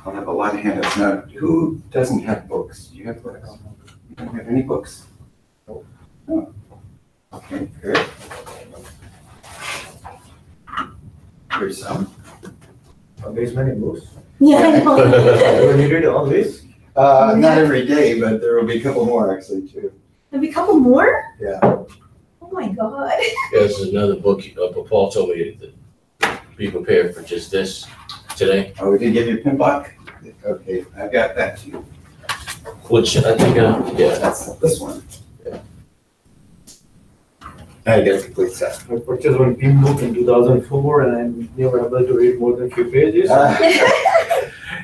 I'll have a lot of handouts now. Who doesn't have books? Do you have books? You don't have any books? No. Oh. Okay, good. Here's some. Are there many books? Yeah, I know. You read all this? Not every day, but there will be a couple more actually too. There'll be a couple more? Yeah. Oh my God. There's another book, Paul told me to be prepared for just this today, Oh, we did give you a pin block? Okay, I've got that too. which I think, yeah. That's this one. I got a complete set. I purchased one pin book in 2004 and I'm never able to read more than few pages.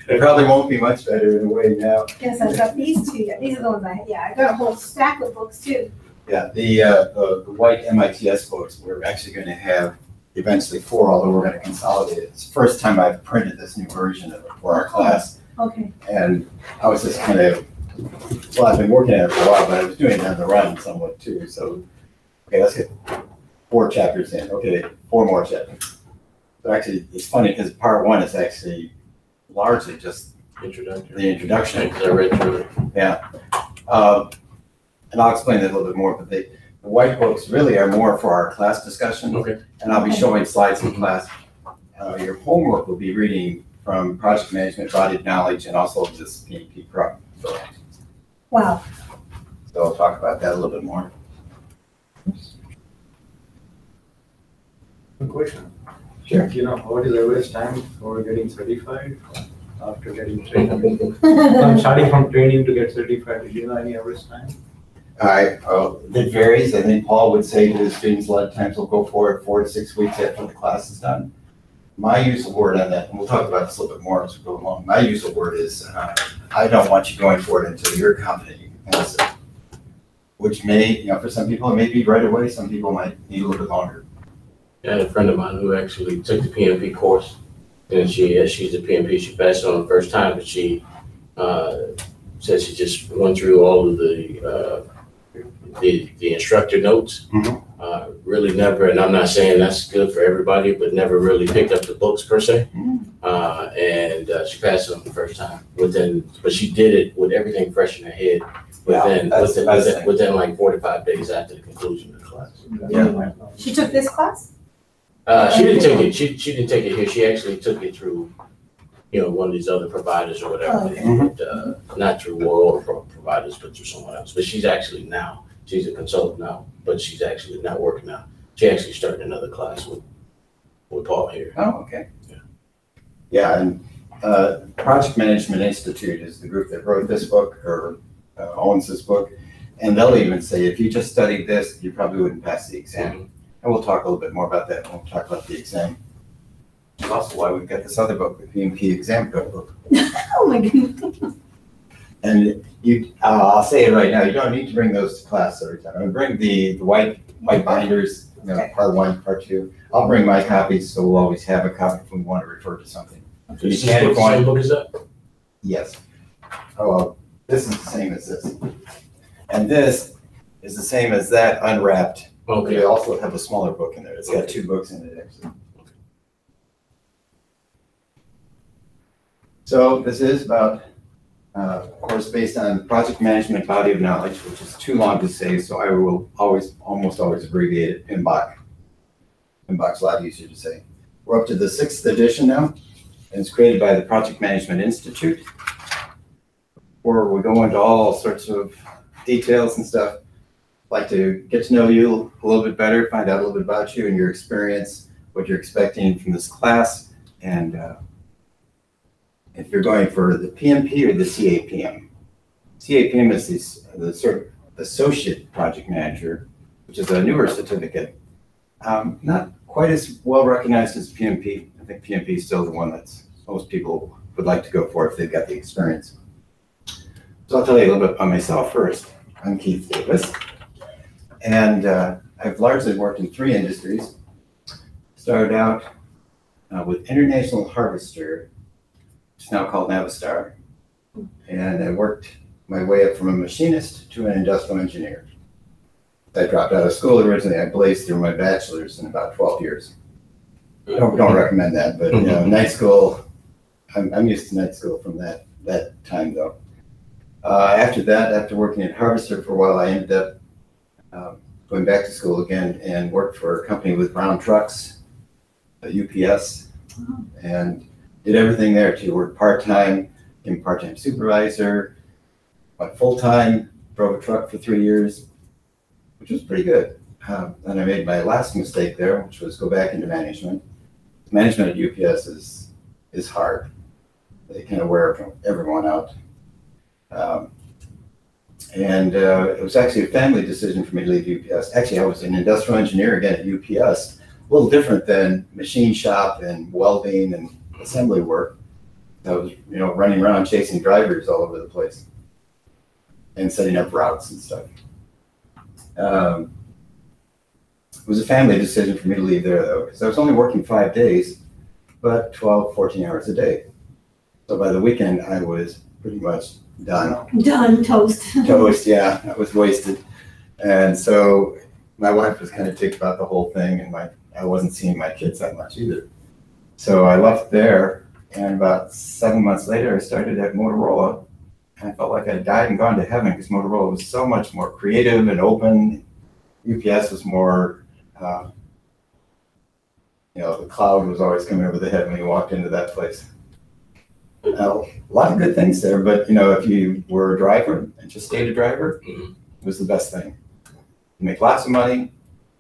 It probably won't be much better in a way now. Yes, I've got these two. Yeah, these are the ones I got a whole stack of books too. Yeah, the white MITS books, we're actually going to have eventually 4, although we're going to consolidate it. It's the first time I've printed this new version of it for our class. Okay. And I was just kind of, well, I've been working at it for a while, but I was doing it on the run somewhat too. So, okay, let's get 4 chapters in. Okay, 4 more chapters. So actually, it's funny because part 1 is actually largely just Introductory. the introduction. Because I read through it. Yeah. And I'll explain that a little bit more, but the white books really are more for our class discussion. Okay. And I'll be showing slides in class. Your homework will be reading from Project Management Body of Knowledge and also this PMP Pro. Wow. So I'll talk about that a little bit more. One question. Sure. You know, what is the average time for getting certified after getting trained? I'm starting from training to get certified. Do you know any average time? It varies. I think Paul would say to his students, a lot of times we'll go for it 4 to 6 weeks after the class is done. My use of word on that, and we'll talk about this a little bit more as we go along. My use of word is, I don't want you going for it until you're confident you can pass it. Which may, for some people it may be right away. Some people might need a little bit longer. I had a friend of mine who actually took the PMP course, and she's a PMP. She passed on the first time, but she said she just went through all of the instructor notes. Mhm. Really never, and I'm not saying that's good for everybody, but never really picked up the books per se. And she passed it on the first time. But she did it with everything fresh in her head within like 45 days after the conclusion of the class. Yeah. She took this class? She didn't take it. She didn't take it here. She actually took it through, one of these other providers or whatever. Oh, okay. But, not through Royal providers, but through someone else. But she's actually she's a consultant now, but she's actually not working now. She actually started another class with Paul here. Oh, okay. Yeah. Yeah, and Project Management Institute is the group that wrote this book or owns this book. And they'll even say, if you just studied this, you probably wouldn't pass the exam. Mhm. And we'll talk a little bit more about that when we talk about the exam. That's also why we've got this other book, the PMP exam code book. Oh my goodness. And I'll say it right now, you don't need to bring those to class every time. I bring the white binders, Okay. part 1, part 2. I'll bring my copies, so we'll always have a copy if we want to refer to something. So you can the same book as that? Yes. Oh, well, this is the same as this. And this is the same as that unwrapped. Okay. We also have a smaller book in there. It's got 2 books in it, actually. So this is about, of course, based on Project Management Body of Knowledge, which is too long to say, so I will almost always abbreviate it, PMBOK. PMBOK's a lot easier to say. We're up to the 6th edition now, and it's created by the Project Management Institute, where we go into all sorts of details and stuff. I'd like to get to know you a little bit better, find out a little bit about you and your experience, what you're expecting from this class, and if you're going for the PMP or the CAPM. CAPM is the sort of associate project manager, which is a newer certificate. Not quite as well recognized as PMP. I think PMP is still the one that's most people would like to go for if they've got the experience. So I'll tell you a little bit about myself first. I'm Keith Davis, and I've largely worked in 3 industries. Started out with International Harvester, which is now called Navistar, and I worked my way up from a machinist to an industrial engineer. I dropped out of school originally. I blazed through my bachelor's in about 12 years. Don't recommend that, but night school, I'm used to night school from that time though. After that, after working at Harvester for a while, I ended up going back to school again and worked for a company with brown trucks, UPS, and did everything there too. Worked part-time, became part-time supervisor, went full-time, drove a truck for 3 years, which was pretty good. Then I made my last mistake there, which was go back into management. Management at UPS is hard. They kind of wear everyone out. It was actually a family decision for me to leave UPS. Actually, I was an industrial engineer again at UPS, a little different than machine shop and welding and assembly work. I was, running around chasing drivers all over the place and setting up routes and stuff. It was a family decision for me to leave there though, because I was only working 5 days, but 12, 14 hours a day. So by the weekend, I was pretty much done. Done, toast. Toast, yeah, I was wasted. And so my wife was kind of ticked about the whole thing, and I wasn't seeing my kids that much either. So I left there, and about 7 months later, I started at Motorola. And I felt like I died and gone to heaven because Motorola was so much more creative and open. UPS was more, the cloud was always coming over the head when you walked into that place. A lot of good things there, but if you were a driver and just stayed a driver, it was the best thing. You make lots of money.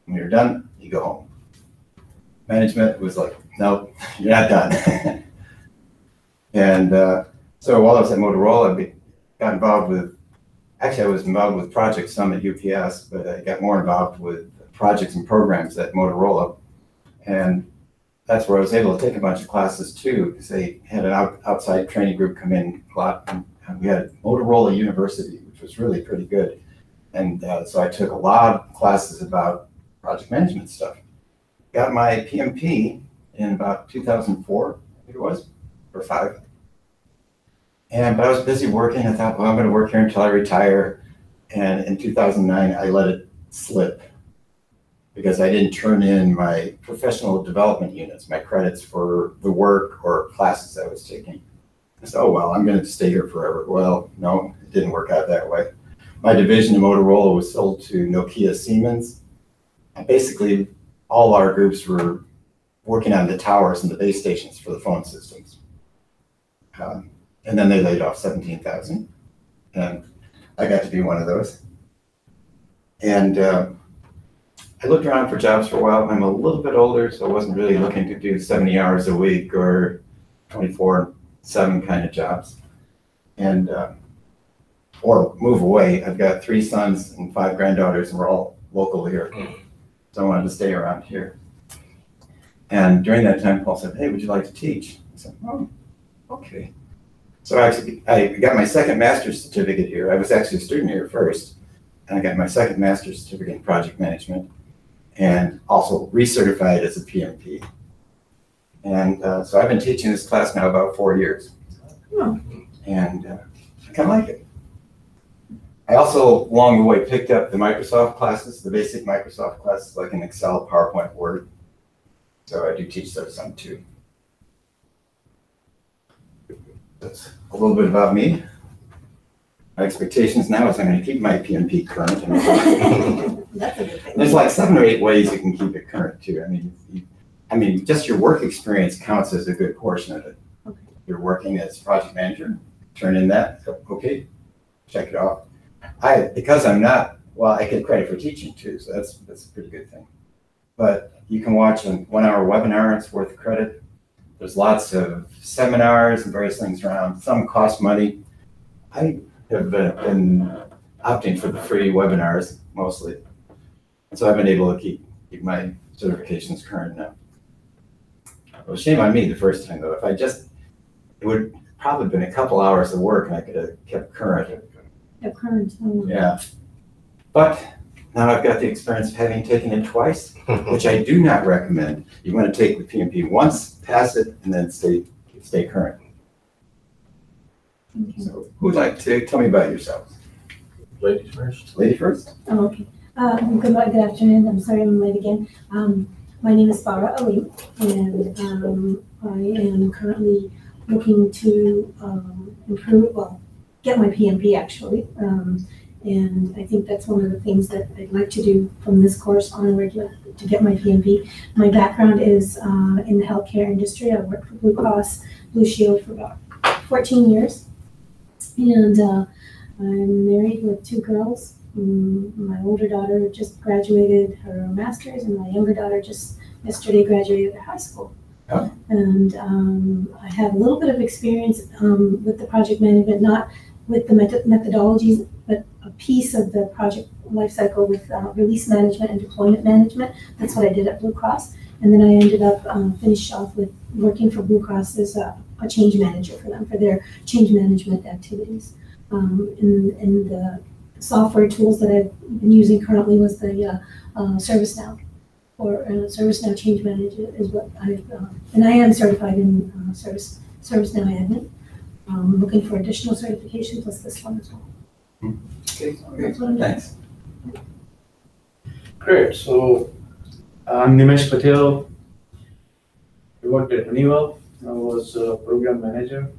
When you're done, you go home. Management was like, no, you're not done. And so while I was at Motorola, I got involved with, actually I was involved with projects, some at UPS, but I got more involved with projects and programs at Motorola. And that's where I was able to take a bunch of classes too, because they had an outside training group come in a lot. And we had Motorola University, which was really pretty good. And so I took a lot of classes about project management stuff. Got my PMP in about 2004, I think it was, or 5. But I was busy working. I thought, well, I'm going to work here until I retire. And in 2009, I let it slip because I didn't turn in my professional development units, my credits for the work or classes I was taking. I said, oh, well, I'm going to stay here forever. Well, no, it didn't work out that way. My division of Motorola was sold to Nokia Siemens. And basically, all our groups were working on the towers and the base stations for the phone systems. And then they laid off 17,000. And I got to be one of those. And I looked around for jobs for a while. I'm a little bit older, so I wasn't really looking to do 70 hours a week or 24/7 kind of jobs. And or move away. I've got 3 sons and 5 granddaughters, and we're all local here. So I wanted to stay around here. And during that time, Paul said, hey, would you like to teach? I said, oh, okay. So I got my second master's certificate here. I was actually a student here first. And I got my second master's certificate in project management and also recertified as a PMP. And so I've been teaching this class now about 4 years. And I kind of like it. I also, along the way, picked up the Microsoft classes, the basic Microsoft classes, like in Excel, PowerPoint, Word. So I do teach those some too. That's a little bit about me. My expectations now is I'm going to keep my PMP current. That's a good thing. There's like 7 or 8 ways you can keep it current too. I mean, just your work experience counts as a good portion of it. Okay. You're working as project manager, turn in that, okay, check it off. Because I'm not, well, I get credit for teaching too, so that's a pretty good thing. But you can watch a 1-hour webinar, it's worth credit. There's lots of seminars and various things around. Some cost money. I have been opting for the free webinars mostly. And so I've been able to keep my certifications current now. Well, shame on me the first time though. If it would probably been a couple hours of work and I could have kept current. Yeah. But now I've got the experience of having taken it twice, which I do not recommend. You want to take the PMP once, pass it, and then stay current. Okay. So who would like to tell me about yourselves? Ladies first. Lady first? Oh, okay. Good afternoon. I'm sorry I'm late again. My name is Farah Ali, and I am currently looking to get my PMP actually. And I think that's one of the things that I'd like to do from this course on a regular to get my PMP. My background is in the healthcare industry. I worked for Blue Cross Blue Shield for about 14 years, and I'm married with 2 girls. My older daughter just graduated her master's, and my younger daughter just yesterday graduated high school. Oh. And I have a little bit of experience with the project management, not with the methodologies, but a piece of the project lifecycle with release management and deployment management. That's what I did at Blue Cross. And then I ended up finished off with working for Blue Cross as a change manager for them, for their change management activities. In the software tools that I've been using currently was the ServiceNow, or ServiceNow Change Manager is what and I am certified in ServiceNow admin. Looking for additional certification plus this one as well. Okay, That's what I'm doing. thanks. Great. So I'm Nimesh Patel. I worked at Honeywell. I was a program manager.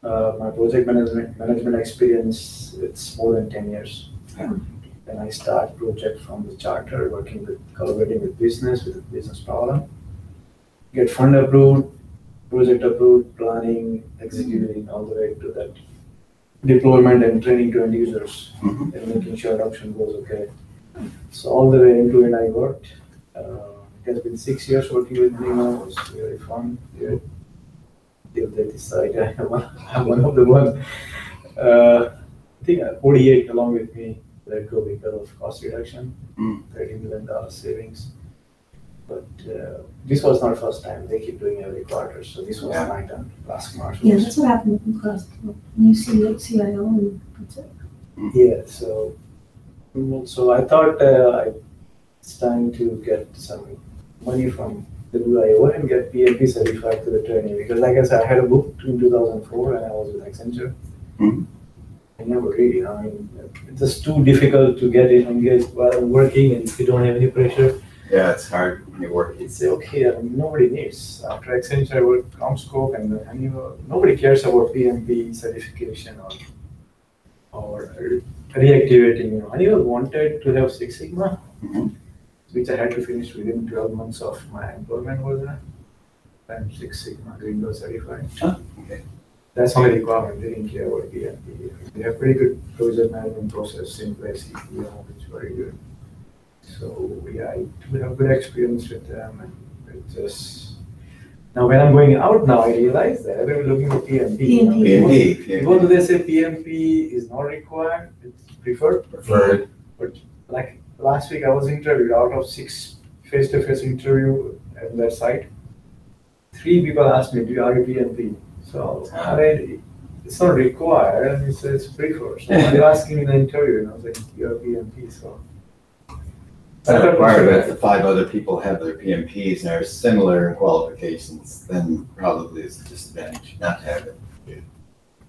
My project management experience, it's more than 10 years. Yeah. And I start project from the charter, collaborating with business, with a business problem. Get fund approved, project approved, planning, executing, all the way to that deployment and training to end users, and making sure adoption goes okay. So all the way into it I worked. It has been 6 years working with me now. It's very fun. Yeah. Till they decide I'm one of the one. I think 48 along with me let go because of cost reduction, $30 million savings. But this was not first time. They keep doing every quarter. So this was my turn last March. Yeah, that's what happened with Blue Cross. New CIO, and that's it. Yeah, so I thought it's time to get some money from the IO and get PMP certified to the training, because like I said, I had a book in 2004 and I was with Accenture. I never really, I mean, it's just too difficult to get engaged while I'm working, and if you don't have any pressure. Yeah, it's hard when you work. It's okay, I mean, nobody needs. After Accenture, I worked ComScope and nobody cares about PMP certification or reactivating. Honeywell wanted to have Six Sigma, which I had to finish within 12 months of my employment was there. I'm Six Sigma Green Belt certified. Okay. That's only requirement. They didn't care about PMP. They have pretty good project management process in place, which is very good. So yeah, I do have good experience with them, and it just now when I'm going out now, I realize that everyone looking for PMP. PMP. Even though they say PMP is not required, it's preferred. But like last week, I was interviewed out of 6 face-to-face interview at their site. 3 people asked me, "Do you have a PMP?" So I mean, it's not required, and it's preferred. So they're asking me in the interview, and I was like, "You have PMP," so. It's not required, but if the 5 other people have their PMPs and are similar qualifications, then probably it's a disadvantage not to have it.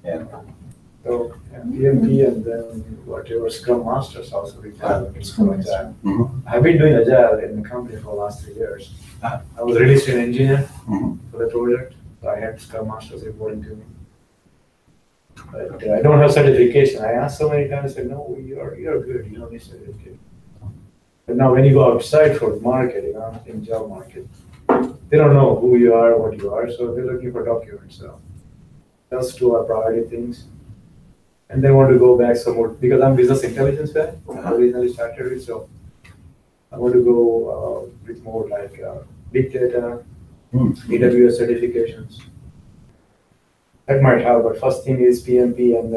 Yeah. So PMP and then whatever Scrum Masters also required in Scrum Agile. I've been doing Agile in the company for the last 3 years. I was released an engineer for the project, so I had Scrum Masters reporting to me. But I don't have certification. I asked so many times, I said, "No, you're good. You don't need certification." But now when you go outside for the market, in job market, they don't know who you are, what you are, so they're looking for documents. So those 2 are priority things. And they want to go back some more, because I'm business intelligence guy, I originally started with, so I want to go with more like big data, AWS certifications. That might help, but first thing is PMP, and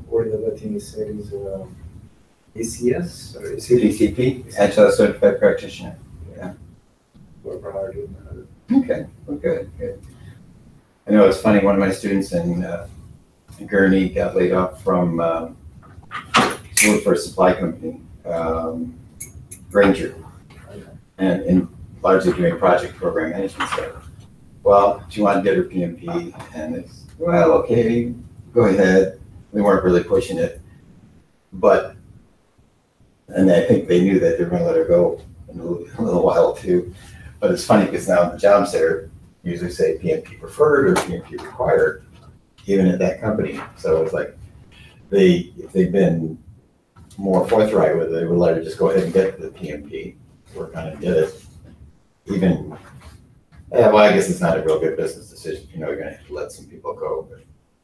what the other thing is said is ACS or CDCP, Agile Certified Practitioner. Yeah. for priority. Okay, well, good. I know it's funny, one of my students in Gurney got laid off from, he worked for a supply company, Granger, and largely doing project program management stuff. Well, she wanted to get her PMP, and it's, well, okay, go ahead. We weren't really pushing it, but And I think they knew that they were gonna let her go in a little while too. But it's funny because now the jobs there usually say PMP preferred or PMP required, even at that company. So it's like, if they've been more forthright with it, they would let her just go ahead and get the PMP, work on it, get it. Even, yeah, well, I guess it's not a real good business decision. You know, you're gonna have to let some people go, but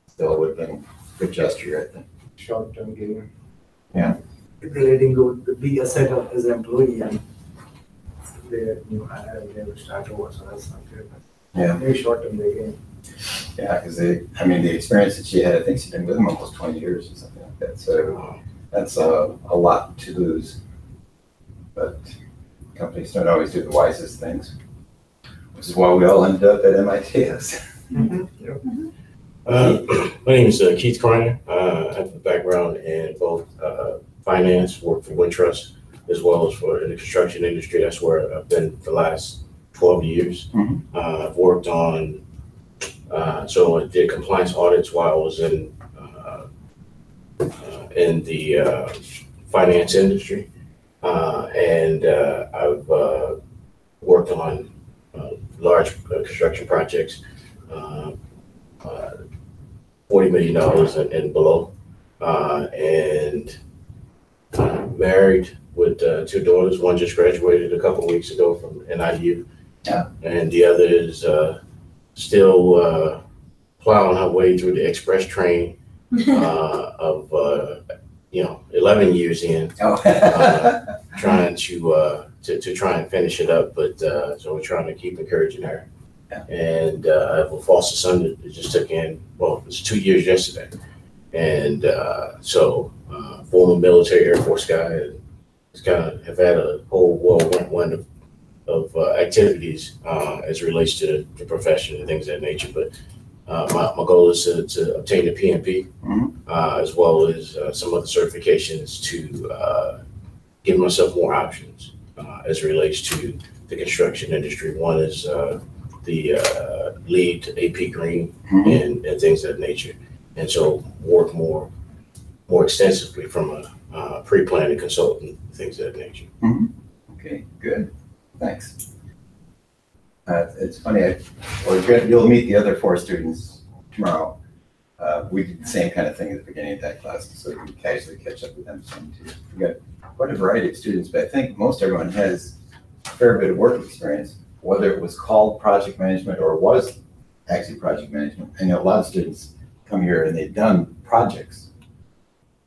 still would have been a good gesture, I think. Short-term gain. Yeah. If they're letting go the big asset of his employee and their new hire, they will start over, so that's not good. Yeah. Maybe short-term they gain. Yeah, because the experience that she had, I think she's been with them almost 20 years or something like that. So that's a lot to lose. But companies don't always do the wisest things, which is why we all ended up at MITS. My name is Keith Kreiner. I have a background in both finance, work for Wintrust, as well as for in the construction industry. That's where I've been for the last 12 years. Mm-hmm. I've worked on, so I did compliance audits while I was in the finance industry. And I've worked on large construction projects, $40 million and below, and married with 2 daughters. One just graduated a couple of weeks ago from NIU, and the other is still plowing her way through the express train of 11 years in, trying to try and finish it up. But so we're trying to keep encouraging her. Yeah. And I have a foster son that just took in, well, it's 2 years yesterday. And so former military Air Force guy, and just kind of have had a whole whirlwind of activities as it relates to the profession and things of that nature. But my goal is to obtain the PMP, as well as some other certifications to give myself more options as it relates to the construction industry. One is the lead AP Green and things of that nature. And so work more extensively from a pre-planning consultant, things of that nature. Okay, good. Thanks. It's funny, you'll meet the other 4 students tomorrow. We did the same kind of thing at the beginning of that class, so you can casually catch up with them some too. We got quite a variety of students, but I think most everyone has a fair bit of work experience, whether it was called project management or was actually project management. I know a lot of students come here and they've done projects.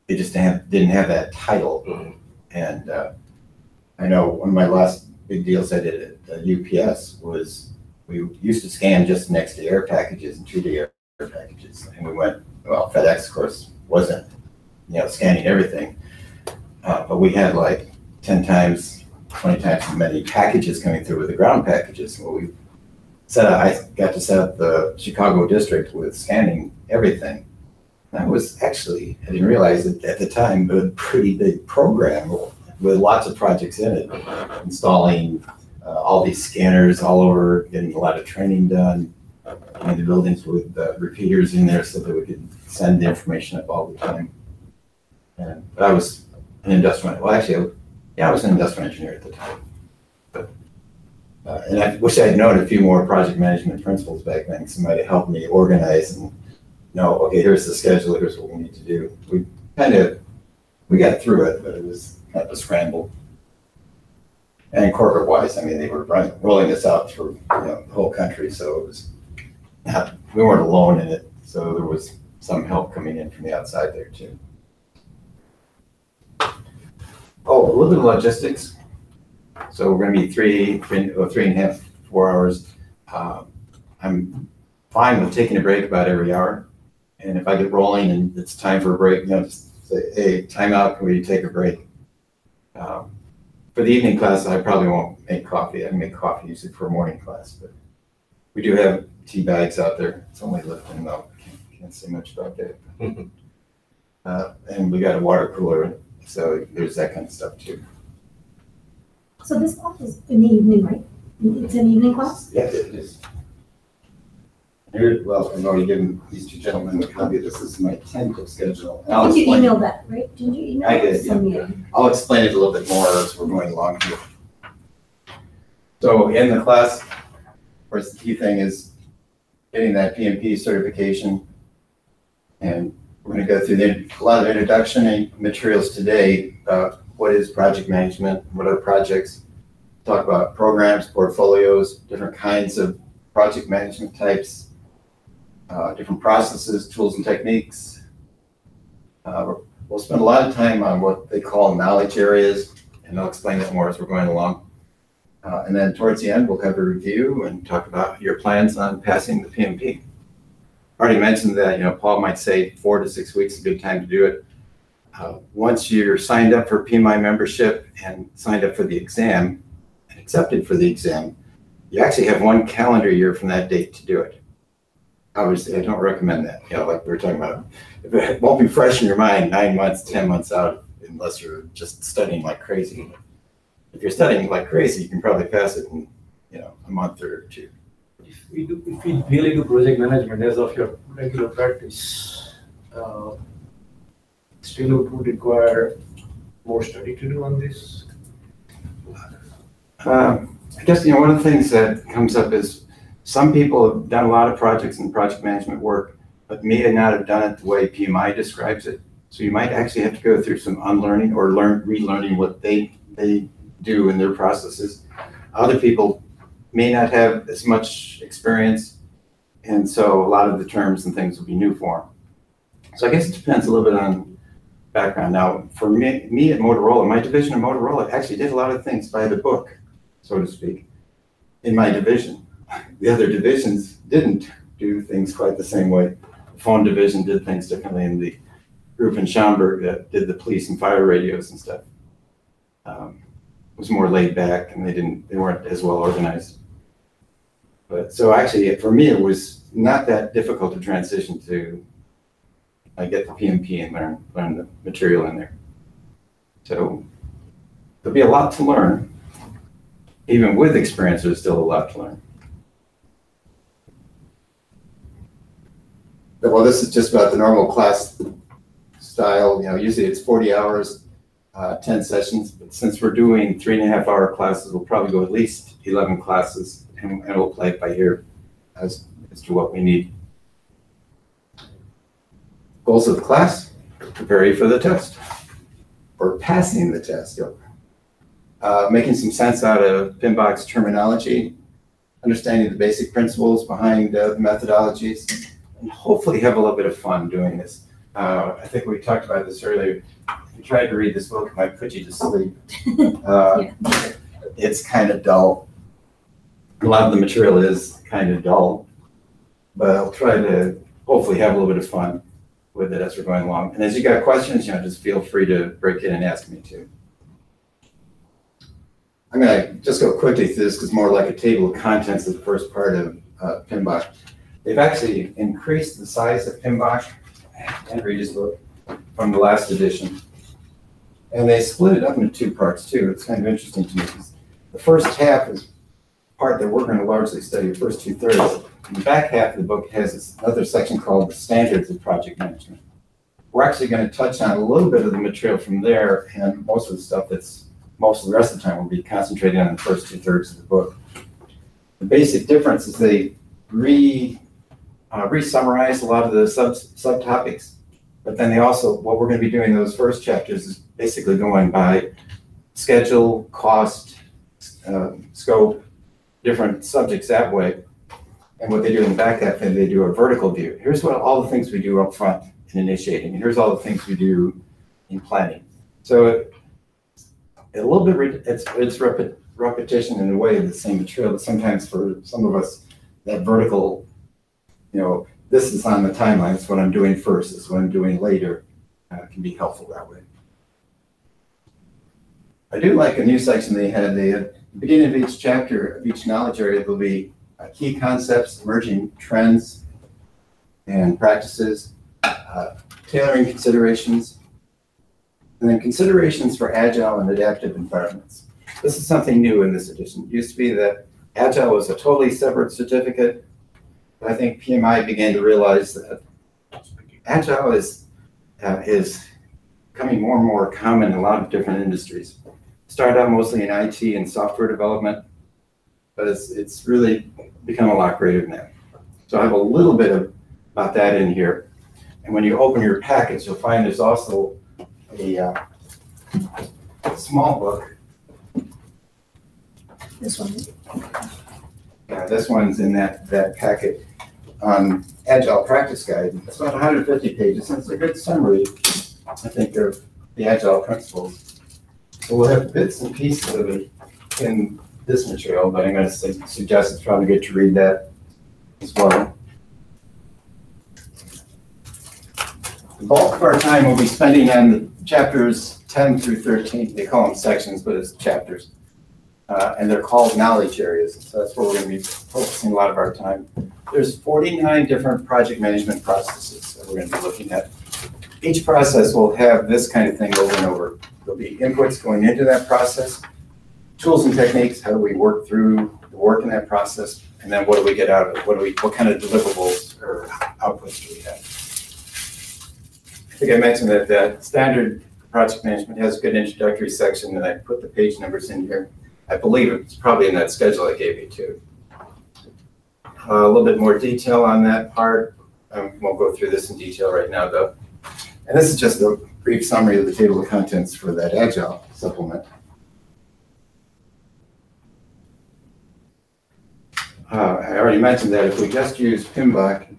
They just didn't have that title. And I know one of my last big deals I did at UPS was we used to scan just next to air packages and 2D air packages. And we went, well, FedEx, of course, wasn't, scanning everything. But we had like 10 times, 20 times as many packages coming through with the ground packages. Well, I got to set up the Chicago district with scanning everything. That was actually, I didn't realize it at the time, but a pretty big program with lots of projects in it, installing all these scanners all over, getting a lot of training done in the buildings with repeaters in there so that we could send the information up all the time. But I was an industrial, I was an industrial engineer at the time. But, and I wish I had known a few more project management principles back then. Somebody helped me organize and know, okay, here's the schedule, here's what we need to do. We got through it, but it was kind of a scramble. And corporate-wise, they were rolling this out through the whole country, so it was we weren't alone in it. So there was some help coming in from the outside there too. Oh, a little bit of logistics. So we're going to be 3.5, 4 hours. I'm fine with taking a break about every hour. And if I get rolling and it's time for a break, just say, hey, time out, can we take a break? For the evening class, I probably won't make coffee. I make coffee usually for a morning class, but we do have tea bags out there. It's only lifting though. Can't say much about that. And we got a water cooler, so there's that kind of stuff too. So this class is in the evening, right? It's an evening class? Yeah, it is. Here, well, I've already given these two gentlemen a copy of this. This is my tentative schedule. And I think you emailed that, right? Didn't you email I it? did, yeah. I'll explain it a little bit more as we're going along here. So in the class, of course, the key thing is getting that PMP certification. And we're going to go through a lot of introduction materials today about what is project management, what are projects, talk about programs, portfolios, different kinds of project management types, different processes, tools and techniques. We'll spend a lot of time on what they call knowledge areas, and I'll explain that more as we're going along. And then towards the end, we'll have a review and talk about your plans on passing the PMP. I already mentioned that, Paul might say 4 to 6 weeks is a good time to do it. Once you're signed up for PMI membership and signed up for the exam and accepted for the exam, you actually have 1 calendar year from that date to do it. Obviously, I don't recommend that. Like we were talking about, it won't be fresh in your mind 9 months, 10 months out, unless you're just studying like crazy. If you're studying like crazy, you can probably pass it in, a month or 2. If we really do project management as of your regular practice, still it would require more study to do on this? I guess, one of the things that comes up is some people have done a lot of projects and project management work, but may not have done it the way PMI describes it. So you might actually have to go through some unlearning or relearning what they do in their processes. Other people may not have as much experience, and so a lot of the terms and things will be new for them. So I guess it depends a little bit on background. Now, for me at Motorola, my division of Motorola actually did a lot of things by the book, so to speak, in my division. The other divisions didn't do things quite the same way. The phone division did things differently, and the group in Schaumburg that did the police and fire radios and stuff was more laid back, and they weren't as well organized. But so actually, for me, it was not that difficult to transition to get the PMP and learn the material in there. So there'll be a lot to learn. Even with experience, there's still a lot to learn. Well, this is just about the normal class style. Usually it's 40 hours, 10 sessions. But since we're doing 3.5-hour classes, we'll probably go at least 11 classes. And we'll play it by ear as to what we need. Goals of the class: prepare you for the test, or passing the test. Making some sense out of PMBOK terminology, understanding the basic principles behind the methodologies, and hopefully have a little bit of fun doing this. I think we talked about this earlier. If you tried to read this book, it might put you to sleep. It's kind of dull. A lot of the material is kind of dull, but I'll try to hopefully have a little bit of fun with it as we're going along. And as you got questions, just feel free to break in and ask me too. I'm going to just go quickly through this because more like a table of contents of the first part of PMBOK. They've actually increased the size of PMBOK and read his book from the last edition. And they split it up into 2 parts too. It's kind of interesting to me. The first half is part that we're going to largely study, the first 2/3. And the back half of the book has another section called the Standards of Project Management. We're actually going to touch on a little bit of the material from there, and most of the stuff most of the rest of the time will be concentrating on the first 2/3 of the book. The basic difference is they re-summarize a lot of the subtopics, but then they also, what we're going to be doing in those first chapters is basically going by schedule, cost, scope, different subjects that way. And what they do in the back half, and they do a vertical view. Here's what all the things we do up front in initiating, and here's all the things we do in planning. So a little bit, it's repetition in a way of the same material, but sometimes for some of us, that vertical, this is on the timeline, it's what I'm doing first, it's what I'm doing later, can be helpful that way. I do like a new section they had. At the beginning of each chapter, of each knowledge area, there'll be key concepts, emerging trends and practices, tailoring considerations, and then considerations for agile and adaptive environments. This is something new in this edition. It used to be that agile was a totally separate certificate, I think PMI began to realize that Agile is becoming more and more common in a lot of different industries. Started out mostly in IT and software development, but it's really become a lot greater than that. So I have a little bit about that in here. And when you open your package, you'll find there's also a small book. This one. This one's in that packet on Agile Practice Guide. It's about 150 pages, and it's a good summary, I think, of the Agile principles. So we'll have bits and pieces of it in this material, but I'm going to suggest it's probably good to read that as well. The bulk of our time we'll be spending on chapters 10 through 13. They call them sections, but it's chapters. And they're called knowledge areas. So that's where we're going to be focusing a lot of our time. There's 49 different project management processes that we're going to be looking at. Each process will have this kind of thing over and over. There'll be inputs going into that process, tools and techniques, how do we work through the work in that process, and then what do we get out of it? What kind of deliverables or outputs do we have? I think I mentioned that the standard project management has a good introductory section, and I put the page numbers in here. I believe it's probably in that schedule I gave you too. A little bit more detail on that part. I won't go through this in detail right now though. And this is just a brief summary of the table of contents for that Agile supplement. I already mentioned that if we just use PMBOK,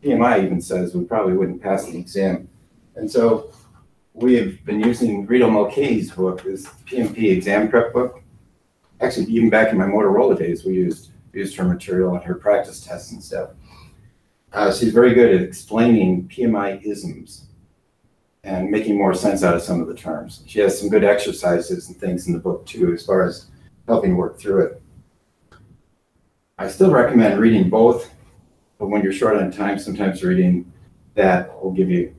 PMI even says we probably wouldn't pass the exam. And so we have been using Rita Mulcahy's book, this PMP exam prep book. Actually, even back in my Motorola days, we used her material and her practice tests and stuff. She's very good at explaining PMI isms and making more sense out of some of the terms. She has some good exercises and things in the book too, as far as helping work through it. I still recommend reading both, but when you're short on time, sometimes reading that will give you,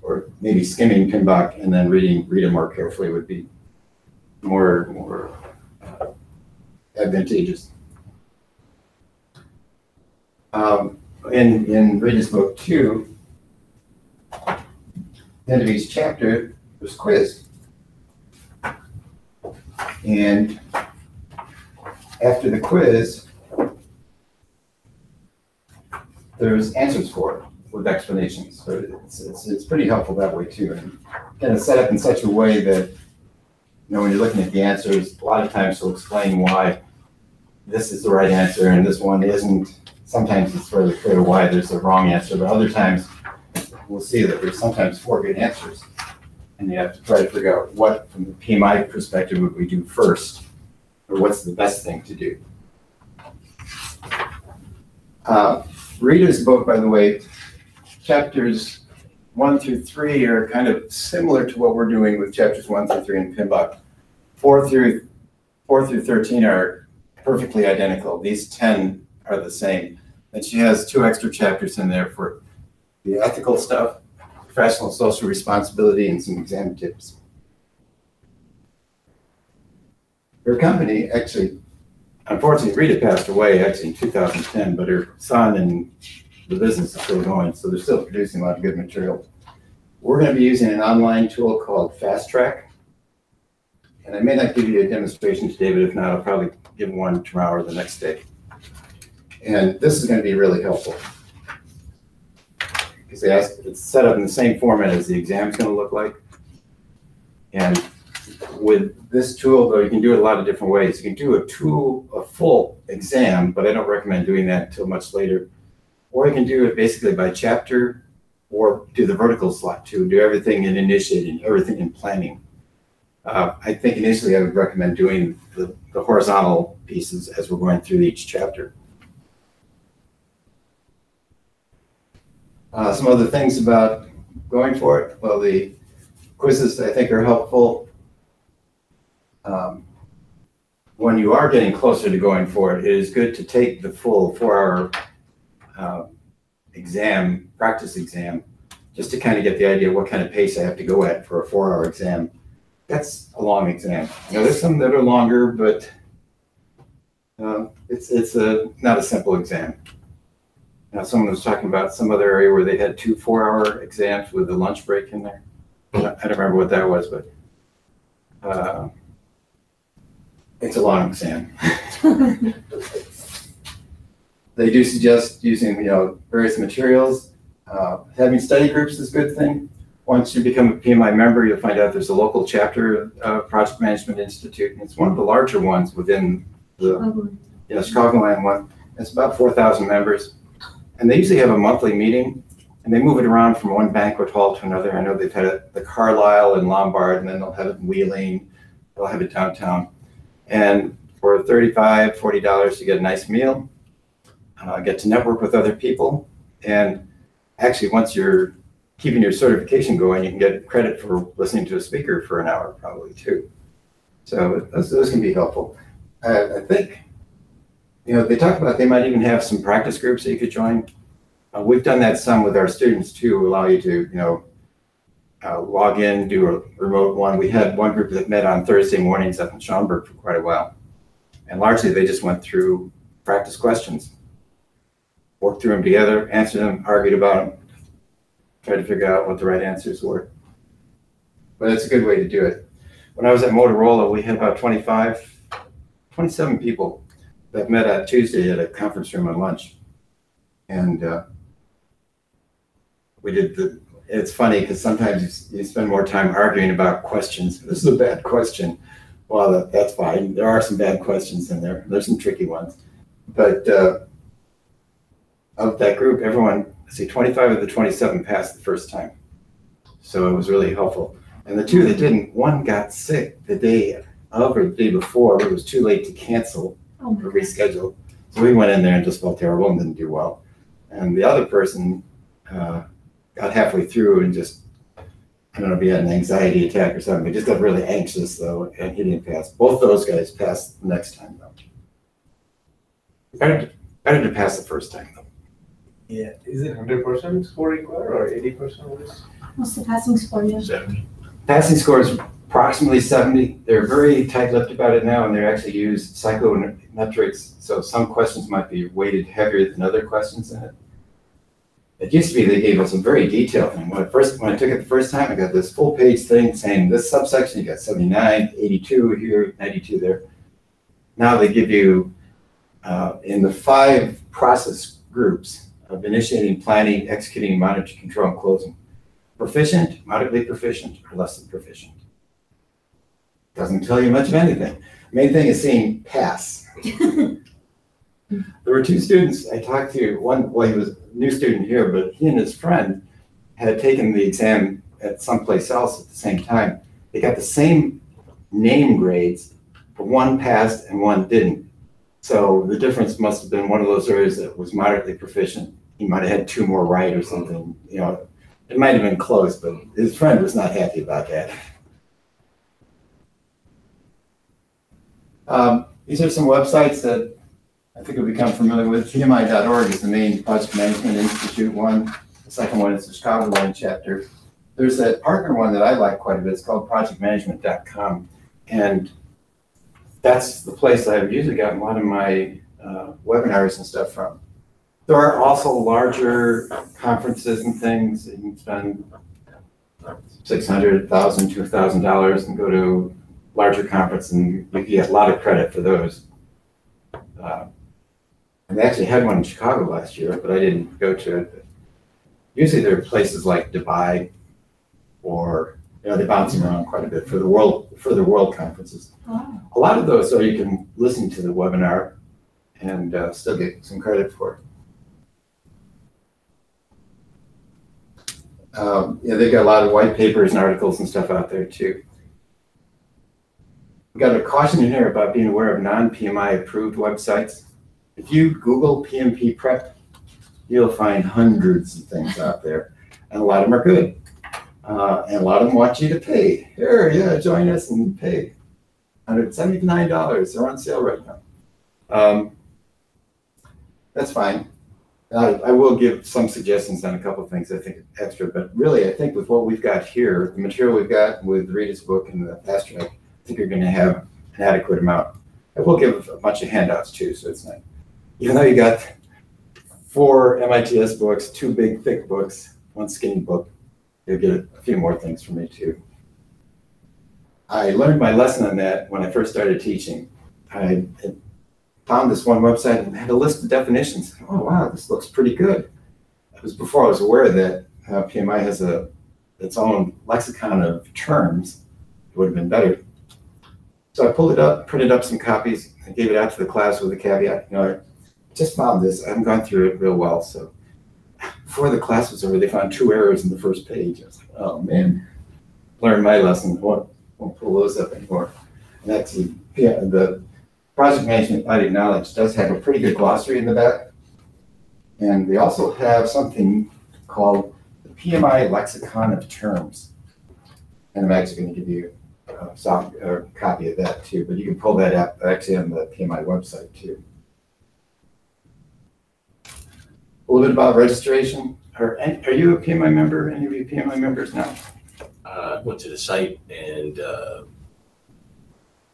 or maybe skimming PMBOK and then reading Rita more carefully would be more advantageous. In Rita's book too, the end of each chapter was quiz. And after the quiz, there's answers for it with explanations. So it's pretty helpful that way too. And kind of set up in such a way that, when you're looking at the answers, a lot of times she'll explain why this is the right answer and this one isn't. Sometimes it's fairly clear why there's a wrong answer, but other times we'll see that there's sometimes 4 good answers. And you have to try to figure out what, from the PMI perspective, would we do first, or what's the best thing to do. Rita's book, by the way, chapters 1 through 3 are kind of similar to what we're doing with chapters 1 through 3 in PMBOK. 4 through 13 are perfectly identical. These 10 are the same. And she has 2 extra chapters in there for the ethical stuff, professional social responsibility, and some exam tips. Her company, actually, unfortunately, Rita passed away actually in 2010, but her son and the business is still going, so they're still producing a lot of good material. We're going to be using an online tool called Fast Track. And I may not give you a demonstration today, but if not, I'll probably give one tomorrow or the next day. And this is going to be really helpful, because it's set up in the same format as the exam is going to look like. And with this tool, though, you can do it a lot of different ways. You can do a full exam, but I don't recommend doing that until much later. Or you can do it basically by chapter, or do the vertical slot too. Do everything in initiating, everything in planning. I think initially I would recommend doing the horizontal pieces as we're going through each chapter. Some other things about going for it. Well, the quizzes I think are helpful. When you are getting closer to going for it, it is good to take the full 4-hour exam, practice exam, just to kind of get the idea of what kind of pace I have to go at for a 4-hour exam. That's a long exam. There's some that are longer, but it's not a simple exam. Someone was talking about some other area where they had 2 4-hour exams with a lunch break in there. I don't remember what that was, but it's a long exam. They do suggest using, various materials. Having study groups is a good thing. Once you become a PMI member, you'll find out there's a local chapter of Project Management Institute, and it's one of the larger ones within the Chicagoland one. It's about 4,000 members, and they usually have a monthly meeting, and they move it around from one banquet hall to another. I know they've had it the Carlisle and Lombard, and then they'll have it in Wheeling. They'll have it downtown, and for $35, $40, you get a nice meal, get to network with other people, and actually, once you're keeping your certification going, you can get credit for listening to a speaker for an hour, probably too. So those can be helpful. I think, they talk about they might even have some practice groups that you could join. We've done that some with our students too, allow you to, log in, do a remote one. We had one group that met on Thursday mornings up in Schaumburg for quite a while. And largely they just went through practice questions, worked through them together, answered them, argued about them, tried to figure out what the right answers were. But it's a good way to do it. When I was at Motorola, we had about 27 people that met on Tuesday at a conference room on lunch. And we did it's funny because sometimes you spend more time arguing about questions. This is a bad question. Well, that's fine. There are some bad questions in there. There's some tricky ones. But of that group, 25 of the 27 passed the first time. So it was really helpful. And the 2 that didn't, one got sick the day of or the day before, but it was too late to cancel or reschedule. So we went in there and just felt terrible and didn't do well. And the other person got halfway through and just, I don't know if he had an anxiety attack or something, but just got really anxious though, and he didn't pass. Both those guys passed the next time though. Better to pass the first time though. Yeah, is it 100% score required or 80%? What's the passing score? Yeah. 70. Passing score is approximately 70. They're very tight-lipped about it now, and they actually use psychometrics. So some questions might be weighted heavier than other questions in it. It used to be they gave us a very detailed thing. When I took it the first time, I got this full-page thing saying this subsection, you got 79, 82 here, 92 there. Now they give you, in the 5 process groups, of initiating, planning, executing, monitoring, control, and closing. Proficient, moderately proficient, or less than proficient. Doesn't tell you much of anything. Main thing is seeing pass. There were 2 students I talked to. One, well, he was a new student here, but he and his friend had taken the exam at someplace else at the same time. They got the same name grades, but one passed and one didn't. So the difference must have been one of those areas that was moderately proficient. He might have had 2 more right or something. It might have been close, but his friend was not happy about that. These are some websites that I think you'll become familiar with. PMI.org is the main Project Management Institute one. The second one is the Chicagoland chapter. There's that partner one that I like quite a bit. It's called projectmanagement.com. And that's the place I've usually gotten a lot of my webinars and stuff from. There are also larger conferences and things that you can spend $600, $1,000, $2,000 and go to larger conference, and you can get a lot of credit for those. And they actually had one in Chicago last year, but I didn't go to it. Usually there are places like Dubai, or they bounce around quite a bit for the world conferences. Oh. A lot of those, so you can listen to the webinar and still get some credit for it. They've got a lot of white papers and articles and stuff out there too. We've got a caution in here about being aware of non-PMI approved websites. If you Google PMP prep, you'll find hundreds of things out there, and a lot of them are good. And a lot of them want you to pay. Here, join us and pay. $179, they're on sale right now. That's fine. I will give some suggestions on a couple of things I think extra, but really I think with what we've got here, the material we've got with Rita's book and the fast track, I think you're going to have an adequate amount. I will give a bunch of handouts too, so it's not, even though you got 4 MITS books, 2 big thick books, 1 skinny book. You'll get a few more things from me too. I learned my lesson on that when I first started teaching. I had found this one website and had a list of definitions. Oh wow, this looks pretty good. It was before I was aware that PMI has its own lexicon of terms. It would have been better. So I pulled it up, printed up some copies, and gave it out to the class with a caveat. You know, I just found this. I haven't gone through it real well. So before the class was over, they found 2 errors in the first page. I was like, oh man, learned my lesson. Won't pull those up anymore. And actually, yeah, the Project Management Body of Knowledge does have a pretty good glossary in the back. And they also have something called the PMI Lexicon of Terms. And I'm actually going to give you a copy of that too, but you can pull that up actually on the PMI website too. A little bit about registration. Are you a PMI member? Any of you PMI members now? I went to the site and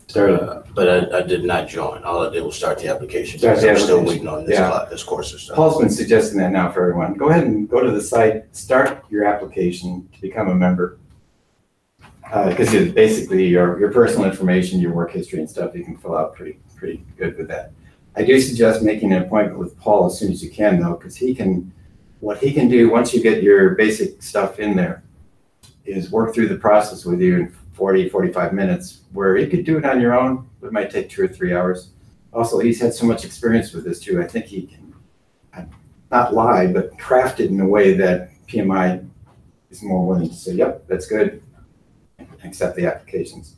Started. but I did not join. All I did was start the application. Start the I'm still application. waiting on this, Yeah. this course or stuff. Paul's been suggesting that now for everyone. Go ahead and go to the site, start your application to become a member. Because it's basically your personal information, your work history and stuff, you can fill out pretty good with that. I do suggest making an appointment with Paul as soon as you can though, because what he can do once you get your basic stuff in there is work through the process with you in 40, 45 minutes, where you could do it on your own, but it might take 2 or 3 hours. Also, he's had so much experience with this too. I think he can not lie, but craft it in a way that PMI is more willing to say, yep, that's good, and accept the applications.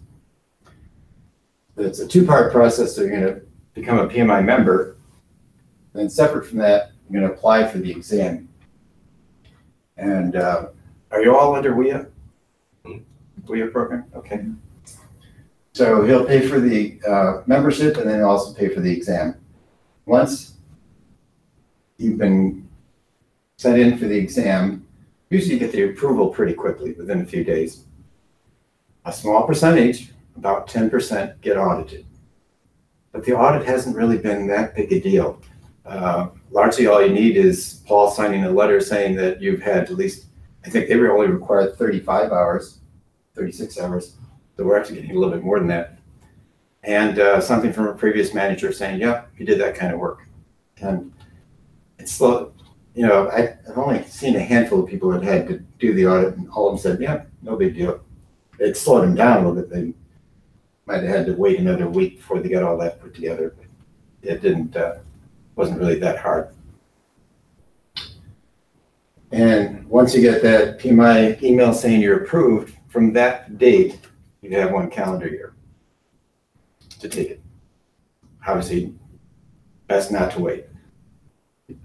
It's a 2-part process. So you're going to become a PMI member. Then separate from that, you're going to apply for the exam. And are you all under WIA? WIA program? Okay. So he'll pay for the membership and then he'll also pay for the exam. Once you've been set in for the exam, usually you get the approval pretty quickly within a few days. A small percentage, about 10%, get audited. But the audit hasn't really been that big a deal. Largely all you need is Paul signing a letter saying that you've had at least, I think they were only required 35 hours, 36 hours. So we're actually getting a little bit more than that. And something from a previous manager saying, yeah, you did that kind of work. And it's slow. You know, I've only seen a handful of people that had to do the audit and all of them said, yeah, no big deal. It slowed them down a little bit. They might have had to wait another week before they got all that put together. But it wasn't really that hard. And once you get that PMI email saying you're approved, from that date, you have 1 calendar year to take it. Obviously, best not to wait.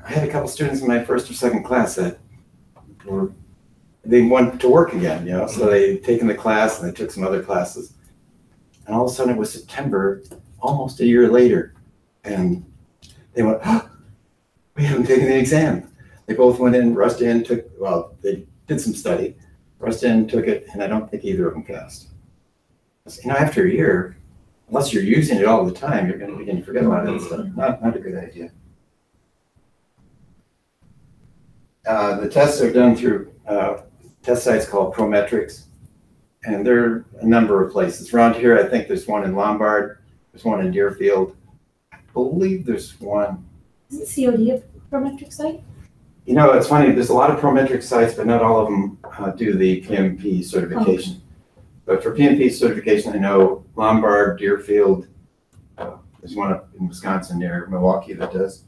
I had a couple students in my first or second class that they wanted to work again, you know, so they'd taken the class and they took some other classes. And all of a sudden it was September, almost a year later. And they went, oh, we haven't taken the exam. They both went in, rushed in, they did some study, rushed in, took it, and I don't think either of them passed. You know, after a year, unless you're using it all the time, you're going to begin to forget about it and stuff. Not a good idea. The tests are done through test sites called Prometrics, and there are a number of places. Around here, I think there's one in Lombard, there's one in Deerfield. I believe there's one. Is it COD a Prometric site? You know, it's funny, there's a lot of Prometric sites, but not all of them do the PMP certification. Oh. But for PMP certification, I know Lombard, Deerfield, there's one up in Wisconsin near Milwaukee that does.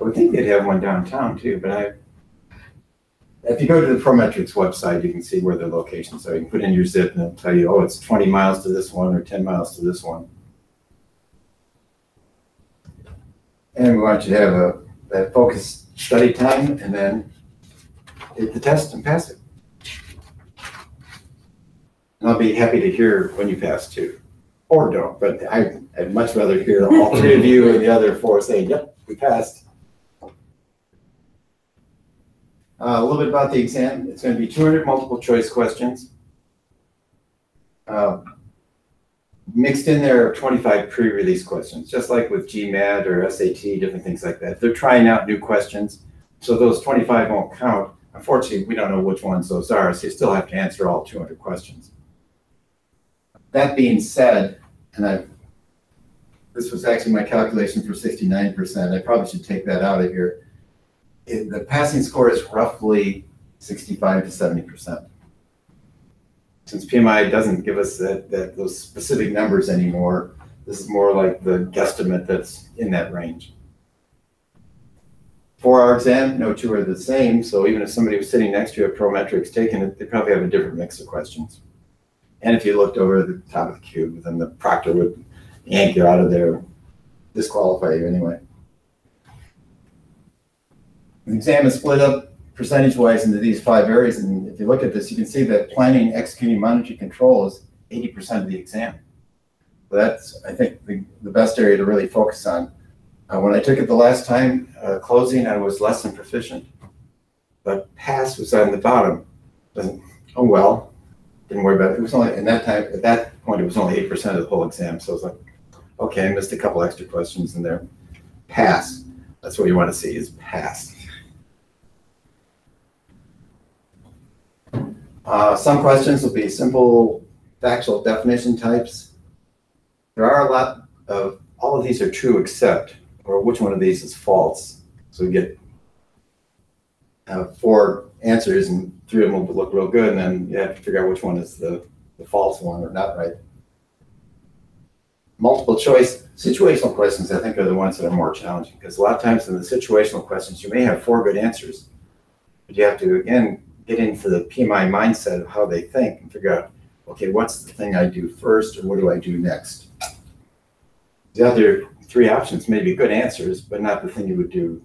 I would think they'd have one downtown too, but if you go to the Prometrics website, you can see where their locations are. You can put in your zip and it'll tell you, oh, it's 20 miles to this one or 10 miles to this one. And we want you to have that focused study time and then take the test and pass it. And I'll be happy to hear when you pass too. Or don't, but I'd much rather hear all 3 of you and the other 4 saying, yep, we passed. A little bit about the exam. It's going to be 200 multiple choice questions. Mixed in there are 25 pre-release questions, just like with GMAT or SAT, different things like that. They're trying out new questions, so those 25 won't count. Unfortunately, we don't know which ones those are, so you still have to answer all 200 questions. That being said, and this was actually my calculation for 69%. I probably should take that out of here. The passing score is roughly 65 to 70%. Since PMI doesn't give us those specific numbers anymore, this is more like the guesstimate that's in that range. For our exam, no two are the same, so even if somebody was sitting next to you at Prometrics taking it, they probably have a different mix of questions. And if you looked over the top of the cube, then the proctor would yank you out of there, disqualify you anyway. The exam is split up percentage-wise into these 5 areas, and if you look at this, you can see that planning, executing, monitoring, control is 80% of the exam. So that's, I think, the best area to really focus on. When I took it the last time, closing, I was less than proficient, but pass was on the bottom. Oh well, didn't worry about it. It was only, at that point, it was only 8% of the whole exam. So I was like, okay, I missed a couple extra questions in there. Pass, that's what you want to see, is pass. Some questions will be simple factual definition types. There are a lot of, all of these are true except, or which one of these is false. So we get 4 answers and 3 of them will look real good, and then you have to figure out which one is the false one or not right. Multiple choice situational questions, I think, are the ones that are more challenging, because a lot of times in the situational questions, you may have 4 good answers, but you have to, again, get into the PMI mindset of how they think and figure out, okay, what's the thing I do first, or what do I do next? The other 3 options may be good answers, but not the thing you would do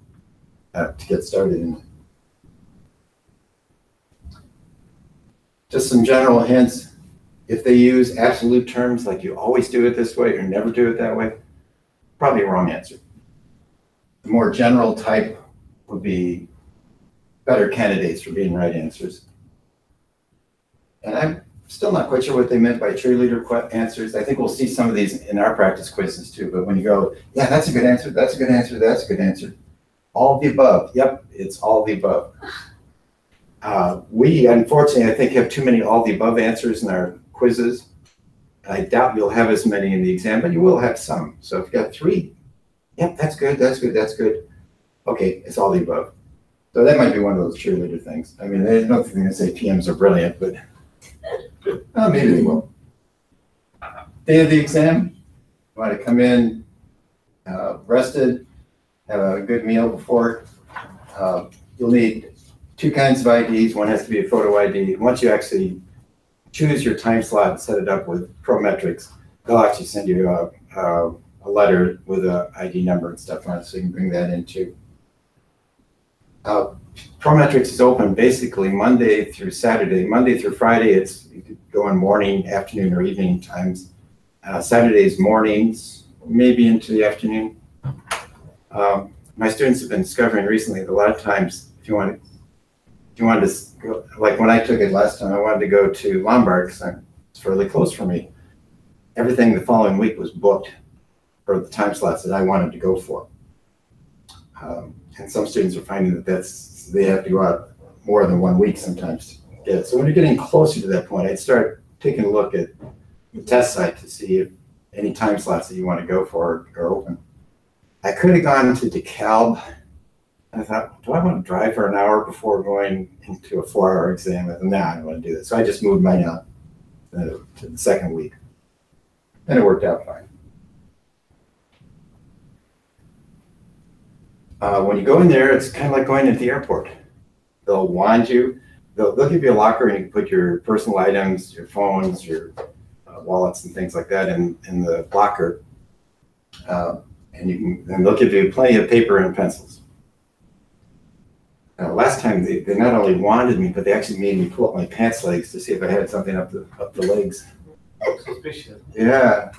to get started in. Just some general hints. If they use absolute terms like you always do it this way or never do it that way, probably a wrong answer. The more general type would be better candidates for being right answers. And I'm still not quite sure what they meant by cheerleader answers. I think we'll see some of these in our practice quizzes too, but when you go, yeah, that's a good answer, that's a good answer, that's a good answer. All of the above. Yep, it's all of the above. We, unfortunately, I think, have too many all the above answers in our quizzes. I doubt you'll have as many in the exam, but you will have some. So if you've got 3, yep, that's good, that's good, that's good. Okay, it's all the above. So that might be one of those cheerleader things. I mean, there's nothing to say PMs are brilliant, but maybe they will. Day of the exam, you want to come in rested, have a good meal before. You'll need 2 kinds of IDs. One has to be a photo ID. Once you actually choose your time slot and set it up with Prometrics, they'll actually send you a letter with an ID number and stuff on it, so you can bring that in too. Prometrics is open basically Monday through Saturday. Monday through Friday, you could go in morning, afternoon, or evening times. Saturdays mornings, maybe into the afternoon. My students have been discovering recently that a lot of times, if you wanted to go, like when I took it last time, I wanted to go to Lombard because it's fairly close for me. Everything the following week was booked for the time slots that I wanted to go for. And some students are finding that they have to go out more than 1 week sometimes to get it. So when you're getting closer to that point, I'd start taking a look at the test site to see if any time slots that you want to go for are open. I could have gone to DeKalb. I thought, do I want to drive for an hour before going into a 4-hour exam? I don't want to do that. So I just moved mine out to the second week. And it worked out fine. When you go in there, it's kind of like going into the airport. They'll wand you. They'll give you a locker and you can put your personal items, your phones, your wallets and things like that in the locker. And they'll give you plenty of paper and pencils. Last time they not only wanded me, but they actually made me pull up my pants legs to see if I had something up the legs. Suspicious. Yeah.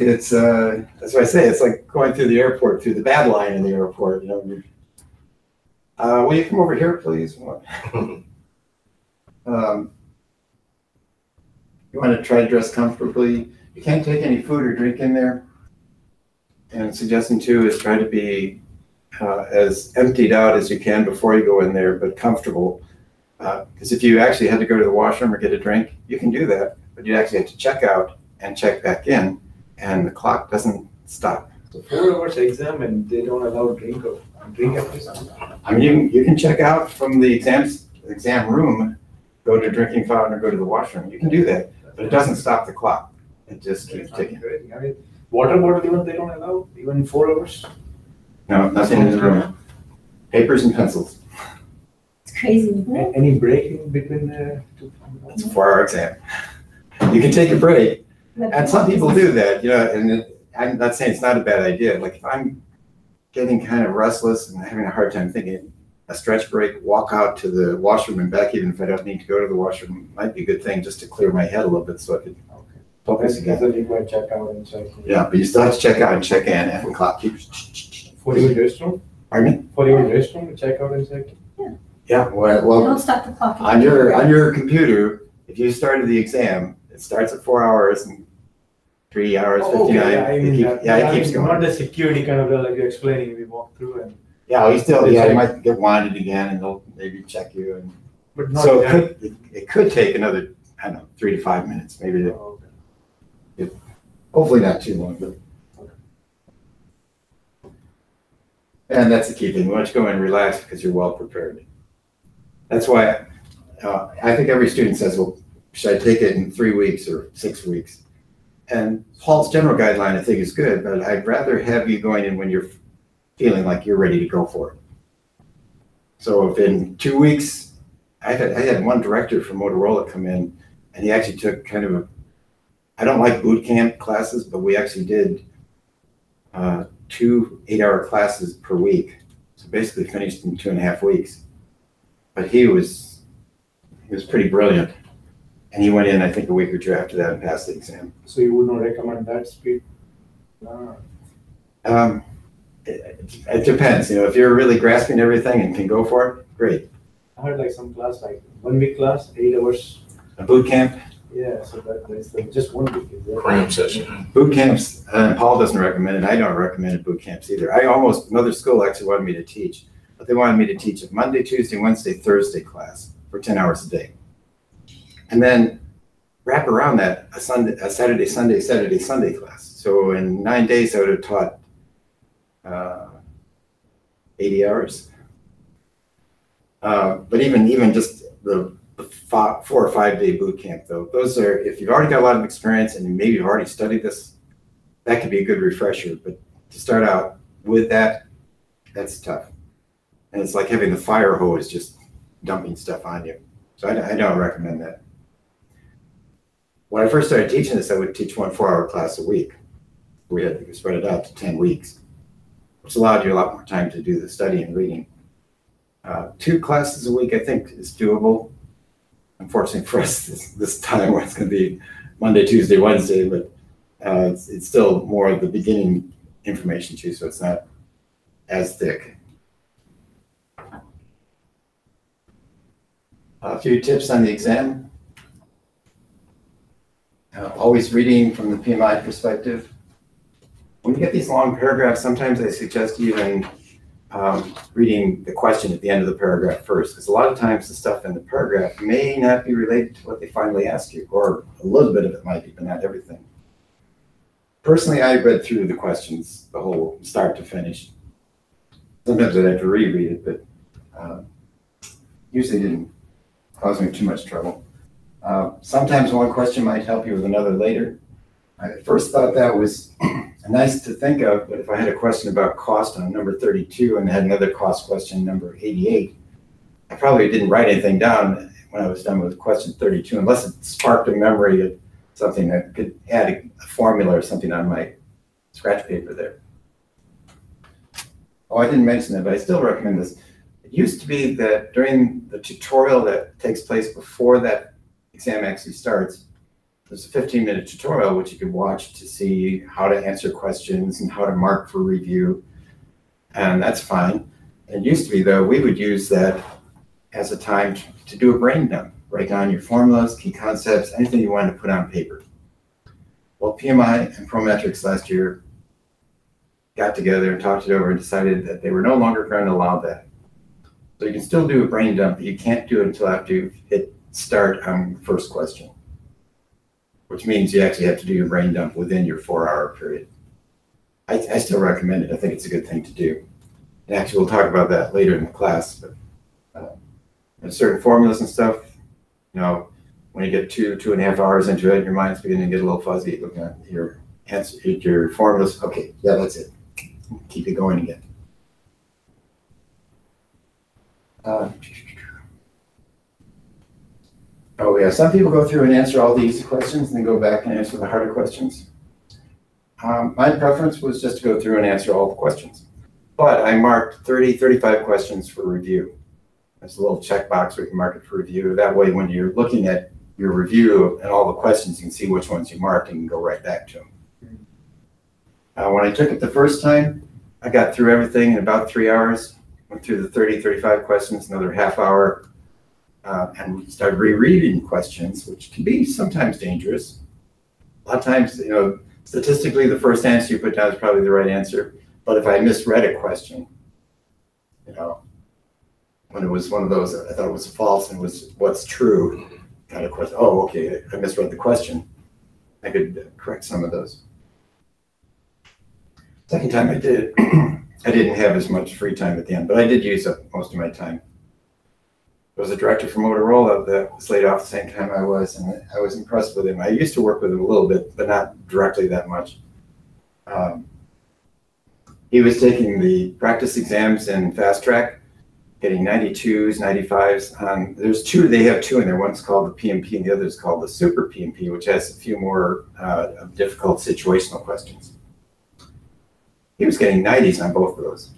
It's that's what I say. It's like going through the airport, through the bad line in the airport. You know, will you come over here, please? You want to try to dress comfortably. You can't take any food or drink in there. And suggesting too is try to be as emptied out as you can before you go in there, but comfortable. Because if you actually had to go to the washroom or get a drink, you can do that, but you actually have to check out and check back in, and the clock doesn't stop. So 4 hours exam and they don't allow drink at least? I mean, you can check out from the exam room, go to drinking fountain or go to the washroom. You can do that, but it doesn't stop the clock. It just keeps ticking. I mean, water bottle even they don't allow, even 4 hours? No, nothing in the room. Papers and pencils. It's crazy, isn't it? Any break in between the two? It's a 4-hour exam. You can take a break, and some people do that, you know, and I'm not saying it's not a bad idea. Like if I'm getting kind of restless and having a hard time thinking, a stretch break, walk out to the washroom and back, even if I don't need to go to the washroom, might be a good thing just to clear my head a little bit so I could focus again. Then you go and check out and check in. Yeah, but you still have to check out and check in, and the clock keeps. 40-minute restroom? Pardon me? 40-minute restroom, check out and check in? Yeah, They well, don't stop the clock. on your computer, if you started the exam, it starts at 4 hours and 3 hours, 59. It keeps going. Not the security kind of like you're explaining, we walk through and. Yeah, you still, you might get wanted again and they'll maybe check you. And But not. so it could take another, I don't know, 3 to 5 minutes, maybe. Oh, okay. Hopefully not too long, but. And that's the key thing. You want to go in and relax because you're well prepared. That's why I think every student says, well, should I take it in 3 weeks or 6 weeks? And Paul's general guideline I think is good, but I'd rather have you going in when you're feeling like you're ready to go for it. So if in 2 weeks, I had one director from Motorola come in, and he actually took kind of I don't like boot camp classes, but we actually did 2 8-hour classes per week. So basically finished in 2.5 weeks. But he was pretty brilliant. And he went in, I think, a week or 2 after that and passed the exam. So you would not recommend that speed? It depends. You know, if you're really grasping everything and can go for it, great. I heard like some class, like 1 week class, 8 hours. A boot camp? Yeah, so that's like just 1 week. Is that Cram session. Boot camps, Paul doesn't recommend it. I don't recommend boot camps either. Another school actually wanted me to teach, but they wanted me to teach a Monday, Tuesday, Wednesday, Thursday class for 10 hours a day. And then wrap around that a Saturday, Sunday, Saturday, Sunday class. So in 9 days, I would have taught 80 hours. But even just the 4 or 5 day boot camp, though, those are, if you've already got a lot of experience and maybe you've already studied this, that could be a good refresher. But to start out with that, that's tough. And it's like having the fire hose just dumping stuff on you. So I don't recommend that. When I first started teaching this, I would teach 1 4-hour class a week. We had to spread it out to 10 weeks, which allowed you a lot more time to do the study and reading. 2 classes a week, I think, is doable. Unfortunately for us, this time where it's going to be Monday, Tuesday, Wednesday, but it's still more of the beginning information too, so it's not as thick. A few tips on the exam. Always reading from the PMI perspective. When you get these long paragraphs, sometimes I suggest even reading the question at the end of the paragraph first, because a lot of times the stuff in the paragraph may not be related to what they finally ask you, or a little bit of it might be, but not everything. Personally, I read through the questions, the whole start to finish. Sometimes I'd have to reread it, but usually didn't cause me too much trouble. Sometimes one question might help you with another later. I first thought that was nice to think of, but if I had a question about cost on number 32 and had another cost question number 88, I probably didn't write anything down when I was done with question 32, unless it sparked a memory of something that could add a formula or something on my scratch paper there. Oh, I didn't mention that, but I still recommend this. It used to be that during the tutorial that takes place before that exam actually starts, there's a 15-minute tutorial which you could watch to see how to answer questions and how to mark for review, and that's fine. It used to be, though, we would use that as a time to do a brain dump, write down your formulas, key concepts, anything you wanted to put on paper. Well, PMI and Prometrics last year got together and talked it over and decided that they were no longer going to allow that. So you can still do a brain dump, but you can't do it until after you hit start on the first question, which means you actually have to do your brain dump within your 4-hour period. I still recommend it. I think it's a good thing to do. And actually, we'll talk about that later in the class, but there's certain formulas and stuff, you know, when you get 2.5 hours into it, your mind's beginning to get a little fuzzy looking at your answer, your formulas. Okay, yeah, that's it. Keep it going again. Oh yeah, some people go through and answer all the easy questions and then go back and answer the harder questions. My preference was just to go through and answer all the questions. But I marked 35 questions for review. There's a little checkbox where you can mark it for review. That way, when you're looking at your review and all the questions, you can see which ones you marked and you can go right back to them. When I took it the first time, I got through everything in about 3 hours. Went through the 35 questions, another half hour, and we started rereading questions, which can be sometimes dangerous. A lot of times, you know, statistically, the first answer you put down is probably the right answer. But if I misread a question, you know, when it was one of those, I thought it was false and it was what's true kind of question. Oh, okay, I misread the question. I could correct some of those. Second time I did it, I didn't have as much free time at the end, but I did use up most of my time. There was a director from Motorola that was laid off the same time I was, and I was impressed with him. I used to work with him a little bit, but not directly that much. He was taking the practice exams in fast track, getting 92s, 95s. There's two, they have two in there. One's called the PMP and the other is called the super PMP, which has a few more difficult situational questions. He was getting 90s on both of those.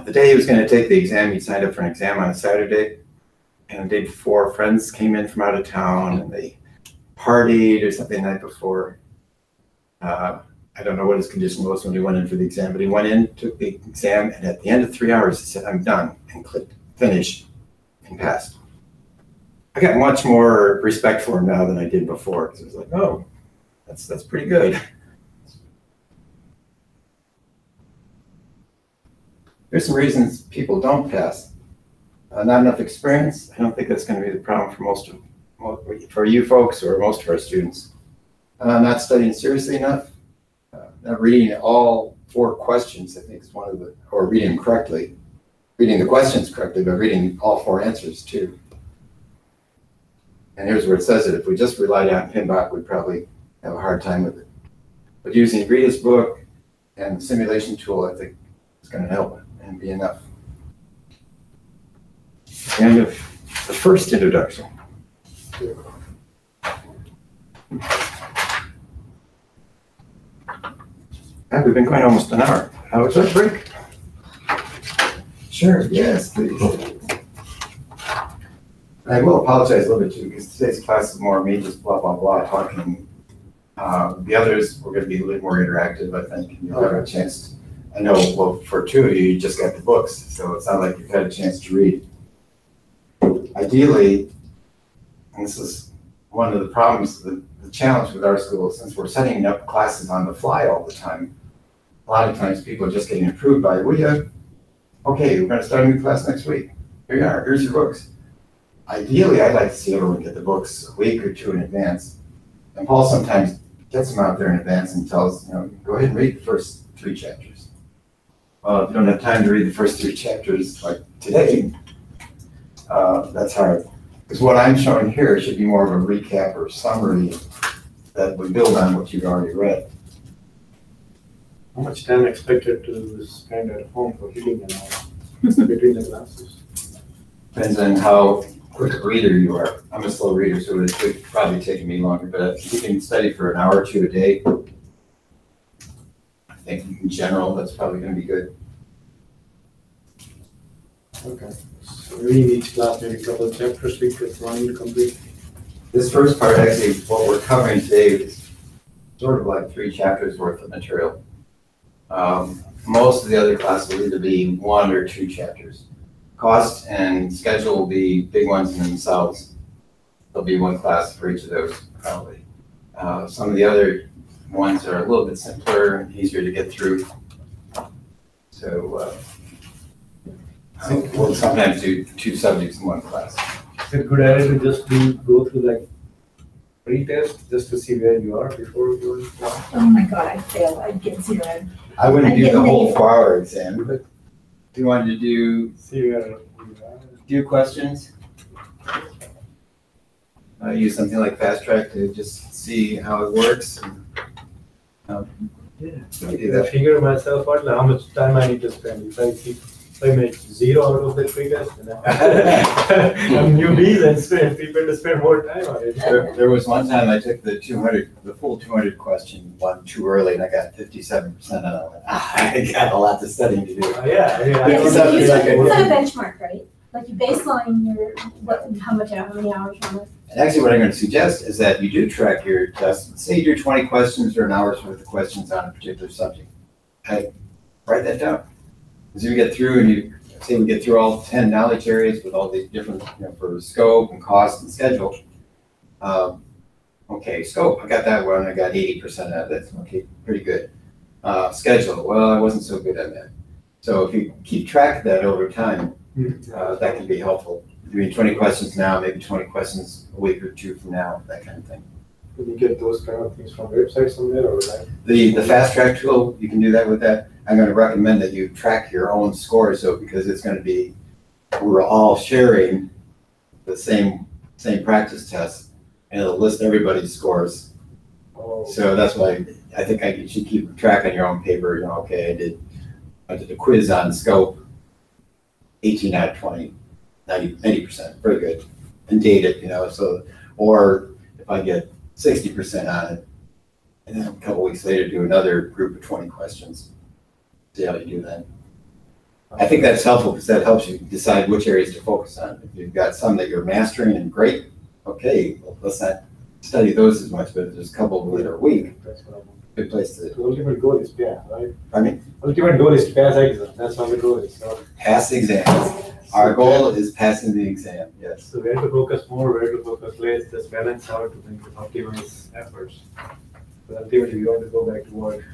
The day he was going to take the exam, he signed up for an exam on a Saturday. And the day before, friends came in from out of town and they partied or something the night before. I don't know what his condition was when he went in for the exam, but he went in, took the exam, and at the end of 3 hours, he said, "I'm done," and clicked finish and passed. I got much more respect for him now than I did before, because it was like, oh, that's pretty good. There's some reasons people don't pass. Not enough experience. I don't think that's going to be the problem for you folks or most of our students. Not studying seriously enough. Not reading all 4 questions, I think is one of the, or reading them correctly. Reading the questions correctly, but reading all 4 answers too. And here's where it says it. If we just relied on PMBOK, we'd probably have a hard time with it. But using Rita's book and the simulation tool, I think is going to help and be enough. End of the first introduction. We've been going almost an hour. Would you like a break? Sure, yes, please. I will apologize a little bit too, because today's class is more me just blah, blah, blah, talking. The others, we're going to be a little more interactive, I think, and you'll have a chance. I know, well, for 2 of you, you just got the books, so it's not like you've had a chance to read. Ideally, and this is one of the problems, the challenge with our school, since we're setting up classes on the fly all the time, a lot of times people are just getting approved by, will you? Okay, we're going to start a new class next week. Here you are, here's your books. Ideally, I'd like to see everyone get the books a week or 2 in advance. And Paul sometimes gets them out there in advance and tells, you know, go ahead and read the first 3 chapters. Well, if you don't have time to read the first 3 chapters like today, that's hard. Because what I'm showing here should be more of a recap or summary that would build on what you've already read. How much time expected to spend at home for reading and all between the classes? Depends on how quick a reader you are. I'm a slow reader, so it would probably take me longer, but if you can study for an hour or 2 a day, I think in general, that's probably going to be good. Okay. So reading each class, maybe a couple of chapters we could run to complete. This first part, actually, what we're covering today is sort of like 3 chapters worth of material. Most of the other classes will either be 1 or 2 chapters. Cost and schedule will be big ones in themselves. There'll be 1 class for each of those, probably. Some of the other ones are a little bit simpler and easier to get through. So we'll sometimes do 2 subjects in one class. Is it a good idea to just go through like pre-test just to see where you are before you go into class? Oh my God, I failed. I'd get 0. I wouldn't I do get the whole negative. 4-hour exam, but if you wanted to See where you are. do questions, use something like Fast Track to just see how it works. Yeah, you do I that. figure myself out like how much time I need to spend. If I make 0 out of the pre-test, then I'm newbies and people to spend more time on it. There was one time I took the full 200 question one too early, and I got 57%, and I went, I got a lot of studying to do. Yeah, Yeah, don't so have you to set like a it. benchmark, right? Like you baseline your, how many hours you want. And actually, what I'm going to suggest is that you do track your tests. Say you do 20 questions or an hour's worth of questions on a particular subject. Write that down. As you get through, and you say we get through all 10 knowledge areas with all these different, for scope and cost and schedule. Okay, scope, I got that one. I got 80% out of it. Okay, pretty good. Schedule, well, I wasn't so good at that. So if you keep track of that over time, that can be helpful. Doing 20 questions now, maybe 20 questions a week or 2 from now, that kind of thing. Can you get those kind of things from websites somewhere or like? The Fast Track tool, you can do that with that. I'm going to recommend that you track your own scores, though, because it's going to be, we're all sharing the same practice test, and it'll list everybody's scores. Oh. So that's why I think you should keep track on your own paper. Okay, I did a quiz on scope, 18 out of 20, 90%, very good, and date it, so, or if I get 60% on it, and then a couple weeks later do another group of 20 questions. See how you do that. I think that's helpful because that helps you decide which areas to focus on. If you've got some that you're mastering and great, okay, well, let's not study those as much, but if there's a couple that are weak, That's what I want. good place to, The ultimate goal is pass, right? I mean, Ultimate goal is to pass exam. That's how the goal is. So, pass the exams. Our goal is passing the exam, yes. so where to focus more, where to focus less, just balance out to think to optimize efforts. But ultimately, you want to go back to work.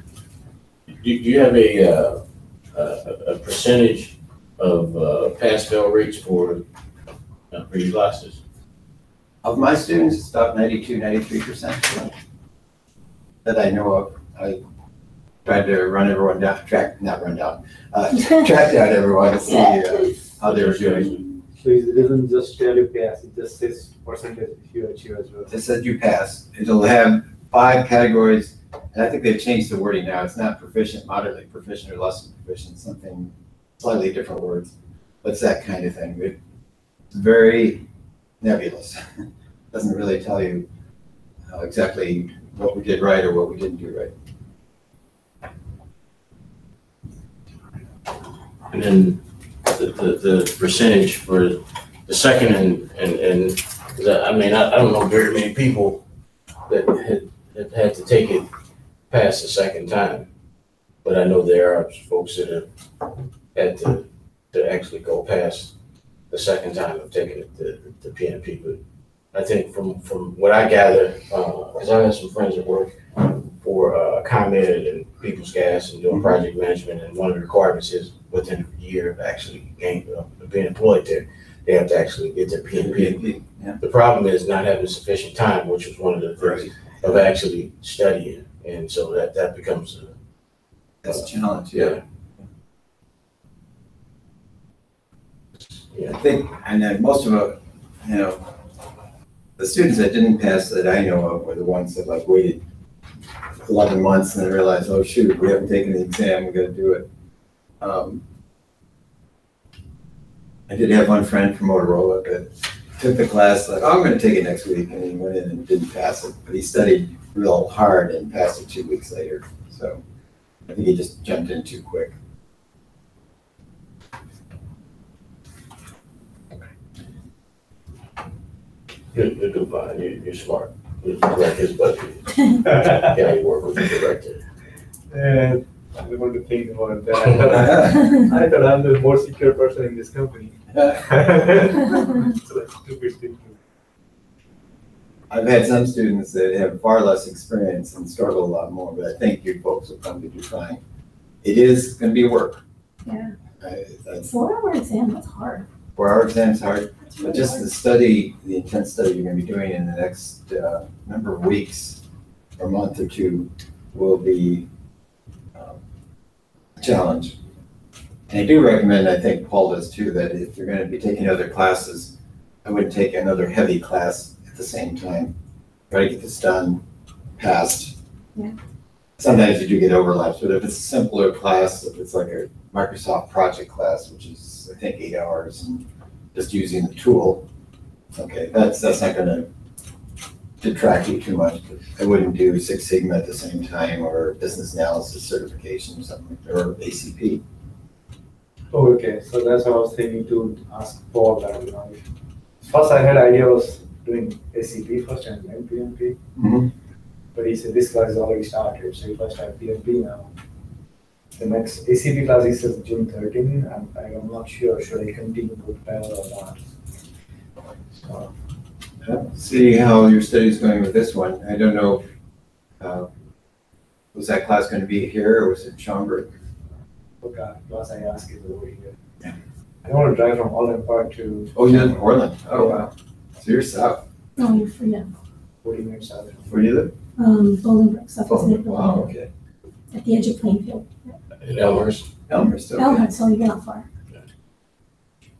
Do you have a percentage of pass-fail rates for your classes? Of my students, it's about 92, 93% that I know of. I tried to run everyone down, track down everyone to see how they were doing. So it doesn't just tell you pass, it just says percentage if you achieve as well. It said you pass. It'll have 5 categories, and I think they've changed the wording now. It's not proficient, moderately proficient, or less than proficient, something slightly different words. But it's that kind of thing. It's very nebulous. Doesn't really tell you exactly what we did right or what we didn't do right. And then the percentage for the second and 'cause I don't know very many people that have had to take it past the second time. But I know there are folks that have had to actually go past the second time of taking it to PMP. But I think from what I gather, because I have some friends that work for ComEd and People's Gas and doing project management, and one of the requirements is within a year of actually being employed there, they have to actually get their PMP. Yeah. The problem is not having sufficient time, which was one of the things of actually studying, and so that becomes That's a challenge, yeah. I think, and then most of the students that didn't pass that I know of were the ones that waited 11 months and then realized, oh shoot, we haven't taken the exam, we gotta do it. I did have one friend from Motorola that took the class, oh, I'm gonna take it next week, and he went in and didn't pass it, but he studied real hard and passed it 2 weeks later. So I think he just jumped in too quick. You're doing fine. You're smart. You're like his buddy. Yeah, you work with the director. And I don't want to think about that. I thought I'm the more secure person in this company. It's like stupid thing. I've had some students that have far less experience and struggle a lot more, but I think you folks will probably do fine. It is going to be work. Yeah. That's 4-hour exam, that's hard. 4-hour exams hard, That's but really just hard. the study, the intense study you're going to be doing in the next number of weeks or month or two will be a challenge. And I do recommend, I think Paul does too, that if you're going to be taking other classes, I wouldn't take another heavy class at the same time. Try to get this done, passed. Yeah. Sometimes you do get overlaps, but if it's a simpler class, if it's like a Microsoft project class, which is, I think, 8 hours, and just using the tool, okay, that's not gonna detract you too much. But I wouldn't do Six Sigma at the same time, or business analysis certification or something like that, or ACP. Oh, okay, so that's what I was thinking to ask Paul that, you know, first I had idea was doing ACP first and then PMP. Mhm. But he said this class is already started, so if I start PMP now, the next ACP class is June 13, and I'm not sure should I continue with parallel or not. So, See how your study's going with this one. I don't know, was that class gonna be here or was it Schaumburg? okay, class I asked is over here. Yeah. I don't want to drive from Alden Park to Oh, you're in Portland? Oh, wow. So you're south. No, you're free now. 40 minutes out. Where do you live? Bolingbrook, Suffolk, Oh, wow, Bolingbrook, okay. at the edge of Plainfield. In Elmhurst. Elmhurst, okay. Elmhurst, so you're not far,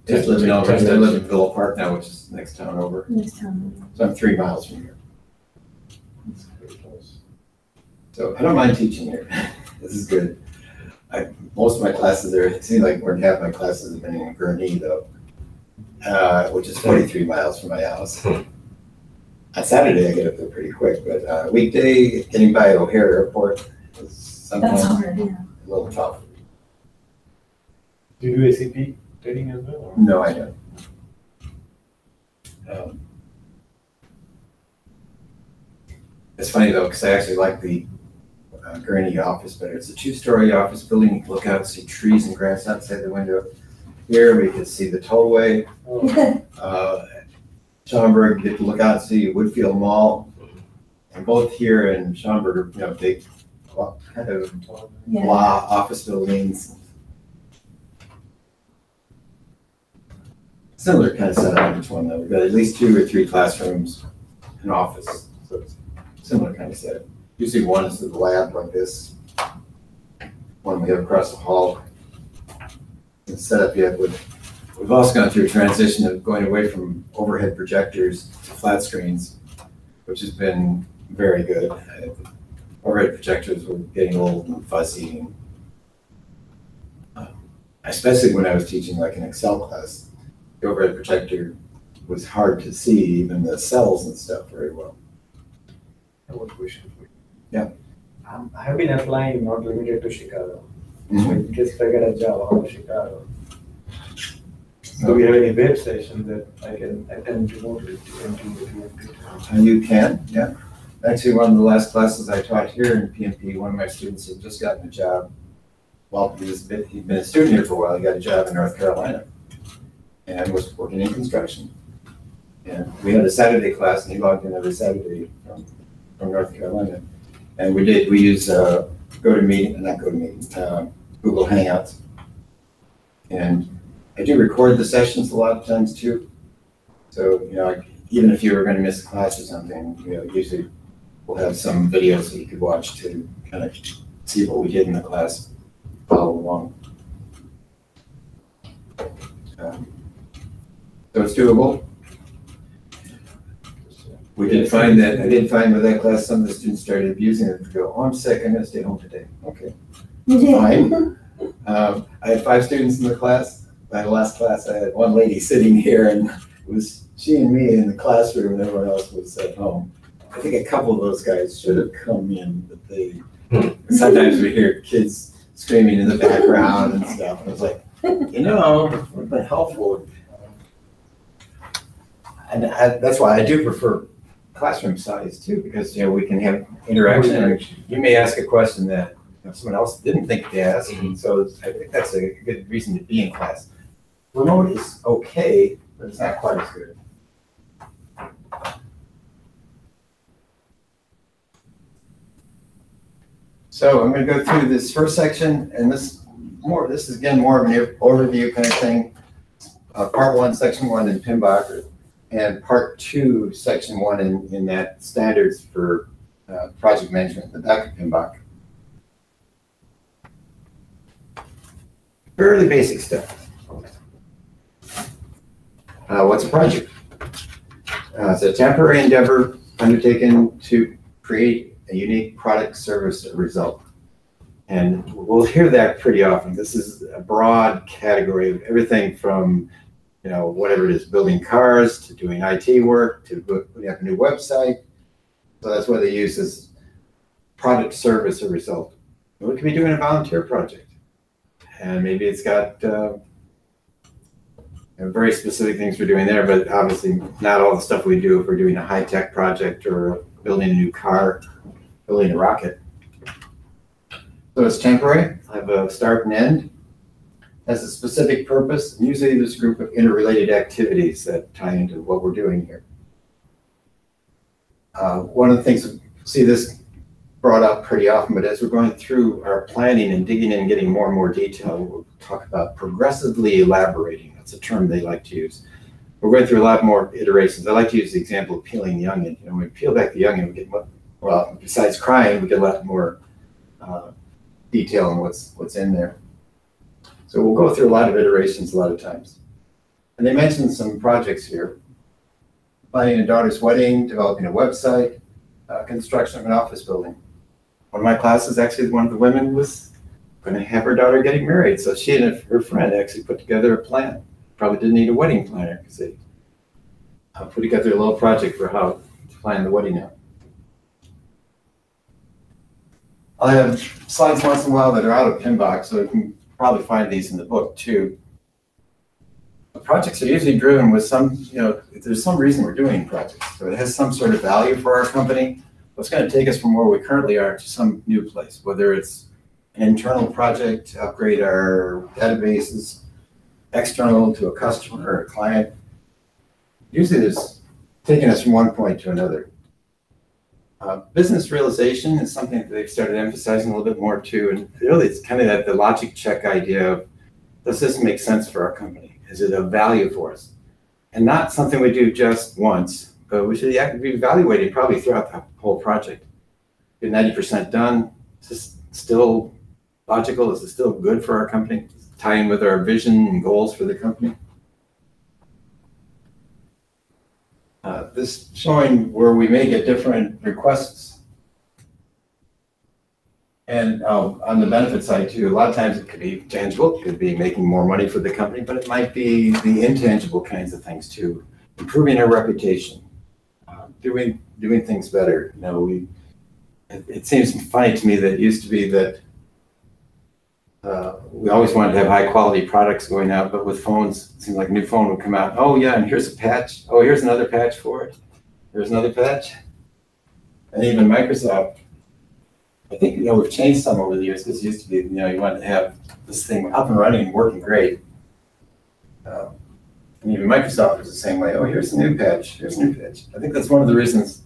Just live in Elmhurst. I live in Villa Park now, which is next town over. next town. So I'm 3 miles from here. It's pretty close. So I don't mind teaching here. This is good. Most of my classes are, it seems like more than half my classes have been in Gurnee though, which is 43 miles from my house. On Saturday, I get up there pretty quick, but weekday, getting by O'Hare Airport is That's sometimes a hard, yeah. little tough. Do you do ACP training as well? Or? No, I don't. It's funny though, because I actually like the Gurnee office better. It's a 2-story office building. You can look out and see trees and grass outside the window. Here we can see the tollway. Oh, Schaumburg, you get to look out and see Woodfield Mall. And both here and Schaumburg are, you know, big, well, kind of Yeah, blah office buildings. Similar kind of setup in each one though. We've got at least 2 or 3 classrooms, an office. So it's similar kind of setup. Usually one is the lab like this. One we have across the hall. The setup yet we've also gone through a transition of going away from overhead projectors to flat screens, which has been very good. Overhead projectors were getting old and fuzzy. And, especially when I was teaching like an Excel class, the overhead projector was hard to see even the cells and stuff very well. I have a question for you. Yeah. I have been applying, not limited to Chicago. So Mhm. in case if I get a job out of Chicago, do we have any web session that I can attend remotely to continue PMP? And you can, yeah. Actually, one of the last classes I taught here in PMP, one of my students had just gotten a job. Well, he'd been a student here for a while. He got a job in North Carolina and was working in construction. And we had a Saturday class and he logged in every Saturday from North Carolina. And we used Google Hangouts. And I do record the sessions a lot of times too. So, you know, like, even if you were going to miss a class or something, you know, usually we'll have some videos that you could watch to kind of see what we did in the class, follow along. So it's doable. I did find with that class, some of the students started abusing it to go, oh, I'm sick, I'm gonna stay home today. Okay, fine. I had 5 students in the class. By the last class, I had one lady sitting here and it was she and me in the classroom and everyone else was at home. I think a couple of those guys should have come in, but they, sometimes we hear kids screaming in the background and stuff. And I was like, you know, it would have been helpful. And that's why I do prefer classroom size too, because, you know, we can have interaction. And you may ask a question that someone else didn't think to ask, and so I think that's a good reason to be in class. Remote is okay, but it's not quite as good. So I'm going to go through this first section, and this is again more of an overview kind of thing. Part 1, Section 1 in PMBOK, and Part 2, Section 1 in that standards for project management in the back of PMBOK. Fairly basic stuff. What's a project? It's a temporary endeavor undertaken to create a unique product, service, or result. And we'll hear that pretty often. This is a broad category of everything from, whatever it is, building cars to doing IT work to putting up a new website. So that's what they use as product, service, or result. And we could be doing a volunteer project. And maybe it's got very specific things we're doing there, but obviously not all the stuff we do if we're doing a high-tech project or building a new car, building a rocket. So it's temporary, have a start and end, has a specific purpose, and usually there's a group of interrelated activities that tie into what we're doing here. One of the things, see this brought up pretty often, but as we're going through our planning and digging in and getting more and more detail, we'll talk about progressively elaborating. That's a term they like to use. We're going through a lot more iterations. I like to use the example of peeling the onion. When we peel back the onion, we get, well, besides crying, we get a lot more detail on what's in there. So we'll go through a lot of iterations a lot of times. And they mentioned some projects here. Planning a daughter's wedding, developing a website, construction of an office building. One of my classes, actually, one of the women was going to have her daughter getting married. So she and her friend actually put together a plan. Probably didn't need a wedding planner because they put together a little project for how to plan the wedding out. I'll have slides once in a while that are out of PMBOK, so you can probably find these in the book too. The projects are usually driven with some, there's some reason we're doing projects. So it has some sort of value for our company. It's going to take us from where we currently are to some new place, whether it's an internal project to upgrade our databases, external to a customer or a client. Usually it's taking us from one point to another. Business realization is something that they've started emphasizing a little bit more too, and really it's kind of the logic check idea of, does this make sense for our company? Is it of value for us? And not something we do just once, but we should be evaluating probably throughout the whole project. Get 90% done. Is this still logical? Is it still good for our company? Does it tie in with our vision and goals for the company? This showing where we may get different requests. And on the benefit side too, a lot of times it could be tangible, it could be making more money for the company, but it might be the intangible kinds of things too. Improving our reputation, doing things better. It seems funny to me that it used to be that we always wanted to have high quality products going out, but with phones, it seemed like a new phone would come out. Oh yeah, and here's a patch. Oh, here's another patch for it. Here's another patch. And even Microsoft, I think, we've changed some over the years. This used to be, you wanted to have this thing up and running and working great. And even Microsoft was the same way. Oh, here's a new patch. Here's a new patch. I think that's one of the reasons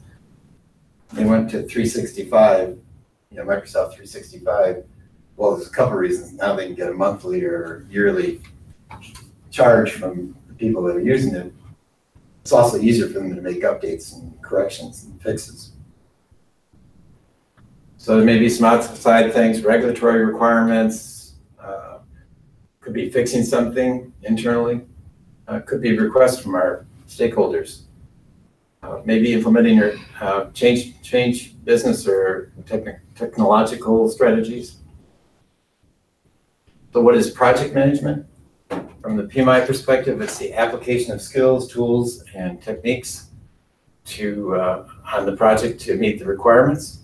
they went to 365, Microsoft 365. Well, there's a couple of reasons. Now they can get a monthly or yearly charge from the people that are using it. It's also easier for them to make updates and corrections and fixes. So there may be some outside things, regulatory requirements, could be fixing something internally, could be requests from our stakeholders, maybe implementing or change business or technological strategies. So what is project management? From the PMI perspective, it's the application of skills, tools, and techniques on the project to meet the requirements.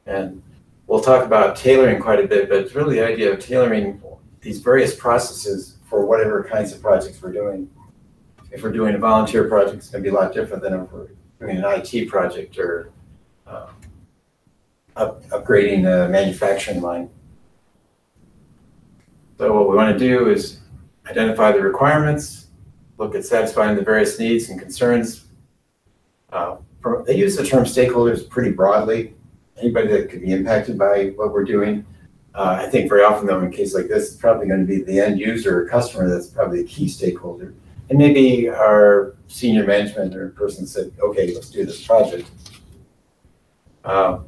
And we'll talk about tailoring quite a bit, but it's really the idea of tailoring these various processes for whatever kinds of projects we're doing. If we're doing a volunteer project, it's going to be a lot different than if we're doing an IT project or upgrading a manufacturing line. So what we want to do is identify the requirements, look at satisfying the various needs and concerns. They use the term stakeholders pretty broadly, anybody that could be impacted by what we're doing. I think very often though, in a case like this, it's probably going to be the end user or customer that's probably a key stakeholder. And maybe our senior management or person said, okay, let's do this project. We're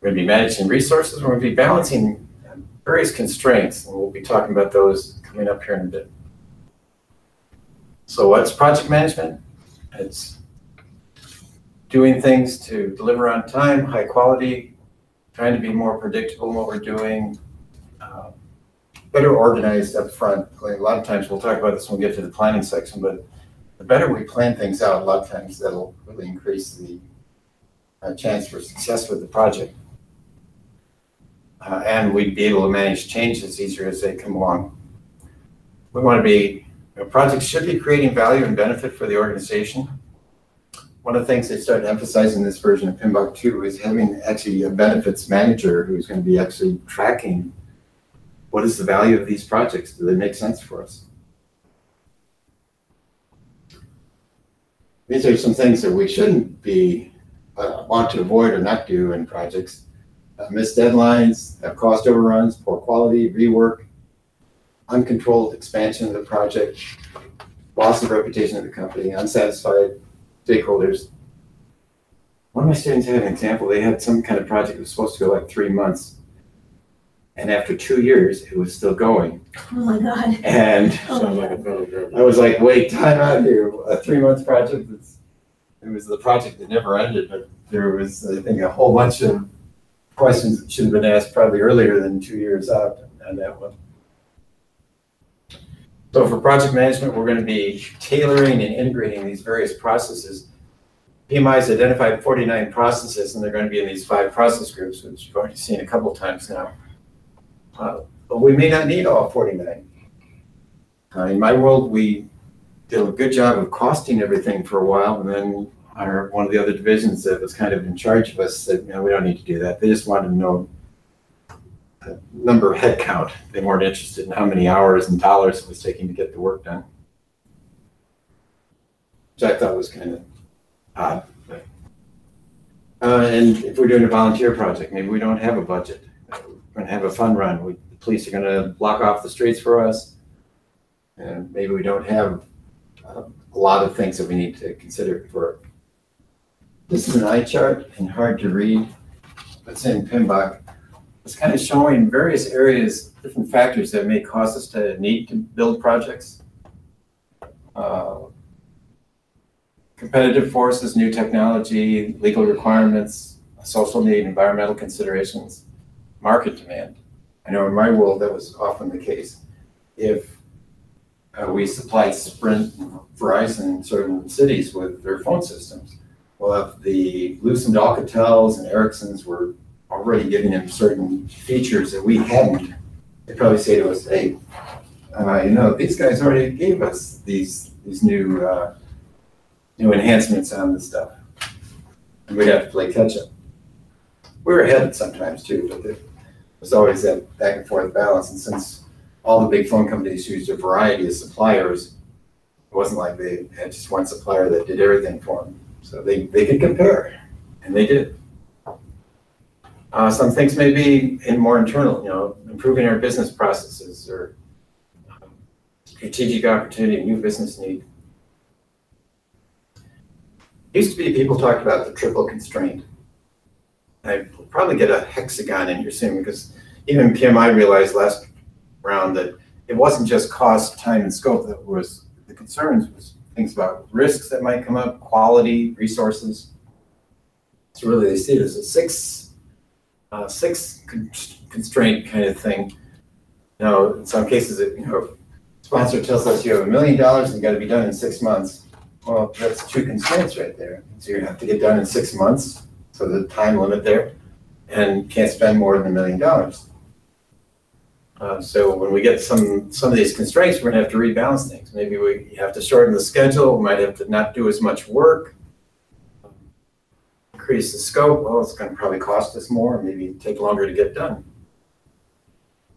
going to be managing resources. We're going to be balancing various constraints, and we'll be talking about those coming up here in a bit. So what's project management? It's doing things to deliver on time, high quality, trying to be more predictable in what we're doing, better organized up front. A lot of times, we'll talk about this when we get to the planning section, but the better we plan things out, a lot of times that'll really increase the chance for success with the project. And we'd be able to manage changes easier as they come along. We want to be, projects should be creating value and benefit for the organization. One of the things they started emphasizing in this version of PMBOK 2 is having actually a benefits manager who's going to be actually tracking what is the value of these projects. Do they make sense for us? These are some things that we shouldn't be want to avoid or not do in projects. Missed deadlines, have cost overruns, poor quality, rework, uncontrolled expansion of the project, loss of reputation of the company, unsatisfied stakeholders. One of my students had an example. They had some kind of project that was supposed to go like 3 months. And after 2 years, it was still going. Oh my God. And Sounds like a better I was like, wait, time out here. A 3-month project, it was the project that never ended, but there was, I think, a whole bunch of questions that should have been asked probably earlier than 2 years out on that one. So for project management, we're going to be tailoring and integrating these various processes. PMI has identified 49 processes, and they're going to be in these 5 process groups, which you've already seen a couple of times now. But we may not need all 49. In my world, we did a good job of costing everything for a while, and then one of the other divisions that was kind of in charge of us said, we don't need to do that. They just wanted to know the number of head count. They weren't interested in how many hours and dollars it was taking to get the work done, which I thought was kind of odd. And if we're doing a volunteer project, maybe we don't have a budget. We're going to have a fun run. The police are going to block off the streets for us. And maybe we don't have a lot of things that we need to consider for it. This is an eye chart and hard to read. It's in PMBOK. It's kind of showing various areas, different factors that may cause us to need to build projects. Competitive forces, new technology, legal requirements, social need, environmental considerations, market demand. I know in my world that was often the case. If we supplied Sprint, Verizon in certain cities with their phone systems, well, if the Lucent Alcatels and Ericssons were already giving them certain features that we hadn't, they'd probably say to us, hey, these guys already gave us these new enhancements on this stuff. And we'd have to play catch up. We were ahead sometimes too, but there was always that back and forth balance. And since all the big phone companies used a variety of suppliers, it wasn't like they had just one supplier that did everything for them. So they could compare, and they did. Some things may be more internal, improving our business processes or strategic opportunity, new business need. Used to be people talked about the triple constraint. I probably get a hexagon in here soon because even PMI realized last round that it wasn't just cost, time, and scope that was the concerns, was things about risks that might come up, quality, resources. So really they see it as a six constraint kind of thing. In some cases, sponsor tells us you have $1 million and you got to be done in 6 months. Well, that's 2 constraints right there. So you have to get done in 6 months, so the time limit there, and can't spend more than $1 million. So when we get some of these constraints, we're going to have to rebalance things. Maybe we have to shorten the schedule. We might have to not do as much work, increase the scope. Well, it's going to probably cost us more, maybe take longer to get done.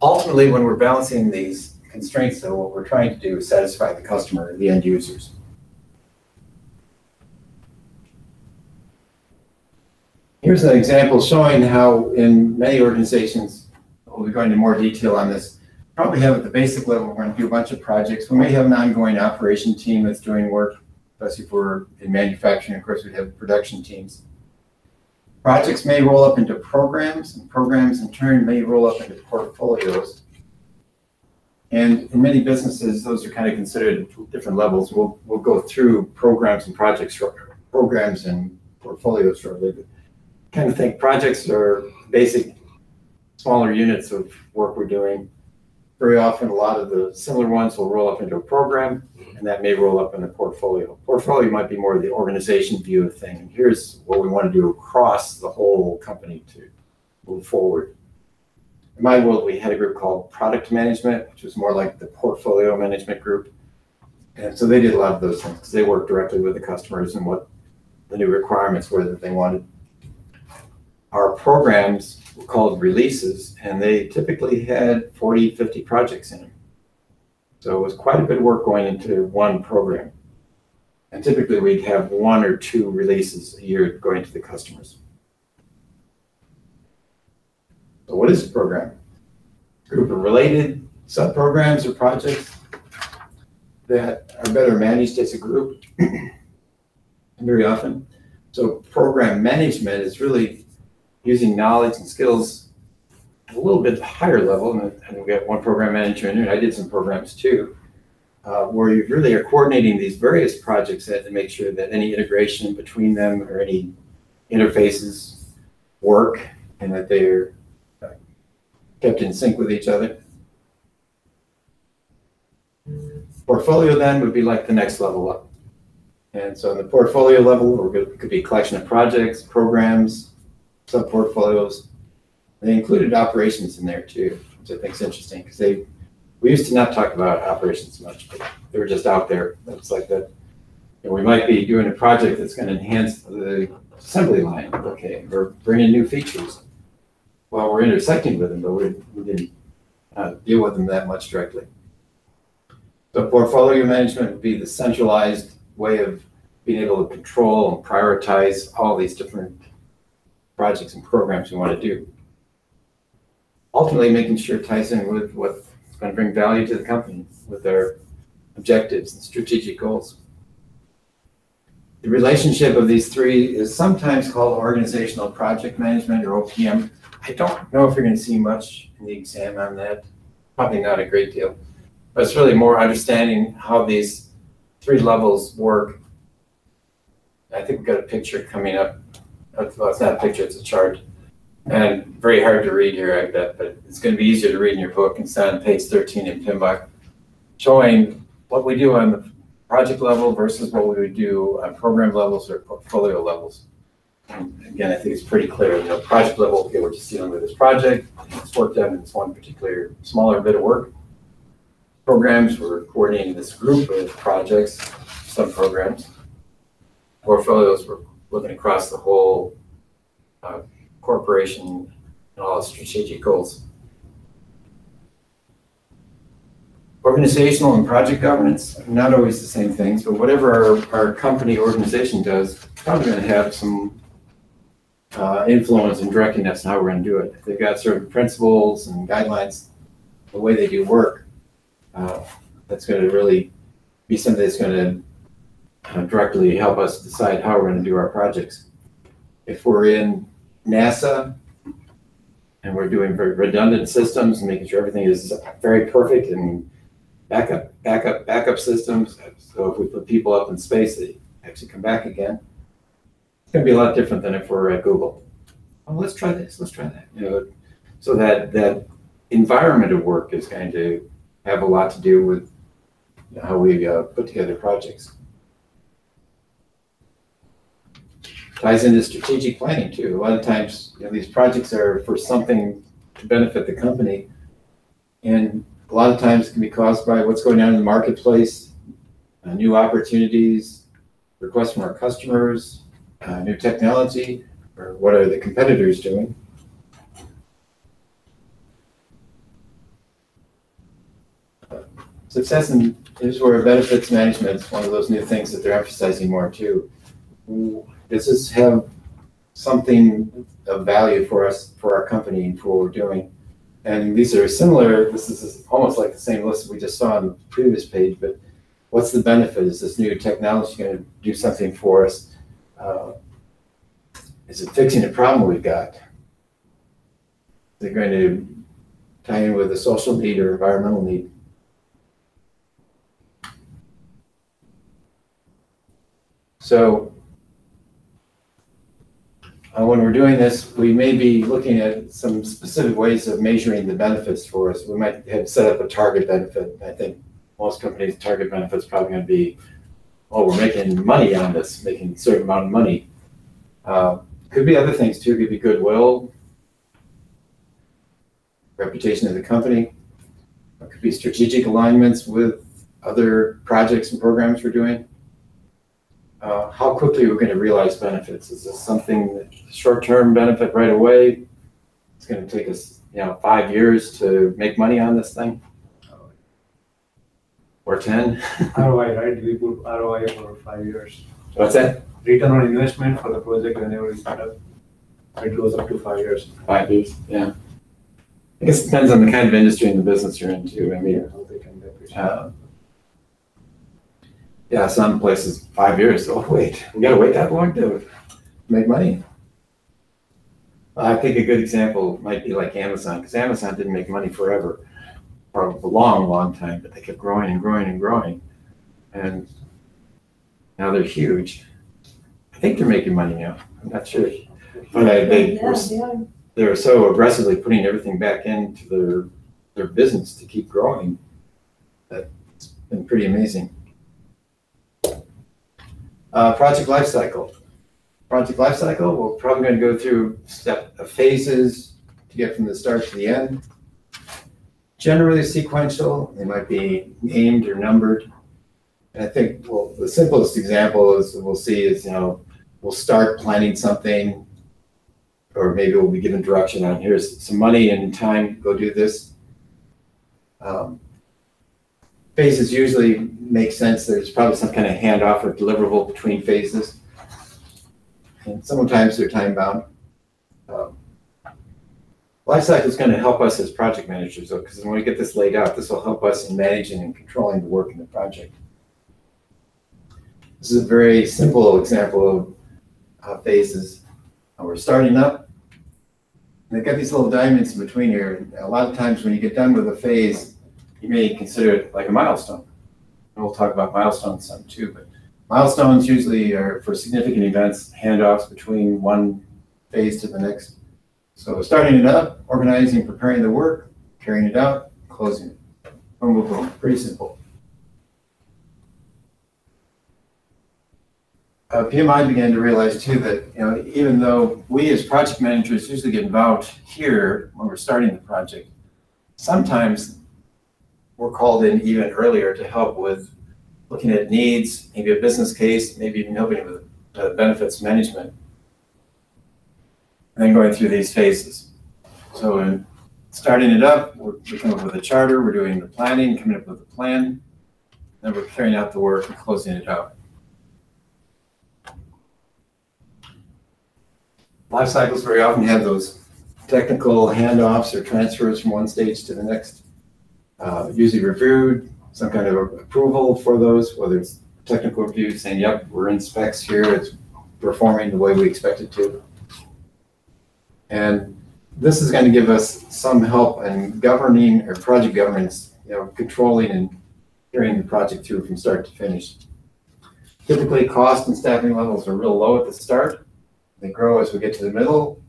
Ultimately, when we're balancing these constraints, though, what we're trying to do is satisfy the customer, the end users. Here's an example showing how in many organizations, we'll be going into more detail on this, probably have at the basic level, we're going to do a bunch of projects. We may have an ongoing operation team that's doing work, especially if we're in manufacturing. Of course, we'd have production teams. Projects may roll up into programs, and programs in turn may roll up into portfolios. And in many businesses, those are kind of considered different levels. We'll go through programs and projects, programs and portfolios shortly. But kind of think projects are basic, smaller units of work we're doing. Very often, a lot of the similar ones will roll up into a program, and that may roll up in a portfolio. Portfolio might be more the organization view of thing. And here's what we want to do across the whole company to move forward. In my world, we had a group called product management, which was more like the portfolio management group. And so they did a lot of those things because they worked directly with the customers and what the new requirements were that they wanted. Our programs were called releases, and they typically had 40, 50 projects in them. So it was quite a bit of work going into one program. And typically we'd have 1 or 2 releases a year going to the customers. So what is a program? A group of related subprograms or projects that are better managed as a group very often. So program management is really using knowledge and skills at a little bit higher level. And we got one program manager in here, and I did some programs too, where you really are coordinating these various projects to make sure that any integration between them or any interfaces work and that they're kept in sync with each other. Portfolio then would be like the next level up. And so in the portfolio level, it could be a collection of projects, programs, sub-portfolios. They included operations in there too, which I think is interesting because we used to not talk about operations much, but they were just out there. It's like that. You know, we might be doing a project that's going to enhance the assembly line, okay, or bring in new features. Well, we're intersecting with them, but we didn't deal with them that much directly. So portfolio management would be the centralized way of being able to control and prioritize all these different projects and programs we want to do. Ultimately, making sure it ties in with what's going to bring value to the company with their objectives and strategic goals. The relationship of these three is sometimes called organizational project management or OPM. I don't know if you're going to see much in the exam on that. Probably not a great deal. But it's really more understanding how these 3 levels work. I think we've got a picture coming up. Well, it's not a picture, it's a chart. And very hard to read here, I bet, but it's going to be easier to read in your book. It's on page 13 in PMP, showing what we do on the project level versus what we would do on program levels or portfolio levels. And again, I think it's pretty clear. You know, project level, okay, we're just dealing with this project. It's worked done in this one particular smaller bit of work. Programs, we're coordinating this group of projects, sub-programs. Portfolios, we're looking across the whole corporation and all its strategic goals. Organizational and project governance, not always the same things, but whatever our company organization does, probably going to have some influence in directing us on how we're going to do it. If they've got certain principles and guidelines, the way they do work, that's going to really be something that's going to directly help us decide how we're going to do our projects. If we're in NASA and we're doing very redundant systems and making sure everything is very perfect and backup systems, so if we put people up in space, they actually come back again. It's going to be a lot different than if we're at Google. Oh, let's try this, let's try that. You know, so that environment of work is going to have a lot to do with how we put together projects. Ties into strategic planning too. A lot of times, you know, these projects are for something to benefit the company, and a lot of times it can be caused by what's going on in the marketplace, new opportunities, requests from our customers, new technology, or what are the competitors doing. Success in is where benefits management is one of those new things that they're emphasizing more too. Does this have something of value for us, for our company, and for what we're doing. And these are similar, this is almost like the same list we just saw on the previous page, but what's the benefit? Is this new technology going to do something for us? Is it fixing a problem we've got? Is it going to tie in with a social need or environmental need? So when we're doing this, we may be looking at some specific ways of measuring the benefits for us. We might have set up a target benefit. I think most companies' target benefit is probably going to be, oh, we're making money on this, making a certain amount of money. Could be other things too. Could be goodwill, reputation of the company. It could be strategic alignments with other projects and programs we're doing. How quickly we're going to realize benefits. Is this something short-term benefit right away? It's going to take us, 5 years to make money on this thing, or 10. ROI, right? We put ROI for 5 years. What's that? Return on investment for the project whenever we start up, it goes up to 5 years. 5 years, yeah. I guess it depends on the kind of industry and the business you're in too. I mean, How they can depreciate. yeah, some places 5 years. Oh wait, we got to wait that long to make money. I think a good example might be like Amazon, because Amazon didn't make money forever, for a long, long time, but they kept growing and growing and growing, and now they're huge. I think they're making money now. I'm not sure, but they were so aggressively putting everything back into their business to keep growing. That's been pretty amazing. Project life cycle. Project life cycle, we're probably going to go through phases to get from the start to the end. Generally sequential, they might be named or numbered. And I think, well, the simplest example is we'll see is, we'll start planning something, or maybe we'll be given direction on here's some money and time, go do this. Phases usually make sense. There's probably some kind of handoff or deliverable between phases. And sometimes they're time bound. Life cycle is going to help us as project managers, though, because when we get this laid out, this will help us in managing and controlling the work in the project. This is a very simple example of phases. We're starting up. And they've got these little diamonds in between here. A lot of times when you get done with a phase, you may consider it like a milestone. And we'll talk about milestones some too, but milestones usually are for significant events, handoffs between one phase to the next. So starting it up, organizing, preparing the work, carrying it out, closing it. Boom, boom, boom. Pretty simple. PMI began to realize too that even though we as project managers usually get involved here when we're starting the project, sometimes we're called in even earlier to help with looking at needs, maybe a business case, maybe even helping with benefits management, and then going through these phases. So in starting it up, we're coming up with a charter, we're doing the planning, coming up with a plan, then we're carrying out the work and closing it out. Life cycles very often have those technical handoffs or transfers from one stage to the next, usually reviewed, some kind of approval for those, whether it's technical review saying, yep, we're in specs here, it's performing the way we expect it to. And this is going to give us some help in governing or project governance, controlling and carrying the project through from start to finish. Typically, cost and staffing levels are real low at the start. They grow as we get to the middle,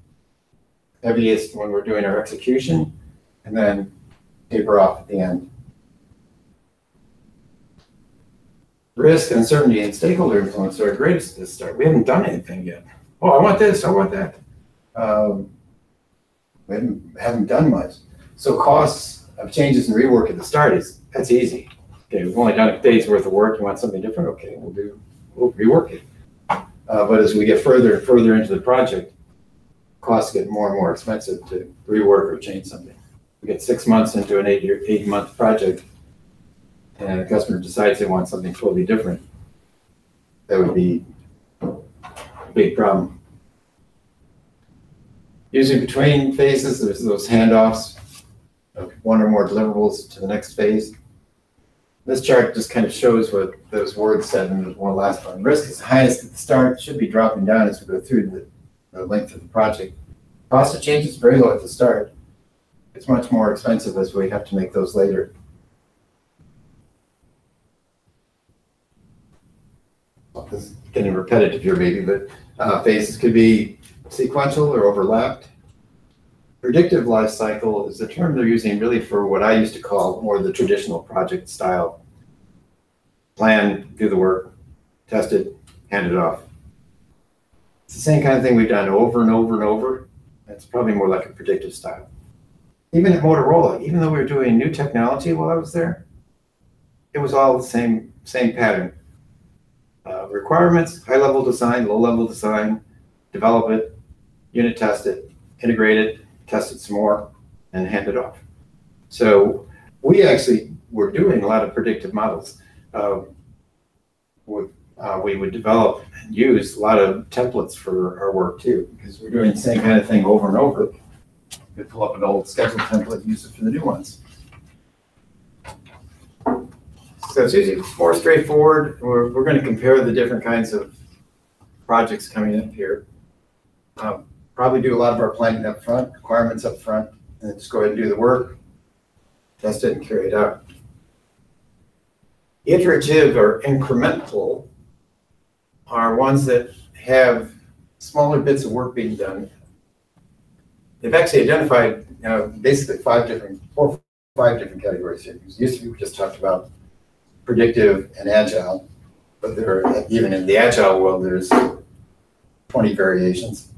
heaviest when we're doing our execution, and then taper off at the end. Risk, uncertainty, and stakeholder influence are greatest at the start. We haven't done anything yet. Oh, I want this, I want that. We haven't done much. So costs of changes and rework at the start that's easy. Okay, we've only done a day's worth of work. You want something different? Okay, we'll rework it. But as we get further and further into the project, costs get more and more expensive to rework or change something. We get 6 months into an 8-month project, and the customer decides they want something totally different. That would be a big problem. Usually between phases, there's those handoffs of one or more deliverables to the next phase. This chart just kind of shows what those words said in the one last one. Risk is highest at the start, should be dropping down as we go through the length of the project. Cost of change is very low at the start. It's much more expensive as we have to make those later. This is getting repetitive here maybe, but phases could be sequential or overlapped. Predictive life cycle is a term they're using really for what I used to call more the traditional project style. Plan, do the work, test it, hand it off. It's the same kind of thing we've done over and over and over. It's probably more like a predictive style. Even at Motorola, even though we were doing new technology while I was there, it was all the same pattern. Requirements, high-level design, low-level design, develop it, unit test it, integrate it, test it some more, and hand it off. So we actually were doing a lot of predictive models. We would develop and use a lot of templates for our work too, because we're doing the same kind of thing over and over. We pull up an old schedule template and use it for the new ones. So it's usually more straightforward. We're going to compare the different kinds of projects coming up here. Probably do a lot of our planning up front, requirements up front, and then just go ahead and do the work, test it, and carry it out. Iterative or incremental are ones that have smaller bits of work being done. They've actually identified basically four or five different categories here. Used to be we just talked about predictive and agile, but even in the agile world, there's 20 variations.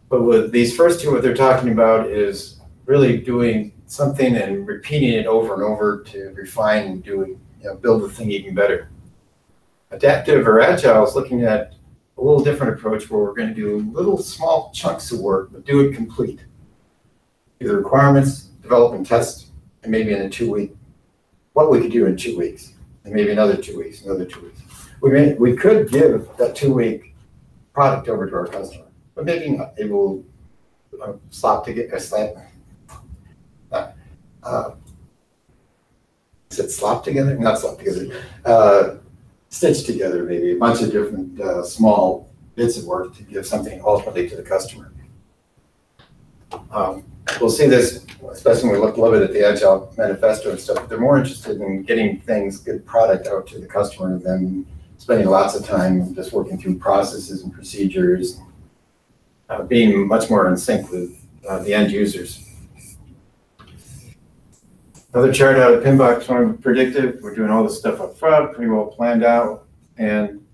But with these first two, what they're talking about is really doing something and repeating it over and over to refine and build the thing even better. Adaptive or agile is looking at a little different approach where we're going to do little small chunks of work, but do it complete. Do the requirements, develop and test, and maybe in a 2-week, what we could do in 2 weeks, and maybe another 2 weeks, another 2 weeks. We could give that 2-week product over to our customer, but maybe not. It will slap together, is it slop together? Not slop together. Stitch together maybe a bunch of different small bits of work to give something ultimately to the customer. We'll see this, especially when we look a little bit at the Agile Manifesto and stuff. They're more interested in getting good product out to the customer than spending lots of time just working through processes and procedures, being much more in sync with the end users. Another chart out of Pinbox, one predictive. We're doing all this stuff up front, pretty well planned out, and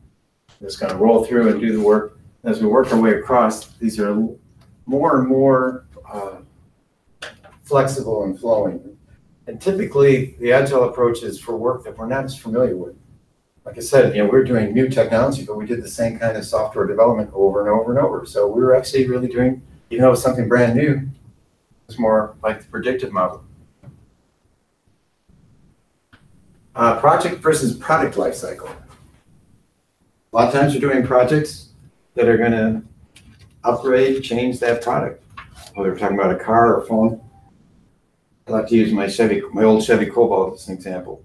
just going to roll through and do the work. As we work our way across, these are more and more flexible and flowing. And typically, the agile approach is for work that we're not as familiar with. Like I said, we're doing new technology, but we did the same kind of software development over and over and over. So we were actually really doing, even though it was something brand new, it's more like the predictive model. Project versus product lifecycle. A lot of times you're doing projects that are going to upgrade, change that product. Whether we're talking about a car or a phone. I like to use my old Chevy Cobalt as an example.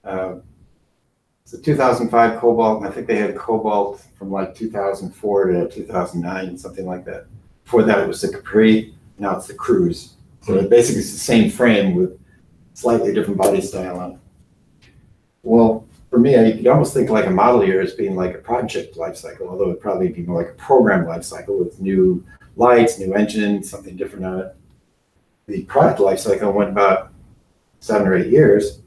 It's a 2005 Cobalt, and I think they had a Cobalt from like 2004 to 2009, something like that. Before that, it was the Capri. Now it's the Cruise. So it basically is the same frame with slightly different body style on it. Well, for me, you could almost think like a model year as being like a project life cycle, although it'd probably be more like a program life cycle with new lights, new engine, something different on it. The product life cycle went about 7 or 8 years,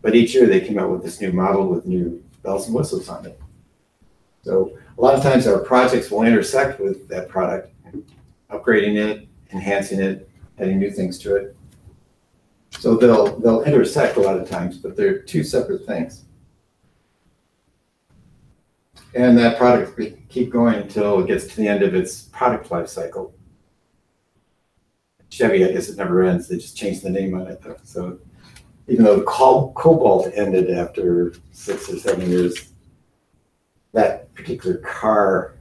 but each year they came out with this new model with new bells and whistles on it. So a lot of times our projects will intersect with that product, upgrading it, enhancing it, adding new things to it. So they'll intersect a lot of times, but they're two separate things. And that product will keep going until it gets to the end of its product life cycle. Chevy, I guess it never ends. They just changed the name on it, though. So even though the Cobalt ended after 6 or 7 years, that particular car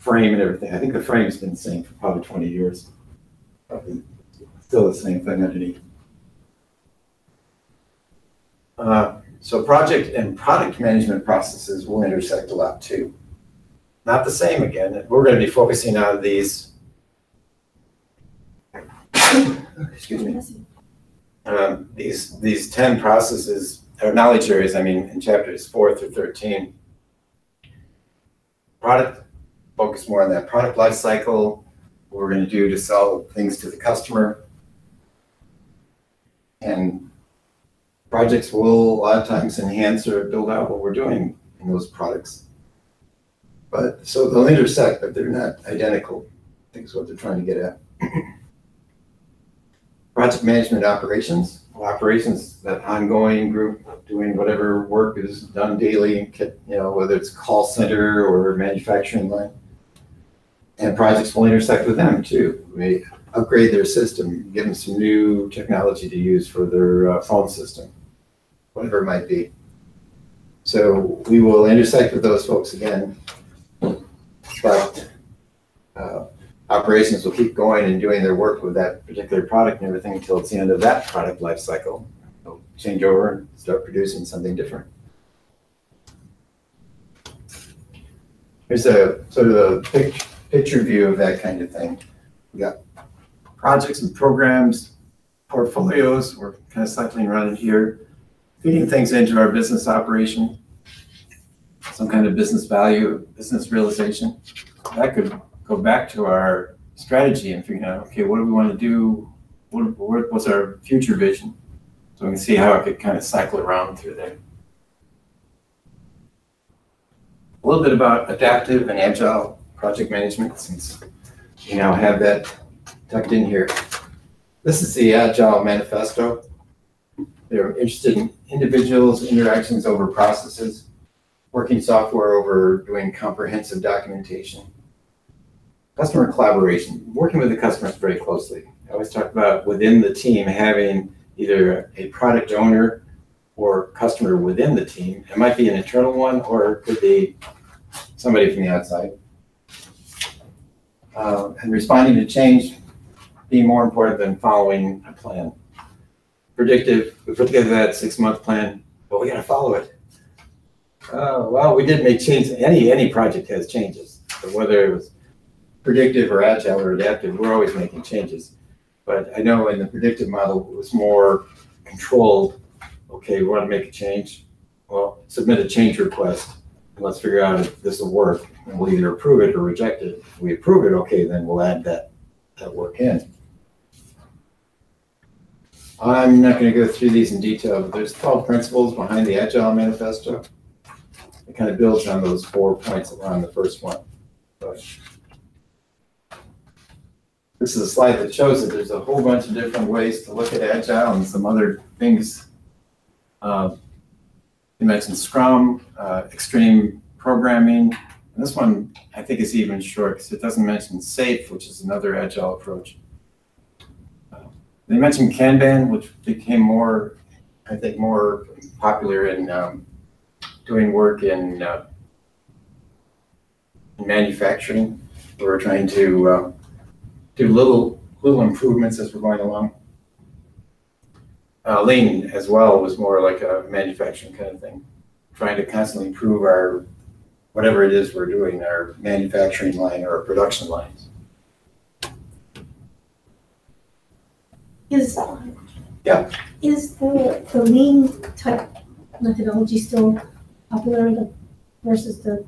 frame and everything. I think the frame's been the same for probably 20 years. Probably still the same thing underneath. So project and product management processes will intersect a lot too. Not the same again. We're going to be focusing on these, excuse me, these 10 processes or knowledge areas, I mean, in chapters 4 through 13. Product, focus more on that product life cycle, what we're going to do to sell things to the customer. And projects will a lot of times enhance or build out what we're doing in those products. But so they'll intersect, but they're not identical. I think is what they're trying to get at. Project management operations. Well, operations, that ongoing group doing whatever work is done daily, whether it's call center or manufacturing line. And projects will intersect with them too. We upgrade their system, give them some new technology to use for their phone system, whatever it might be. So we will intersect with those folks again, but operations will keep going and doing their work with that particular product and everything until it's the end of that product life cycle. They'll change over and start producing something different. Here's a sort of a picture view of that kind of thing. We got projects and programs, portfolios. We're kind of cycling around in here, feeding things into our business operation, some kind of business value, business realization. That could go back to our strategy and figuring out, okay, what do we want to do? What's our future vision? So we can see how it could kind of cycle around through there. A little bit about adaptive and agile project management, since we now have that tucked in here. This is the Agile Manifesto. They're interested in individuals, interactions over processes, working software over doing comprehensive documentation. Customer collaboration, working with the customers very closely. I always talk about within the team having either a product owner or customer within the team. It might be an internal one, or it could be somebody from the outside. And responding to change being more important than following a plan. Predictive, we put together that 6-month plan, but we got to follow it. Well, we did make changes. Any project has changes. So whether it was predictive or agile or adaptive, we're always making changes. But I know in the predictive model, it was more controlled. Okay, we want to make a change. Well, submit a change request, and let's figure out if this will work. And we'll either approve it or reject it. If we approve it, okay, then we'll add that work in. I'm not going to go through these in detail, but there's 12 principles behind the Agile Manifesto. It kind of builds on those 4 points around the first one. But this is a slide that shows that there's a whole bunch of different ways to look at Agile and some other things. You mentioned Scrum, extreme programming. And this one, I think, is even short because it doesn't mention SAFe, which is another Agile approach. They mentioned Kanban, which became more, I think, more popular in doing work in manufacturing. We're trying to do little improvements as we're going along. Lean as well was more like a manufacturing kind of thing, trying to constantly improve our, whatever it is we're doing, our manufacturing line or our production lines. Is the lean type methodology still popular versus the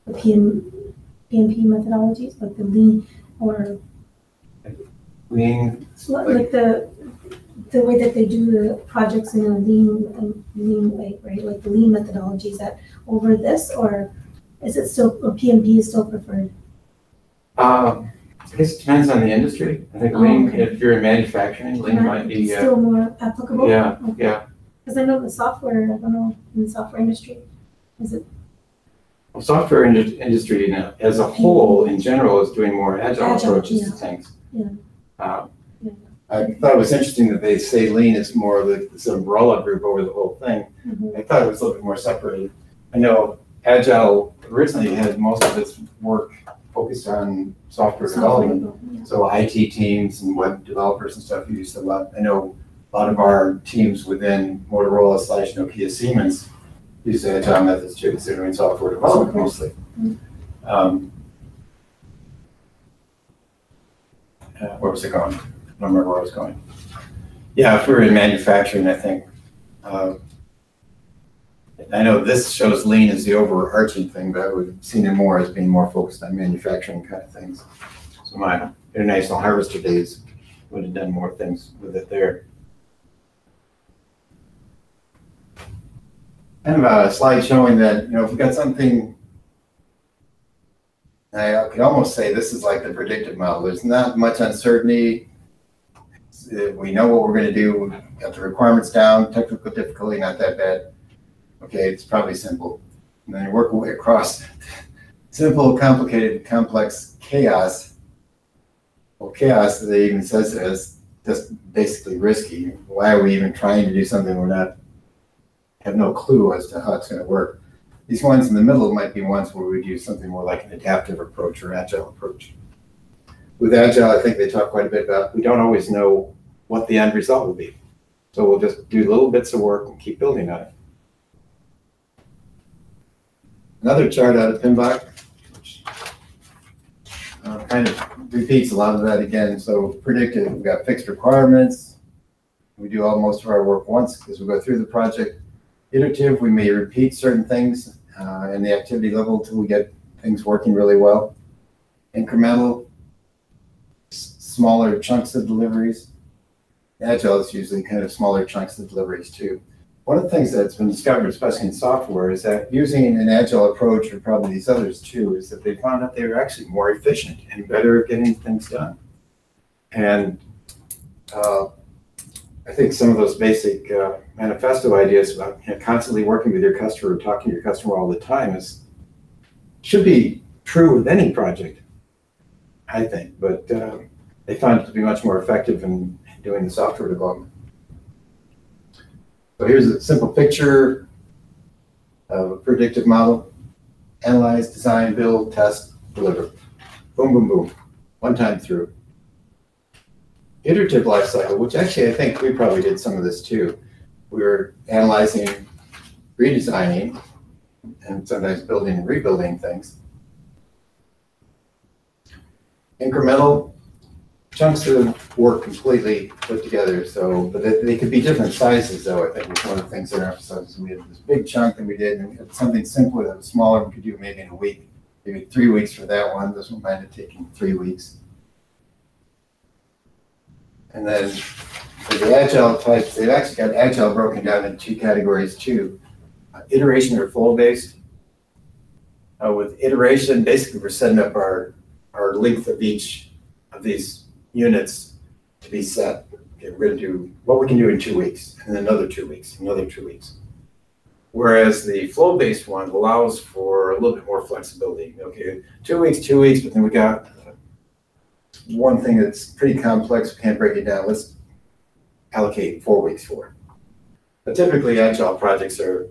PMP methodologies, like the lean or Lean, like the way that they do the projects in a lean way, right? Like the lean methodology, is that over this, or is it still, or PMP is still preferred? I guess it depends on the industry. I think lean, okay. If you're in manufacturing, lean might be still more applicable. Yeah, okay. Yeah. Because I know the software, I don't know, in the software industry, is it? Well, software industry as a whole, in general, is doing more agile approaches to things. Yeah. I thought it was interesting that they say lean is more of this umbrella group over the whole thing. Mm-hmm. I thought it was a little bit more separated. I know agile originally had most of its work focused on software Software development. development, So IT teams and web developers and stuff use a lot. I know a lot of our teams within Motorola / Nokia Siemens use agile methods too, because they're doing software development mostly. Where was it going? I don't remember where I was going. Yeah, if we're in manufacturing, I think, I know this shows lean as the overarching thing, but I would have seen it more as being more focused on manufacturing kind of things. So my International Harvester days would have done more things with it there. Kind of a slide showing that, you know, if we've got something, I could almost say this is like the predictive model. There's not much uncertainty. We know what we're going to do. We've got the requirements down, technical difficulty not that bad. Okay, it's probably simple. And then you work your way across simple, complicated, complex chaos. Well, chaos, they even says it as just basically risky. Why are we even trying to do something we're not, have no clue as to how it's going to work? These ones in the middle might be ones where we'd use something more like an adaptive approach or agile approach. With agile, I think they talk quite a bit about we don't always know what the end result will be. So we'll just do little bits of work and keep building on it. Another chart out of PMP, which kind of repeats a lot of that again. So predictive, we've got fixed requirements. We do most of our work once because we go through the project. Iterative, we may repeat certain things in the activity level until we get things working really well. Incremental, smaller chunks of deliveries. Agile is usually kind of smaller chunks of deliveries too. One of the things that's been discovered, especially in software, is that using an agile approach, or probably these others too, is that they found out they were actually more efficient and better at getting things done. And I think some of those basic manifesto ideas about, you know, constantly working with your customer, talking to your customer all the time should be true with any project, I think. But they found it to be much more effective in doing the software development. So here's a simple picture of a predictive model. Analyze, design, build, test, deliver. Boom, boom, boom. One time through. Iterative life cycle, which actually I think we probably did some of this too. We were analyzing, redesigning, and sometimes building and rebuilding things. Incremental, chunks of work completely put together. So, but they could be different sizes though. I think was one of the things that are emphasized. We had this big chunk that we did, and we had something simpler that was smaller we could do maybe in a week, maybe 3 weeks for that one. This one might have taken 3 weeks. And then for the agile types, they've actually got agile broken down into 2 categories too. Iteration or flow based. With iteration, basically we're setting up our length of each of these units to be set. Okay, we're going to do what we can do in 2 weeks, and then another 2 weeks, another 2 weeks. Whereas the flow-based one allows for a little bit more flexibility. Okay, 2 weeks, but then we got one thing that's pretty complex, we can't break it down. Let's allocate 4 weeks for it. But typically, agile projects are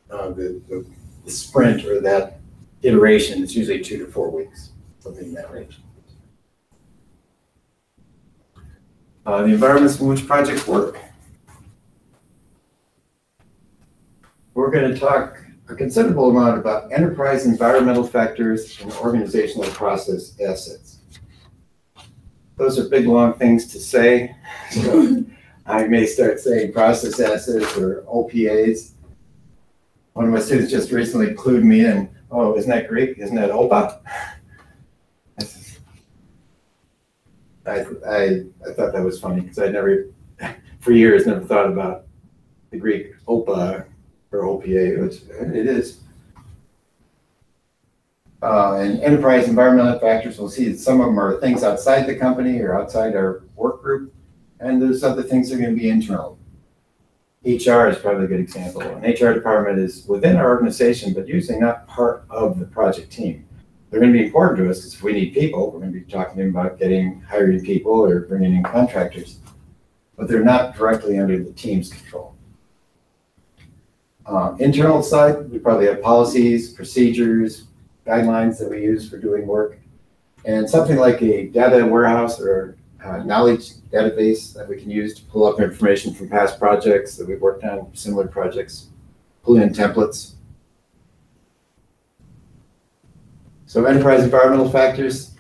the sprint or that iteration is usually 2 to 4 weeks, something in that range. The environments in which projects work. We're going to talk a considerable amount about enterprise environmental factors and organizational process assets. Those are big, long things to say. So I may start saying process assets or OPAs. One of my students just recently clued me in. Oh, isn't that Greek? Isn't that OPA? I thought that was funny because I never, for years, never thought about the Greek OPA or OPA, which it is. And enterprise environmental factors, we'll see that some of them are things outside the company or outside our work group, and there's other things that are going to be internal. HR is probably a good example. An HR department is within our organization, but usually not part of the project team. They're going to be important to us because if we need people, we're going to be talking to them about hiring people or bringing in contractors, but they're not directly under the team's control. Internal side, we probably have policies, procedures, guidelines that we use for doing work. And something like a data warehouse or knowledge database that we can use to pull up information from past projects that we've worked on, similar projects, pull in templates. So enterprise environmental factors,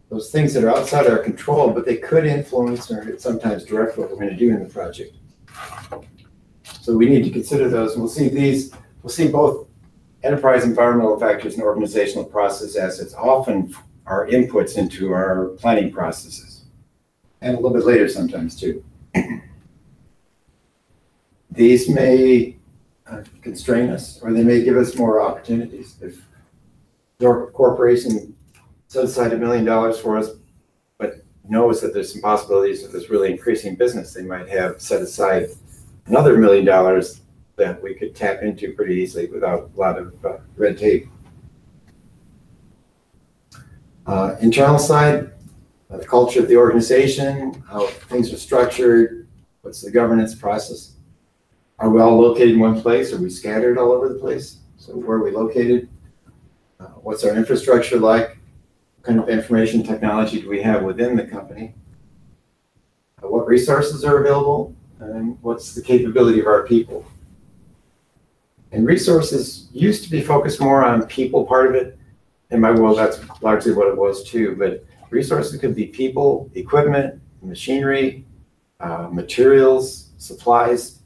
those things that are outside our control, but they could influence or sometimes direct what we're going to do in the project. So we need to consider those. And we'll see both enterprise environmental factors and organizational process assets often are inputs into our planning processes, and a little bit later sometimes too. These may constrain us, or they may give us more opportunities. If your corporation set aside $1 million for us, but knows that there's some possibilities of this really increasing business, they might have set aside another $1 million that we could tap into pretty easily without a lot of red tape. Internal side, the culture of the organization, how things are structured, what's the governance process. Are we all located in one place? Are we scattered all over the place? So where are we located? What's our infrastructure like? What kind of information technology do we have within the company? What resources are available? And what's the capability of our people? And resources used to be focused more on people part of it. In my world, that's largely what it was too. But resources could be people, equipment, machinery, materials, supplies.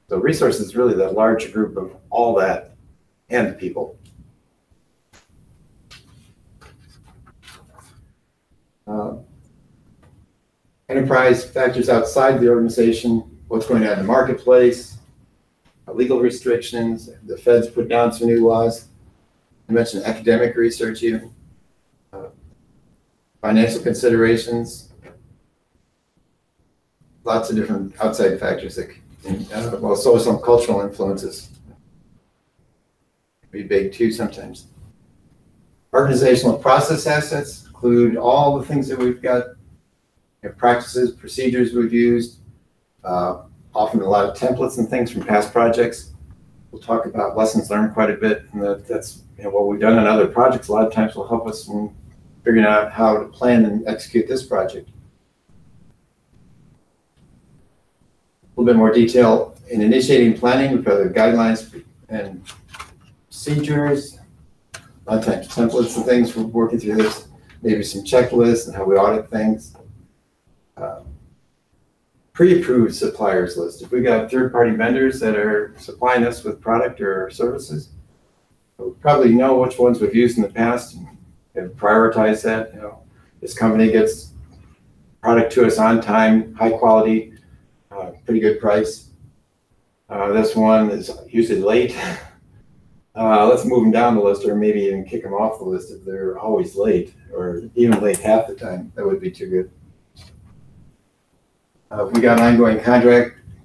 So resources is really the large group of all that and people. Enterprise factors outside the organization, what's going on in the marketplace, legal restrictions, the feds put down some new laws. I mentioned academic research even, financial considerations, lots of different outside factors that can, well, so some cultural influences can be big too sometimes. Organizational process assets include all the things that we've got, practices, procedures we've used, often a lot of templates and things from past projects. We'll talk about lessons learned quite a bit, and that's what we've done in other projects. A lot of times will help us in figuring out how to plan and execute this project. A little bit more detail in initiating planning. We've got the guidelines and procedures, a lot of times templates and things. We're working through this, maybe some checklists and how we audit things. Pre-approved suppliers list. If we got third-party vendors that are supplying us with product or services, we probably know which ones we've used in the past and prioritize that. This company gets product to us on time, high quality, pretty good price. This one is usually late. Let's move them down the list, or maybe even kick them off the list if they're always late, or even late half the time. That would be too good. If we got ongoing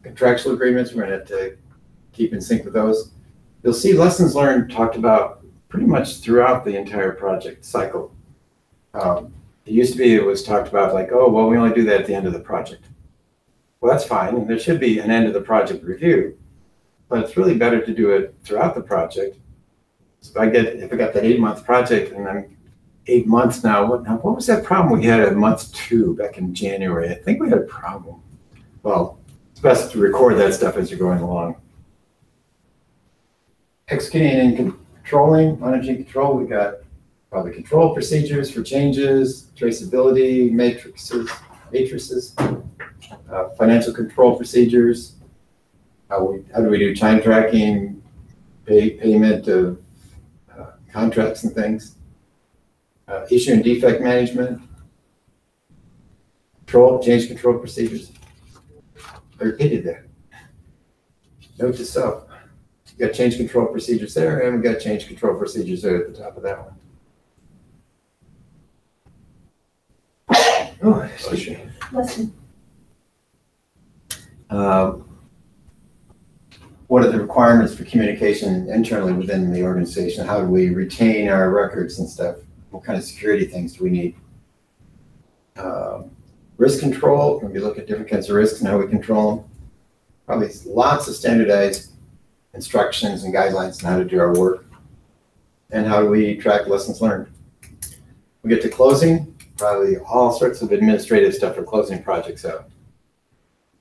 contractual agreements, we're going to have to keep in sync with those. You'll see lessons learned talked about pretty much throughout the entire project cycle. It used to be it was talked about like, oh, well, we only do that at the end of the project. Well, that's fine. And there should be an end of the project review, but it's really better to do it throughout the project. So if I got that 8-month project and I'm 8 months now, what was that problem we had at month 2 back in January? I think we had a problem. Well, it's best to record that stuff as you're going along. Executing and controlling, managing control, we got probably control procedures for changes, traceability, matrices, financial control procedures. How do we do time tracking, payment of contracts and things. Issue and defect management, change control procedures. I repeated that. Note to self. We got change control procedures there, and we got change control procedures there at the top of that one. Oh, excuse me. Lesson. What are the requirements for communication internally within the organization? How do we retain our records and stuff? What kind of security things do we need? Risk control, when we look at different kinds of risks and how we control them. Probably lots of standardized instructions and guidelines on how to do our work. And how do we track lessons learned? We get to closing, probably all sorts of administrative stuff for closing projects out.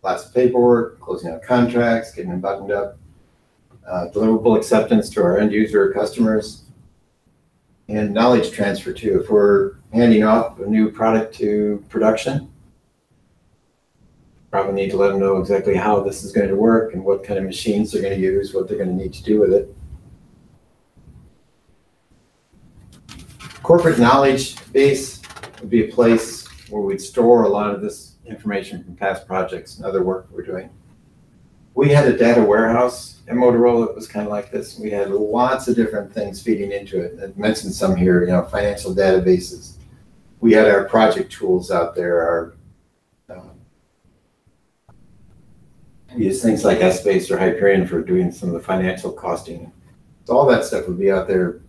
Lots of paperwork, closing out contracts, getting them buttoned up, deliverable acceptance to our end user customers, and knowledge transfer too. If we're handing off a new product to production, probably need to let them know exactly how this is going to work and what kind of machines they're going to use, what they're going to need to do with it. Corporate knowledge base would be a place where we'd store a lot of this information from past projects and other work we're doing. We had a data warehouse at Motorola that was kind of like this. We had lots of different things feeding into it. I mentioned some here, financial databases. We had our project tools out there. We use things like Essbase or Hyperion for doing some of the financial costing. So all that stuff would be out there.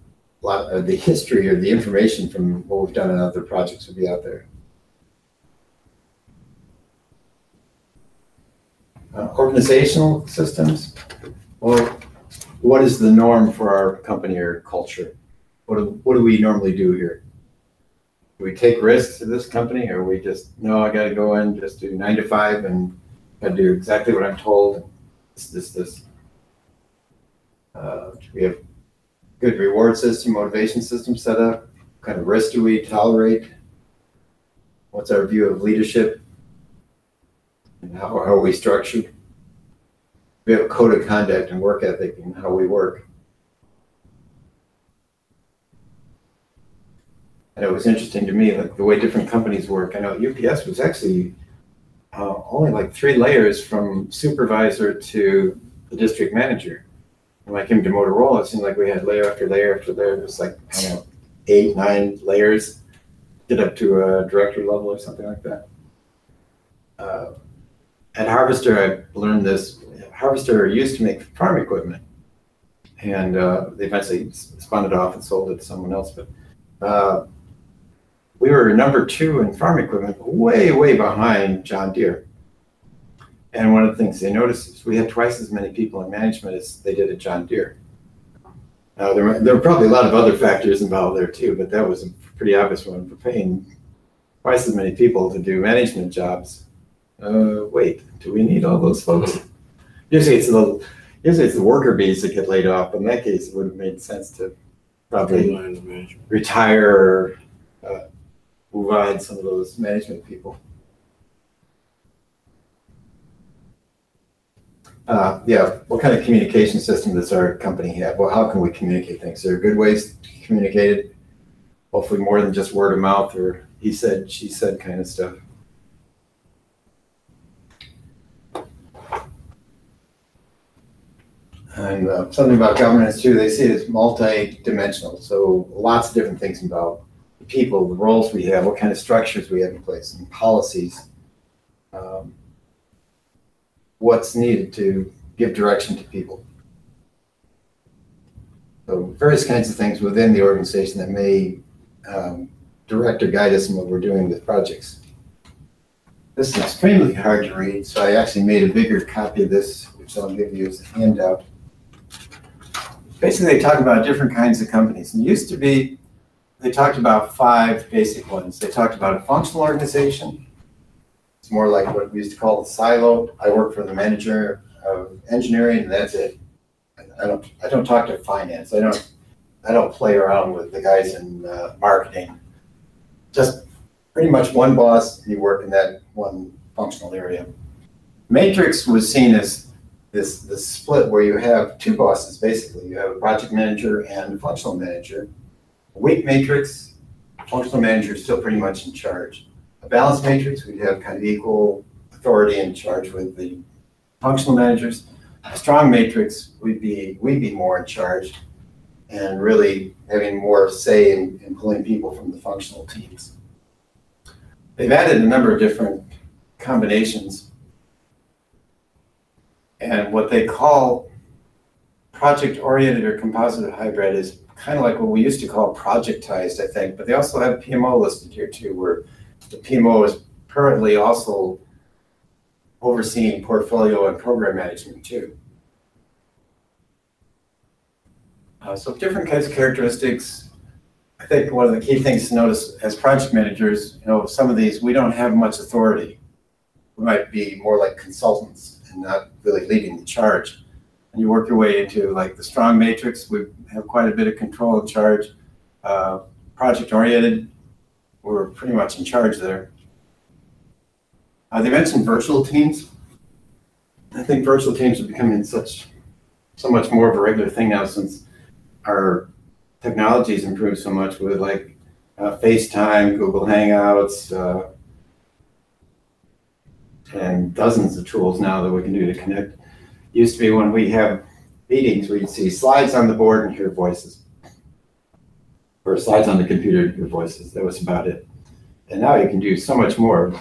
A lot of the history or the information from what we've done in other projects would be out there. Organizational systems. Well, what is the norm for our company or culture? What do we normally do here? Do we take risks in this company, or we just, no, I got to go in, just do 9 to 5 and got to do exactly what I'm told? This. We have good reward system, motivation system set up. What kind of risk do we tolerate? What's our view of leadership? And how are we structured? We have a code of conduct and work ethic and how we work. And it was interesting to me, like the way different companies work. I know UPS was actually only like 3 layers from supervisor to the district manager. And when I came to Motorola, it seemed like we had layer after layer after layer. It was like, 8, 9 layers, get up to a director level or something like that. At Harvester, I learned this. Harvester used to make farm equipment, and they eventually spun it off and sold it to someone else. But we were number 2 in farm equipment, way, way behind John Deere. And one of the things they noticed is we had twice as many people in management as they did at John Deere. Now, there were probably a lot of other factors involved there too, but that was a pretty obvious one. For paying twice as many people to do management jobs. Wait, do we need all those folks? Usually it's the worker bees that get laid off. But in that case, it would have made sense to probably retire or move on some of those management people. What kind of communication system does our company have? Well, how can we communicate things? There are good ways to communicate it. Hopefully more than just word of mouth or he said, she said kind of stuff. And something about governance too, they see it as multi-dimensional. So lots of different things involved. The people, the roles we have, what kind of structures we have in place, and policies. What's needed to give direction to people. So various kinds of things within the organization that may direct or guide us in what we're doing with projects. This is extremely hard to read, so I actually made a bigger copy of this, which I'll give you as a handout. Basically, they talk about different kinds of companies. And it used to be, they talked about 5 basic ones. They talked about a functional organization. It's more like what we used to call the silo. I work for the manager of engineering, and that's it. I don't talk to finance. I don't play around with the guys in marketing. Just pretty much one boss, you work in that one functional area. Matrix was seen as this split where you have 2 bosses, basically. You have a project manager and a functional manager. A weak matrix, functional manager is still pretty much in charge. A balanced matrix, we'd have kind of equal authority in charge with the functional managers. A strong matrix, we'd be more in charge and really having more say in pulling people from the functional teams. They've added a number of different combinations, and what they call project-oriented or composite hybrid is kind of like what we used to call projectized, I think, but they also have PMO listed here too, where the PMO is currently also overseeing portfolio and program management too. So different kinds of characteristics. I think one of the key things to notice as project managers, some of these, we don't have much authority. We might be more like consultants and not really leading the charge. And you work your way into like the strong matrix, we have quite a bit of control and charge. Project oriented, we're pretty much in charge there. They mentioned virtual teams. I think virtual teams are becoming so much more of a regular thing now since our technology's improved so much with like FaceTime, Google Hangouts, and dozens of tools now that we can do to connect. Used to be when we have meetings, we'd see slides on the board and hear voices. Or slides on the computer and hear voices. That was about it. And now you can do so much more.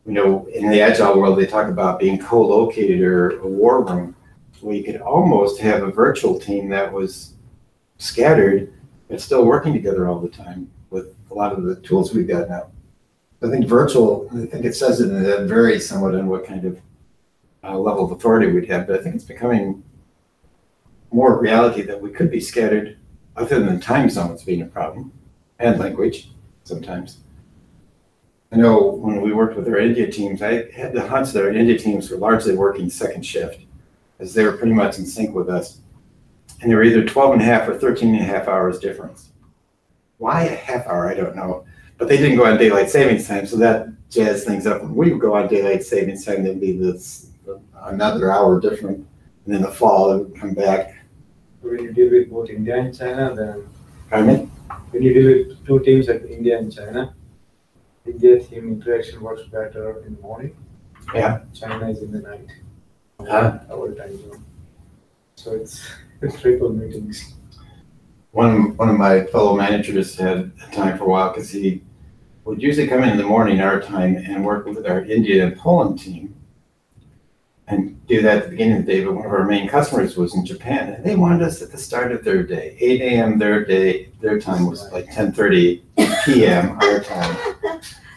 In the agile world, they talk about being co-located or a war room, where you could almost have a virtual team that was scattered, but still working together all the time with a lot of the tools we've got now. I think it says it, and that varies somewhat on what kind of level of authority we'd have, but I think it's becoming more reality that we could be scattered, other than time zones being a problem, and language sometimes. I know when we worked with our India teams, I had the hunch that our India teams were largely working second shift, as they were pretty much in sync with us. And they were either 12 and a half or 13 and a half hours difference. Why a half hour, I don't know. But they didn't go on daylight savings time, so that jazzed things up. When we would go on daylight savings time, there'd be another hour different. And in the fall, it would come back. When you deal with both India and China, then... Pardon me? When you deal with two teams like India and China, India team interaction works better in the morning. Yeah. China is in the night. Our time zone. So it's triple meetings. One of my fellow managers had a time for a while because he would usually come in the morning our time and work with our India and Poland team and do that at the beginning of the day. But one of our main customers was in Japan, and they wanted us at the start of their day. 8 a.m. their time was like 10:30 p.m. our time.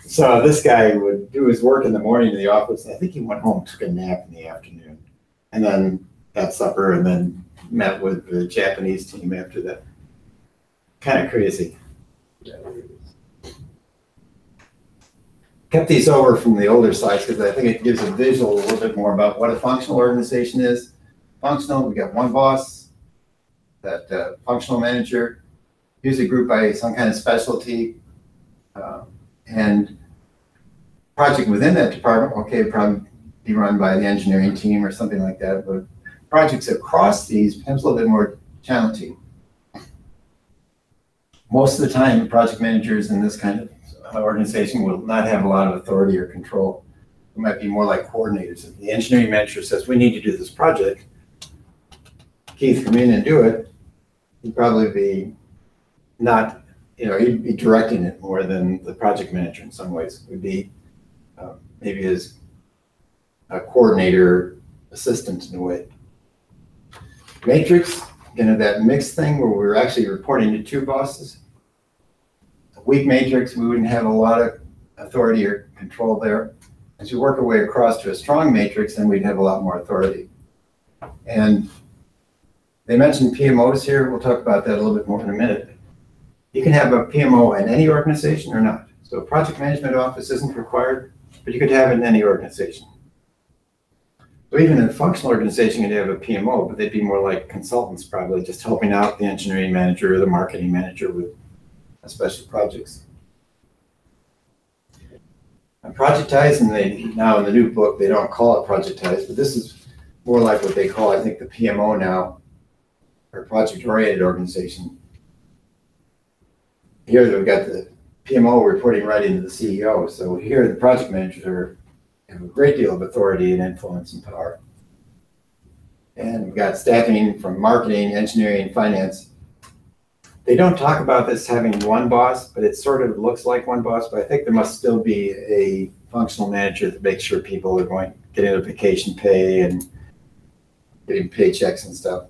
So this guy would do his work in the morning in the office, and I think he went home, took a nap in the afternoon, and then had supper, and then met with the Japanese team after that. Kind of crazy. Kept these over from the older slides because I think it gives a visual a little bit more about what a functional organization is. Functional, we got one boss, that functional manager, usually grouped by some kind of specialty, and project within that department, okay, probably be run by the engineering team or something like that, but projects across these becomes a little bit more challenging. Most of the time, project managers in this kind of organization will not have a lot of authority or control. It might be more like coordinators. If the engineering manager says, we need to do this project, Keith, come in and do it, he'd probably be not, he'd be directing it more than the project manager in some ways. Would be maybe as a coordinator, assistant in a way. Matrix, that mixed thing where we're actually reporting to two bosses. A weak matrix, we wouldn't have a lot of authority or control there. As we work our way across to a strong matrix, then we'd have a lot more authority. And they mentioned PMOs here. We'll talk about that a little bit more in a minute. You can have a PMO in any organization or not. So a project management office isn't required, but you could have it in any organization. So even in a functional organization, you'd have a PMO, but they'd be more like consultants probably, just helping out the engineering manager or the marketing manager with special projects. And projectize, and now in the new book, they don't call it projectize, but this is more like what they call, I think, the PMO now, or project-oriented organization. Here they've got the PMO reporting right into the CEO. So here the project managers have a great deal of authority and influence and power. And we've got staffing from marketing, engineering, finance. They don't talk about this having one boss, but it sort of looks like one boss, but I think there must still be a functional manager that makes sure people are getting their vacation pay and getting paychecks and stuff.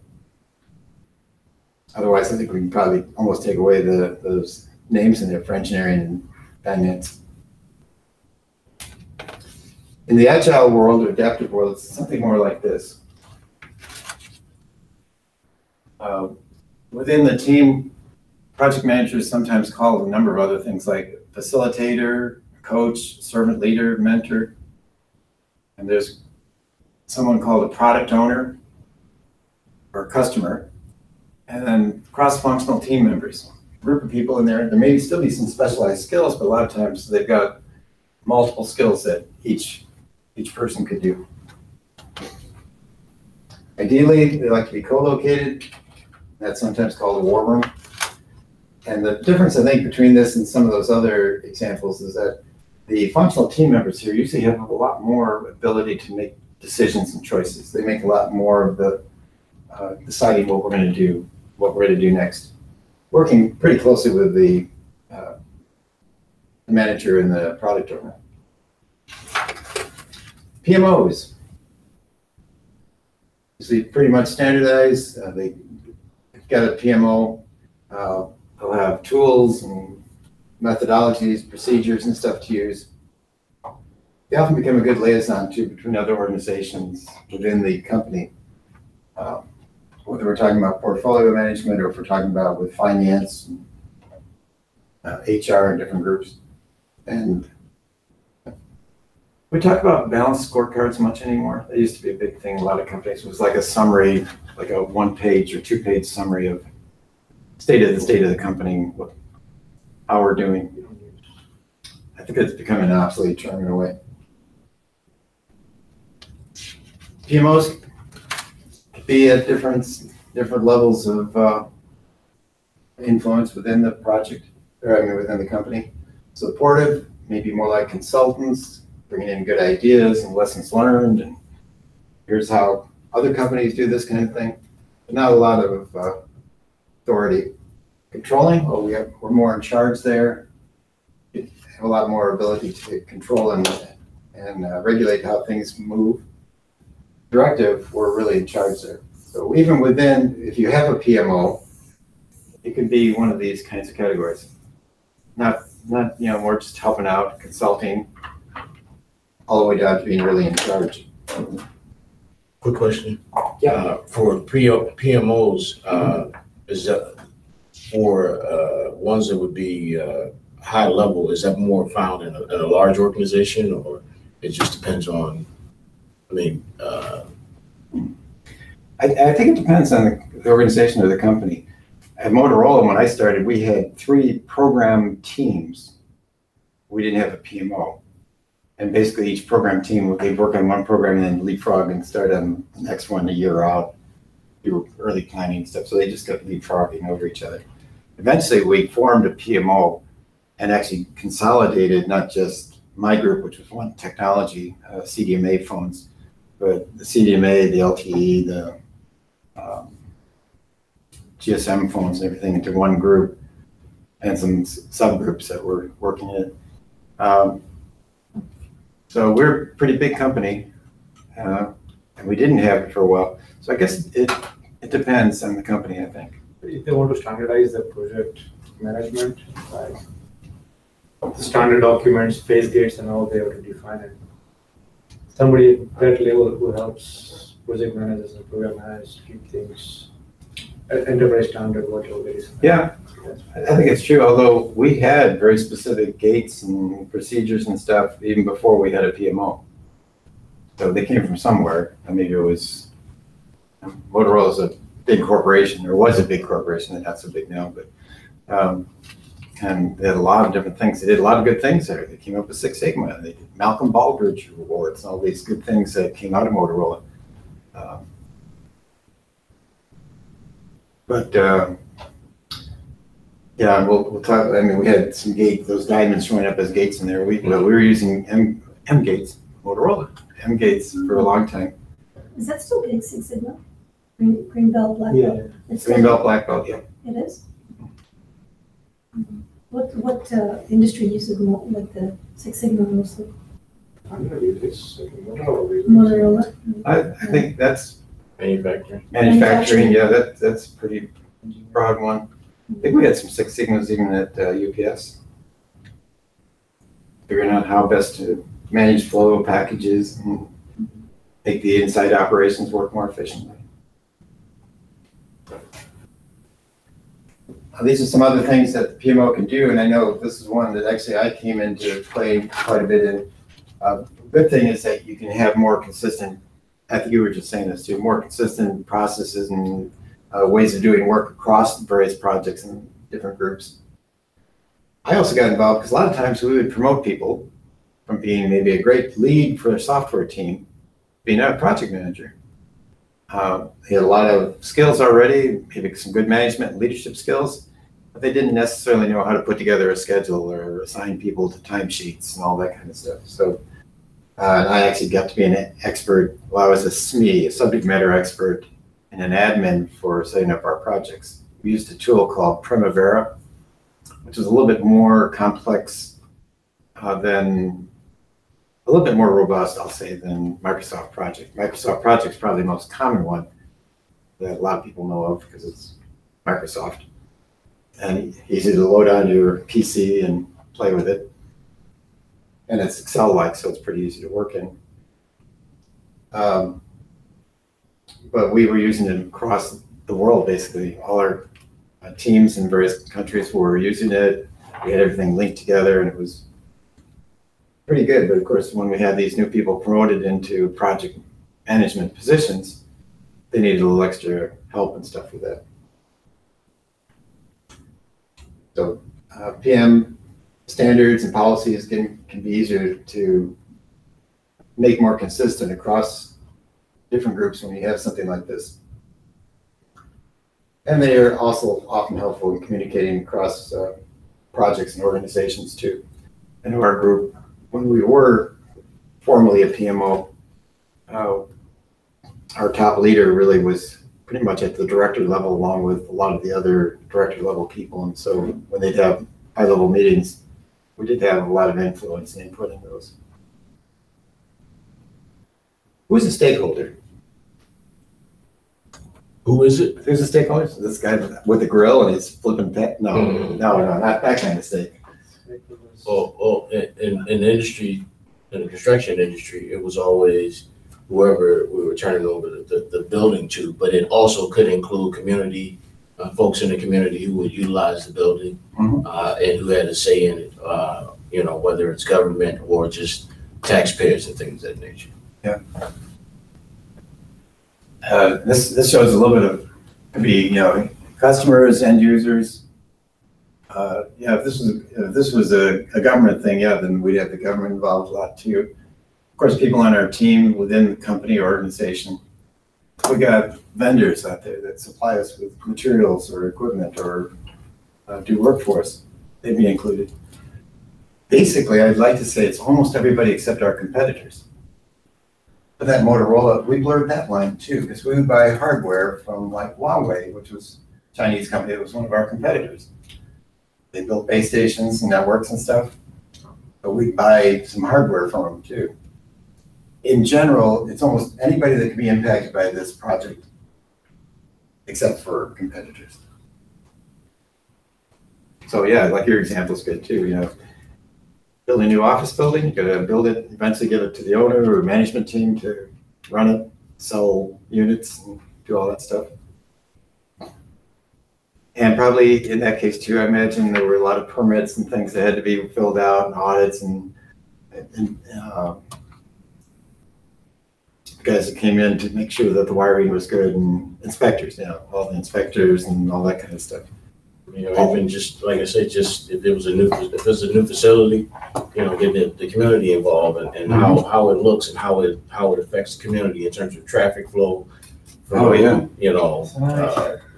Otherwise, I think we can probably almost take away those names in there for engineering and finance. In the agile world or adaptive world, it's something more like this. Within the team, project manager is sometimes called a number of other things like facilitator, coach, servant leader, mentor. And there's someone called a product owner or customer, and then cross-functional team members. A group of people in there, there may still be some specialized skills, but a lot of times they've got multiple skills that each person could do. Ideally, they like to be co-located. That's sometimes called a war room. And the difference, I think, between this and some of those other examples is that the functional team members here usually have a lot more ability to make decisions and choices. They make a lot more of the deciding what we're going to do next. Working pretty closely with the manager and the product owner. PMOs. Usually pretty much standardized. They've got a PMO. They'll have tools and methodologies, procedures, and stuff to use. They often become a good liaison too between other organizations within the company. Whether we're talking about portfolio management or if we're talking about with finance, HR, and different groups. And we talk about balanced scorecards much anymore. That used to be a big thing in a lot of companies. It was like a summary, like a 1-page or 2-page summary of state of the company, how we're doing. I think it's becoming an obsolete term in a way. PMOs could be at different levels of influence within the project, or within the company. Supportive, maybe more like consultants, bringing in good ideas and lessons learned, and here's how other companies do this kind of thing. But not a lot of authority. Controlling, well, we're more in charge there. We have a lot more ability to control and regulate how things move. Directive, we're really in charge there. So even within, if you have a PMO, it could be one of these kinds of categories. Not more just helping out, consulting, all the way down to being really in charge. Quick question. Yeah. For PMOs, is that for ones that would be high level, is that more found in a large organization, or it just depends on, I think it depends on the organization or the company. At Motorola, when I started, we had 3 program teams. We didn't have a PMO. And basically each program team, they'd work on one program and then leapfrog and start on the next one a year out, do early planning and stuff. So they just kept leapfrogging over each other. Eventually we formed a PMO and actually consolidated not just my group, which was one technology, CDMA phones, but the CDMA, the LTE, the GSM phones and everything into one group, and some subgroups that were working in it. So we're a pretty big company, and we didn't have it for a while. So I guess it depends on the company, I think. If they want to standardize the project management, like the standard documents, phase gates and all, they have to define it. Somebody at that level who helps project managers and program managers keep things at enterprise standard, whatever it is. Yeah, I think it's true, although we had very specific gates and procedures and stuff even before we had a PMO. So they came from somewhere, and maybe it was, Motorola is a big corporation, or was a big corporation, they're not so big now, but, and they had a lot of different things. They did a lot of good things there. They came up with Six Sigma, they did Malcolm Baldrige Awards, and all these good things that came out of Motorola. Yeah, we'll talk. I mean, we had some gates, those diamonds showing up as gates in there. We were using M gates, Motorola M gates for a long time. Is that still big, Six Sigma? Green belt, black belt? Yeah. It's Green belt, black belt, yeah. It is? What industry uses more, like the Six Sigma mostly? Motorola? I think that's manufacturing. yeah, that's a pretty broad one. I think we had some Six Sigmas even at UPS. Figuring out how best to manage flow of packages and make the inside operations work more efficiently. these are some other things that the PMO can do, and I know this is one that actually I came into play quite a bit in. Good thing is that you can have more consistent, I think you were just saying this too, more consistent processes and ways of doing work across various projects and different groups. I also got involved because a lot of times we would promote people from being maybe a great lead for a software team, being a project manager. They had a lot of skills already, maybe some good management and leadership skills, but they didn't necessarily know how to put together a schedule or assign people to timesheets and all that kind of stuff. So and I actually got to be an expert. Well, I was a SME, a subject matter expert, and an admin for setting up our projects. We used a tool called Primavera, which is a little bit more complex than, a little bit more robust, I'll say, than Microsoft Project. Microsoft Project is probably the most common one that a lot of people know of because it's Microsoft. And easy to load onto your PC and play with it. And it's Excel-like, so it's pretty easy to work in. But we were using it across the world, basically. All our teams in various countries were using it. We had everything linked together, and it was pretty good. But of course, when we had these new people promoted into project management positions, they needed a little extra help and stuff with that. So PM standards and policies can be easier to make more consistent across different groups when you have something like this. And they are also often helpful in communicating across projects and organizations too. I know our group, when we were formerly a PMO, our top leader really was pretty much at the director level along with a lot of the other director level people. And so when they'd have high level meetings, we did have a lot of influence and input in those. Who's a stakeholder? Who is it? Who's a stakeholder? So this guy with the grill and he's flipping pet? No, no, not that kind of steak. In the industry, in the construction industry, it was always whoever we were turning over the building to, but it also could include community, folks in the community who would utilize the building and who had a say in it, you know, whether it's government or just taxpayers and things of that nature. Yeah. This shows a little bit of, could be, you know, customers, end users. Yeah, if this was a government thing, yeah, then we'd have the government involved a lot too. Of course, people on our team within the company or organization. We got vendors out there that supply us with materials or equipment or do work for us. They'd be included. Basically, I'd like to say it's almost everybody except our competitors. But that Motorola, we blurred that line too, because we would buy hardware from like Huawei, which was a Chinese company that was one of our competitors. They built base stations and networks and stuff, but we buy some hardware from them too. In general, it's almost anybody that can be impacted by this project, except for competitors. So yeah, like your example is good too. You know, build a new office building, you gotta build it, eventually give it to the owner or management team to run it, sell units, and do all that stuff. And probably in that case too, I imagine there were a lot of permits and things that had to be filled out and audits and guys that came in to make sure that the wiring was good and inspectors, you know, all the inspectors and all that kind of stuff. You know, even just like I said, just if it was a new facility, you know, getting the community involved and how it looks and how it affects the community in terms of traffic flow. From, you know,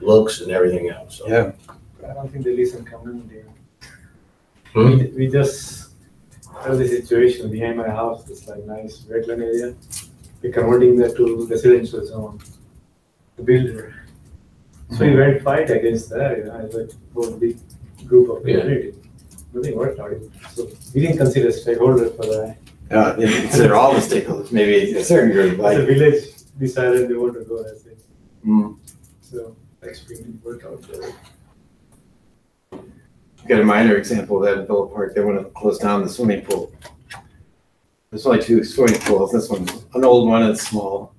looks and everything else. So. Yeah. I don't think they listen community. We just have the situation behind my house. It's like nice wetland area. We're converting that to residential zone. The builder. So we went fight against that. You know, it's like one big group of community. Nothing worked out. So we didn't consider stakeholders for that. Yeah, you consider all the stakeholders. Maybe a certain group. Like the village decided they want to go as it. So extremely worked out. Got a minor example of that in Villa Park. They want to close down the swimming pool. There's only 2 swimming pools. This one's an old one, it's small.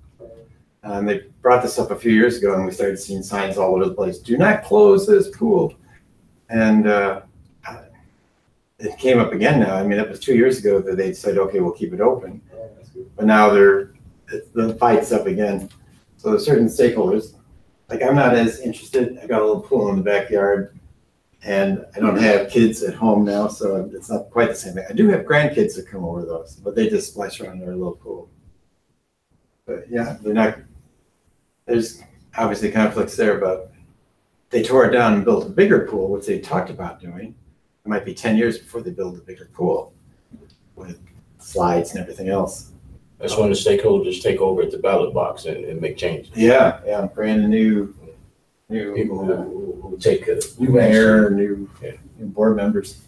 And they brought this up a few years ago and we started seeing signs all over the place. Do not close this pool. And it came up again now. I mean, that was 2 years ago that they said, okay, we'll keep it open. Oh, that's good. But now the fight's up again. So there's certain stakeholders, like I'm not as interested. I got a little pool in the backyard and I don't have kids at home now, so it's not quite the same thing. I do have grandkids that come over though, but they just splash around in their little pool. But yeah, there's obviously conflicts there, but they tore it down and built a bigger pool, which they talked about doing. It might be 10 years before they build a bigger pool with slides and everything else. That's when the stakeholders take over at the ballot box and make changes. Yeah, brand new People who take a new mayor, new board members.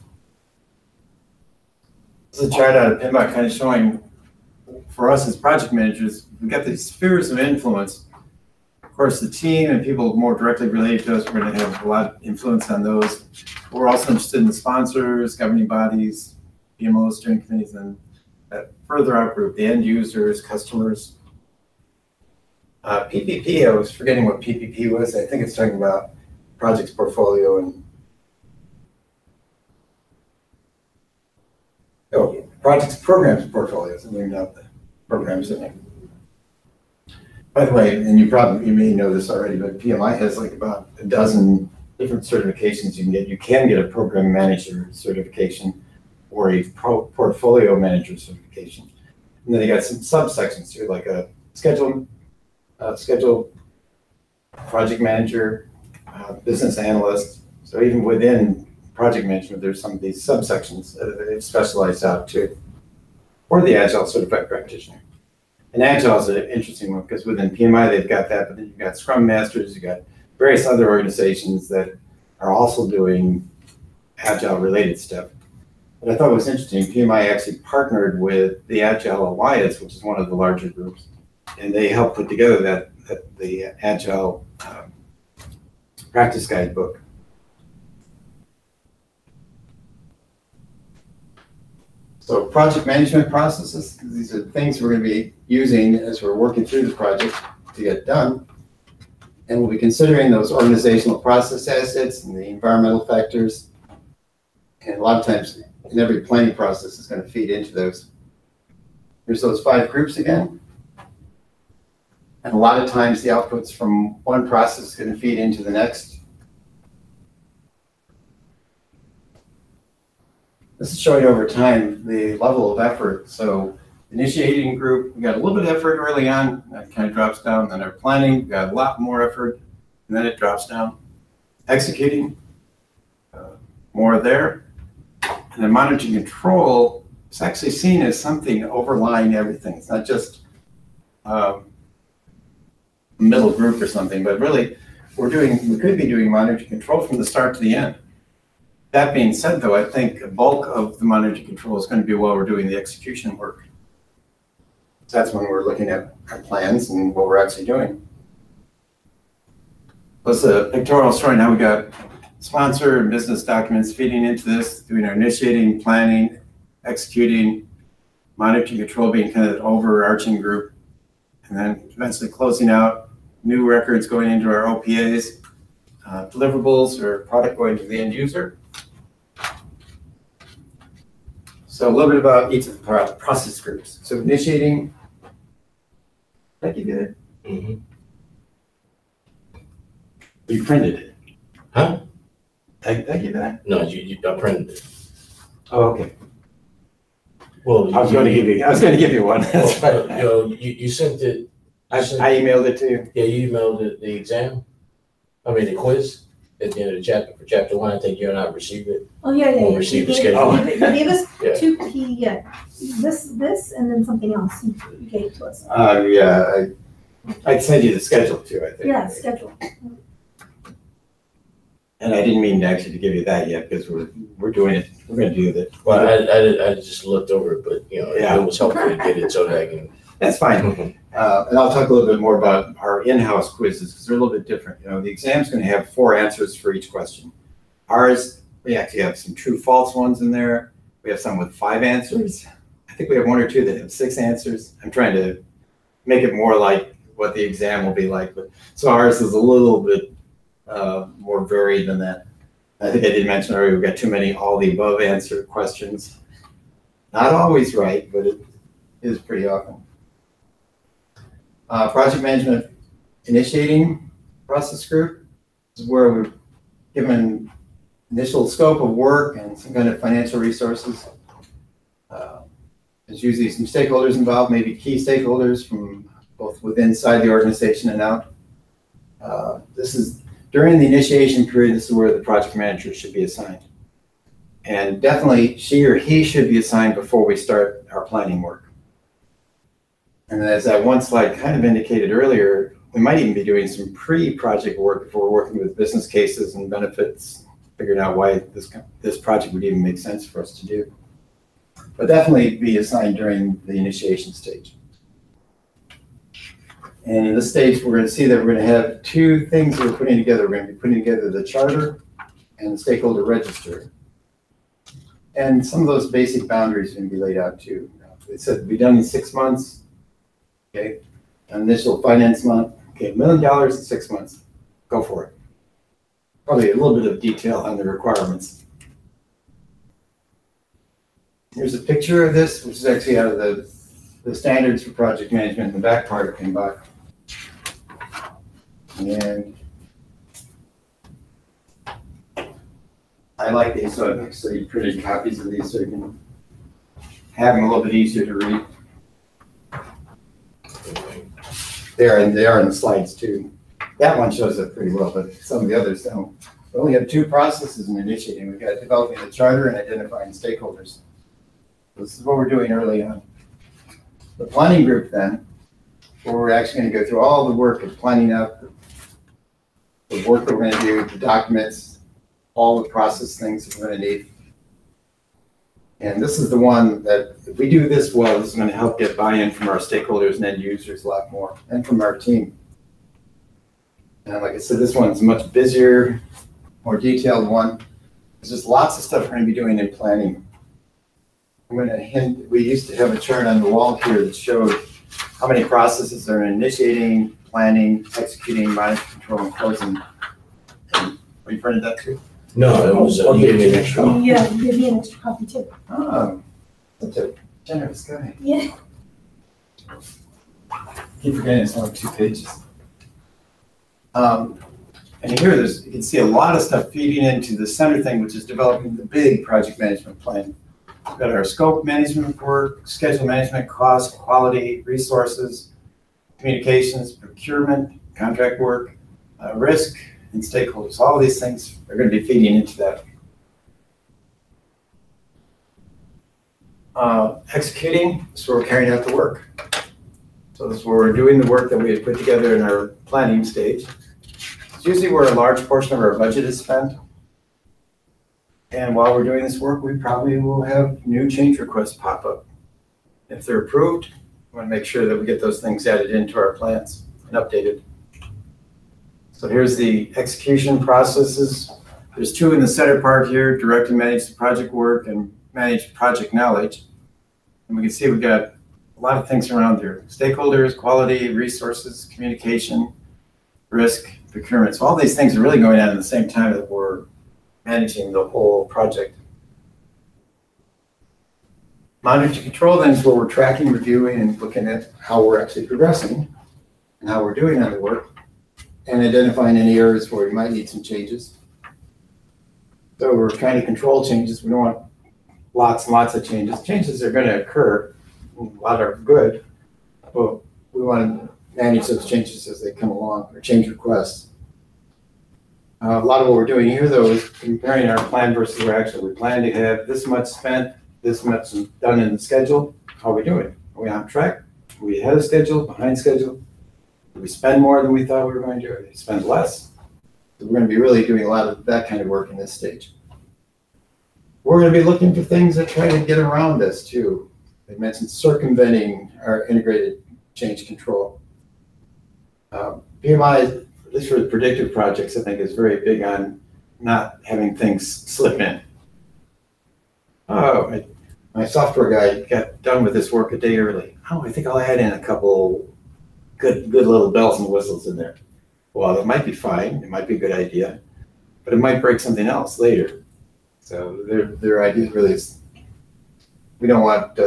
This is a chart out of PMP kind of showing, for us as project managers, we've got these spheres of influence. Of course, the team and people more directly related to us, we're going to have a lot of influence on those. We're also interested in the sponsors, governing bodies, PMOs, steering committees, and that further out group, the end users, customers. PPP, I was forgetting what PPP was. I think it's talking about projects portfolio and projects programs portfolios. I'm leaving out the programs in there. By the way, and you may know this already, but PMI has like about a dozen different certifications you can get. You can get a program manager certification or a portfolio manager certification. And then they got some subsections here, like a schedule project manager, business analyst. So even within project management, there's some of these subsections that they've specialized out to, or the Agile certified practitioner. And Agile is an interesting one because within PMI, they've got that, but then you've got Scrum Masters, you've got various other organizations that are also doing Agile related stuff. But I thought it was interesting, PMI actually partnered with the Agile Alliance, which is one of the larger groups, and they helped put together the Agile practice guidebook. So project management processes, these are things we're going to be using as we're working through the project to get done. And we'll be considering those organizational process assets and the environmental factors. And a lot of times in every planning process is going to feed into those. Here's those 5 groups again. And a lot of times the outputs from one process is going to feed into the next. This is showing over time the level of effort. So initiating group, we got a little bit of effort early on, that kind of drops down. Then our planning, we got a lot more effort, and then it drops down. Executing, more there. And then monitoring control is actually seen as something overlying everything. It's not just middle group or something, but really we could be doing monitoring control from the start to the end. That being said, though, I think a bulk of the monitoring control is going to be while we're doing the execution work. So that's when we're looking at our plans and what we're actually doing. Plus a pictorial showing how we got sponsor and business documents feeding into this, doing our initiating, planning, executing, monitoring control being kind of the overarching group, and then eventually closing out new records going into our OPAs, deliverables or product going to the end user. So a little bit about each of the process groups. So initiating, did I give you that? Mm-hmm. You printed it. Huh? Did I give you that? No, you printed it. Oh, okay. Well, I was going to give you one. That's right. You sent it. I emailed it to you. Yeah, you emailed the exam. The quiz at the end of the chapter for chapter 1. I think you and I received it. Oh, yeah. We'll receive the schedule. He gave us Yeah. 2 this, and then something else he gave to us. Yeah, I'd send you the schedule too, I think. Yeah, schedule. And I didn't mean actually to give you that yet because we're doing it. We're going to do that. Well, I just looked over it, but it was helpful to get it so that I can. That's fine. And I'll talk a little bit more about our in-house quizzes because they're a little bit different. The exam's going to have 4 answers for each question. Ours, we actually have some true false ones in there. We have some with 5 answers. I think we have 1 or 2 that have 6 answers. I'm trying to make it more like what the exam will be like. So ours is a little bit more varied than that. I think I did mention earlier, we've got too many all the above answer questions. Not always right, but it is pretty often. Project management initiating process group is where we're given initial scope of work and some kind of financial resources. There's usually some stakeholders involved, maybe key stakeholders from both within inside the organization and out. This is during the initiation period. This is where the project manager should be assigned, and definitely she or he should be assigned before we start our planning work. And as that one slide kind of indicated earlier, we might even be doing some pre-project work before we're working with business cases and benefits, figuring out why this project would even make sense for us to do. But definitely be assigned during the initiation stage. And in this stage, we're going to see that we're going to have two things that we're putting together. We're going to be putting together the charter and the stakeholder register. And some of those basic boundaries are going to be laid out too. It said to be done in 6 months. Okay. Initial finance month. Okay, $1 million in 6 months. Go for it. Probably a little bit of detail on the requirements. Here's a picture of this, which is actually out of the standards for project management in the back part of PMP. And I like these, so I've actually printed copies of these so you can have them a little bit easier to read. They are in the slides too. That one shows up pretty well, but some of the others don't. We only have two processes in initiating. We've got developing the charter and identifying stakeholders. This is what we're doing early on. The planning group then, where we're actually going to go through all the work of planning out the work that we're going to do, the documents, all the process things that we're going to need. And this is the one that, if we do this well, this is going to help get buy-in from our stakeholders and end users a lot more, and from our team. And like I said, this one's much busier, more detailed one. There's just lots of stuff we're going to be doing in planning. I'm going to hint, we used to have a chart on the wall here that showed how many processes are initiating, planning, executing, monitoring, control, and closing. And were you printed that too? No, it was, you gave me an extra one. Yeah, give me an extra copy too. Oh, such a generous guy. Yeah. Keep forgetting it's only 2 pages. And here you can see a lot of stuff feeding into the center thing, which is developing the big project management plan. We've got our scope management work, schedule management, cost, quality, resources, communications, procurement, contract work, risk, and stakeholders. All of these things are going to be feeding into that. Executing is where we're carrying out the work. So this is where we're doing the work that we had put together in our planning stage. It's usually where a large portion of our budget is spent. And while we're doing this work, we probably will have new change requests pop up. If they're approved, we want to make sure that we get those things added into our plans and updated. So here's the execution processes. There's 2 in the center part here: direct and manage the project work and manage project knowledge. And we can see we've got a lot of things around there: stakeholders, quality, resources, communication, risk, procurement. So all these things are really going on at the same time that we're managing the whole project. Monitor control then is where we're tracking, reviewing, and looking at how we're actually progressing and how we're doing on the work, and identifying any areas where we might need some changes. So we're trying to control changes. We don't want lots and lots of changes. Changes are going to occur. A lot are good, but we want to manage those changes as they come along, or change requests. A lot of what we're doing here, though, is comparing our plan versus our actual. We plan to have this much spent, this much done in the schedule. How are we doing? Are we on track? Are we ahead of schedule, behind schedule? Do we spend more than we thought we were going to? Or do we spend less? So we're going to be really doing a lot of that kind of work in this stage. We're going to be looking for things that try to get around this, too. They mentioned circumventing our integrated change control. PMI, at least for the predictive projects, I think is very big on not having things slip in. Oh, my software guy got done with this work a day early. Oh, I think I'll add in a couple good little bells and whistles in there. Well, that might be fine. It might be a good idea. but it might break something else later. So their idea really is, we don't want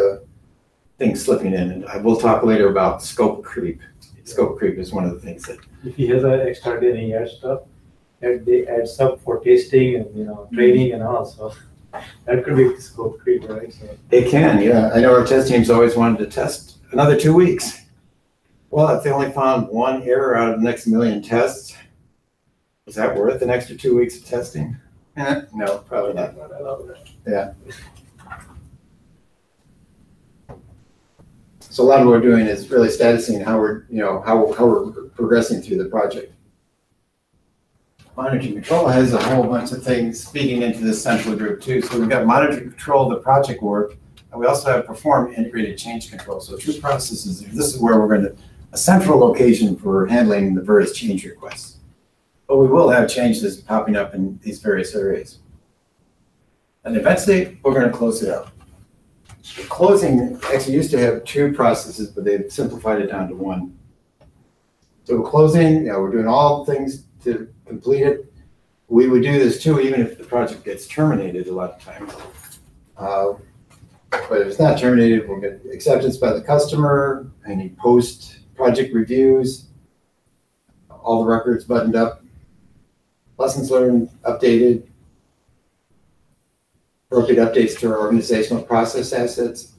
things slipping in. And I will talk later about scope creep. Scope creep is one of the things that. If he has an extra day and he adds stuff, they add stuff for tasting and training and all, so that could be scope creep, right? So. It can, yeah. I know our test teams always wanted to test another 2 weeks. Well, if they only found one error out of the next million tests, is that worth an extra 2 weeks of testing? No, probably not. Yeah. So a lot of what we're doing is really statusing how we're, how we're progressing through the project. Monitor control has a whole bunch of things feeding into this central group too. So we've got monitor control the project work, and we also have perform integrated change control. So two processes. This is where we're going to, a central location for handling the various change requests. But we will have changes popping up in these various areas. And eventually, we're going to close it out. The closing actually used to have two processes, but they've simplified it down to one. So closing, we're doing all things to complete it. We would do this too, even if the project gets terminated a lot of times. But if it's not terminated, we'll get acceptance by the customer, any post-project reviews, all the records buttoned up, lessons learned updated, appropriate updates to our organizational process assets,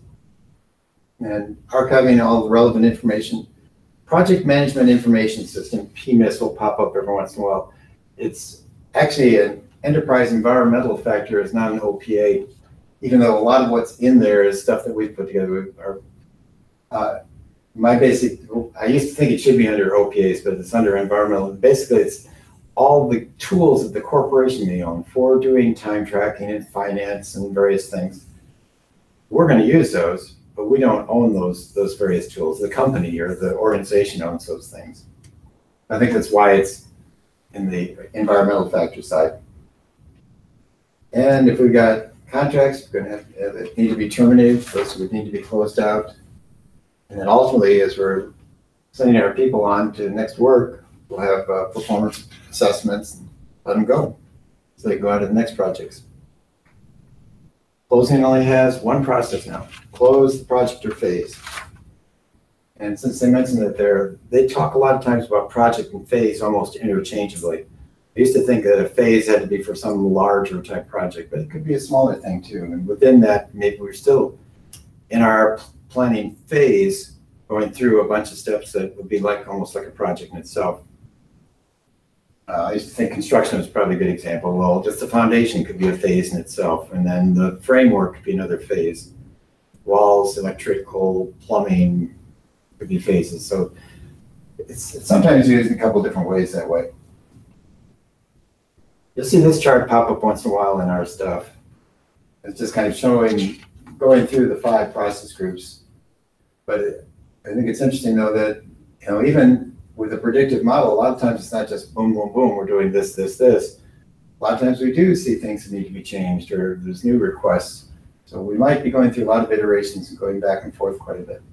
and archiving all the relevant information. Project Management Information System, PMIS, will pop up every once in a while. It's actually an enterprise environmental factor. It's not an OPA, even though a lot of what's in there is stuff that we've put together. I used to think it should be under OPAs, but it's under environmental. Basically, it's all the tools that the corporation may own for doing time tracking and finance and various things. We're going to use those, but we don't own those various tools. The company or the organization owns those things. I think that's why it's in the environmental factor side. And if we've got contracts, we're going to have that need to be terminated, those would need to be closed out. And then ultimately, as we're sending our people on to next work, we'll have performance assessments and let them go so they go on to the next projects. Closing only has one process now, close the project or phase. And since they mentioned that they talk a lot of times about project and phase almost interchangeably. I used to think that a phase had to be for some larger type project, but it could be a smaller thing too. And within that, maybe we're still in our planning phase going through a bunch of steps that would be like almost like a project in itself. I used to think construction was probably a good example. Well, just the foundation could be a phase in itself, and then the framework could be another phase. Walls, electrical, plumbing could be phases. So it's sometimes used in a couple different ways that way. You'll see this chart pop up once in a while in our stuff. It's just kind of showing, going through the 5 process groups. But I think it's interesting though that, even with a predictive model, a lot of times it's not just boom, boom, boom, we're doing this, this, this. A lot of times we do see things that need to be changed or there's new requests. So we might be going through a lot of iterations and going back and forth quite a bit.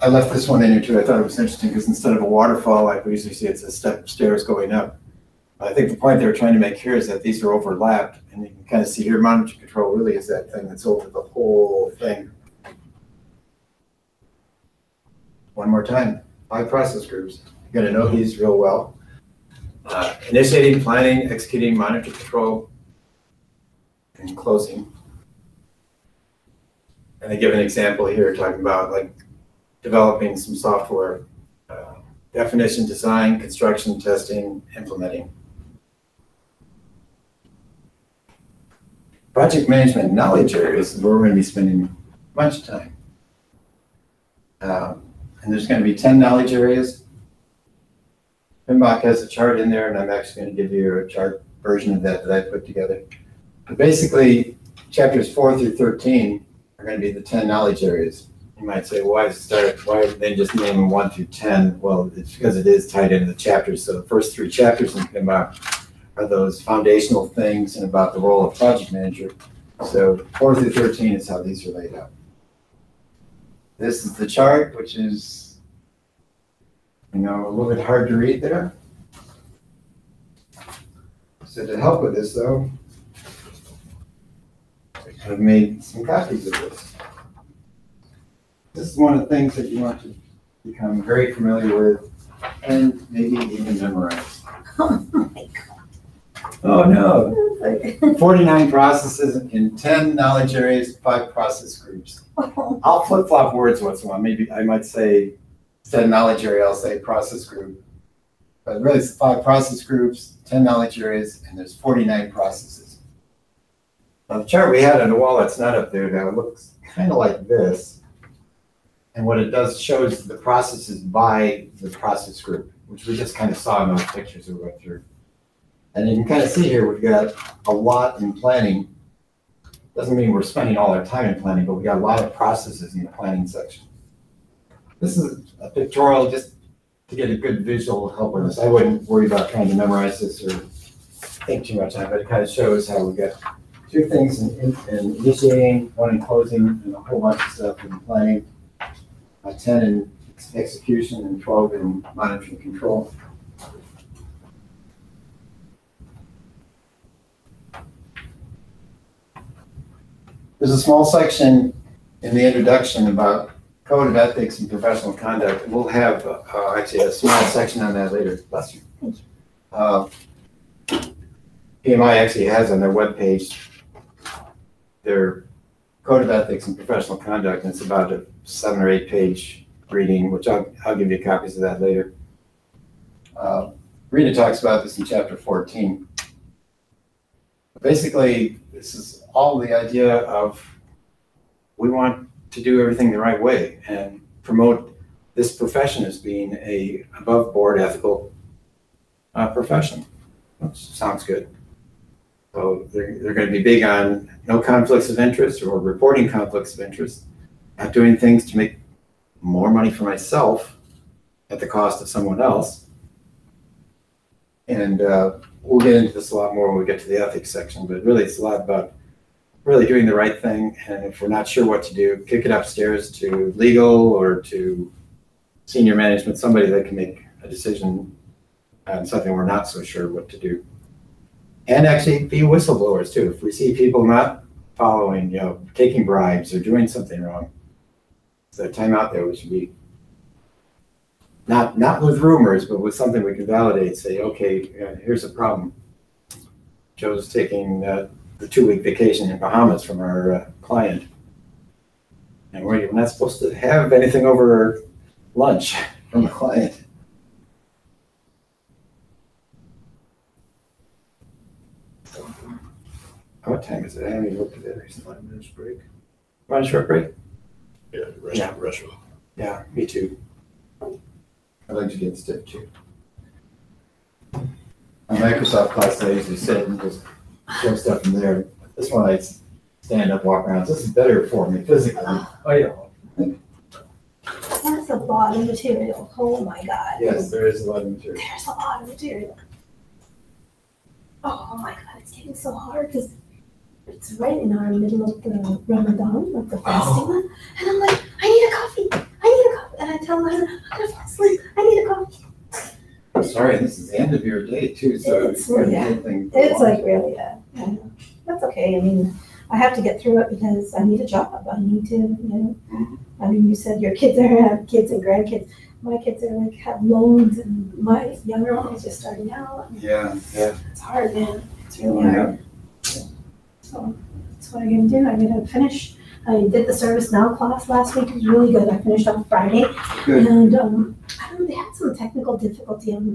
I left this one in here too. I thought it was interesting because instead of a waterfall, like we usually see, it's a step stairs going up. I think the point they were trying to make here is that these are overlapped, and you can kind of see here monitor control really is that thing that's over the whole thing. One more time, 5 process groups. You got to know these real well. Initiating, planning, executing, monitor control, and closing. And I give an example here talking about like developing some software, definition, design, construction, testing, implementing. Project management knowledge areas is where we're going to be spending a bunch of time. And there's going to be 10 knowledge areas. PMBOK has a chart in there, and I'm actually going to give you a chart version of that I put together. But basically, chapters 4 through 13 are going to be the 10 knowledge areas. You might say, why did they just name them 1 through 10? Well, it's because it is tied into the chapters. So the first 3 chapters in PMBOK are those foundational things and about the role of project manager. So 4 through 13 is how these are laid out. This is the chart, which is A little bit hard to read there. So to help with this though, I've made some copies of this. This is one of the things that you want to become very familiar with and maybe even memorize. Oh my God. Oh no, It's like- 49 processes in 10 knowledge areas, 5 process groups. I'll flip-flop words once in a while. Maybe I might say, instead of knowledge area, I'll say process group. But really it's 5 process groups, 10 knowledge areas, and there's 49 processes. Now the chart we had on the wall that's not up there now looks kind of like this. And what it does shows the processes by the process group, which we just kind of saw in those pictures we went through. And you can kind of see here, we've got a lot in planning. Doesn't mean we're spending all our time in planning, but we got a lot of processes in the planning section. This is a pictorial just to get a good visual help with this. I wouldn't worry about trying to memorize this or think too much on it, but it kind of shows how we got 2 things in initiating, 1 in closing, and a whole bunch of stuff in planning. 10 in execution and 12 in monitoring control. There's a small section in the introduction about code of ethics and professional conduct. We'll have actually a small section on that later. Bless you. PMI actually has on their webpage their code of ethics and professional conduct, and it's about a 7 or 8 page reading, which I'll give you copies of that later. Rita talks about this in chapter 14. Basically, this is all the idea of we want to do everything the right way and promote this profession as being a above board ethical profession, which sounds good. So they're going to be big on no conflicts of interest or reporting conflicts of interest, not doing things to make more money for myself at the cost of someone else. And we'll get into this a lot more when we get to the ethics section, but really it's a lot about really doing the right thing. And if we're not sure what to do, kick it upstairs to legal or to senior management, somebody that can make a decision on something we're not so sure what to do. And actually be whistleblowers too. If we see people not following, taking bribes or doing something wrong, so time out there, we should be not with rumors, but with something we can validate. Say, okay, here's a problem. Joe's taking the 2-week vacation in Bahamas from our client, and we're not supposed to have anything over lunch from the client. What time is it? I haven't even looked at it recently. 5 minutes break. Want a short break? Yeah, restaurant. Yeah, me too. I'd like to get stiff too. On Microsoft class, I usually sit and just show stuff from there. This one, I stand up, walk around. So this is better for me physically. Oh, yeah. That's a lot of material. Oh my God. Yes, there is a lot of material. There's a lot of material. Oh my God, it's getting so hard because it's right in our middle of the Ramadan, of the fasting month. And I'm like, I need a coffee. And I tell my husband, I'm gonna fall asleep. I need a coffee. I'm sorry, this is the end of your day too, so It's like really, yeah. That's okay. I mean, I have to get through it because I need a job. I need to, I mean, you said your kids have kids and grandkids. My kids are like have loans, and my younger one is just starting out. Yeah. It's hard, man. It's really hard. So that's what I'm gonna do. I'm gonna finish. I did the ServiceNow class last week. It was really good. I finished on Friday, Good. and I don't know. They had some technical difficulty on the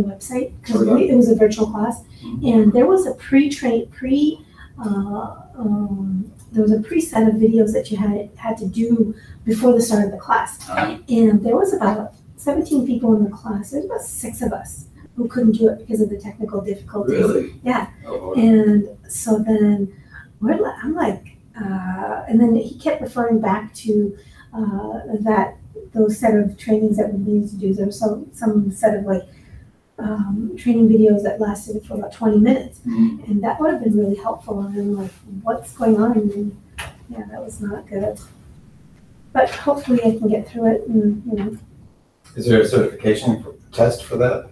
website because it was a virtual class, and there was a there was a preset of videos that you had to do before the start of the class, and there was about 17 people in the class. There's about 6 of us who couldn't do it because of the technical difficulties. Really? Yeah. Oh, And so then I'm like, and then he kept referring back to those set of trainings that we needed to do. There was some set of like training videos that lasted for about 20 minutes. And that would have been really helpful. And I'm like, what's going on? And yeah, that was not good. But hopefully I can get through it and, Is there a certification test for that?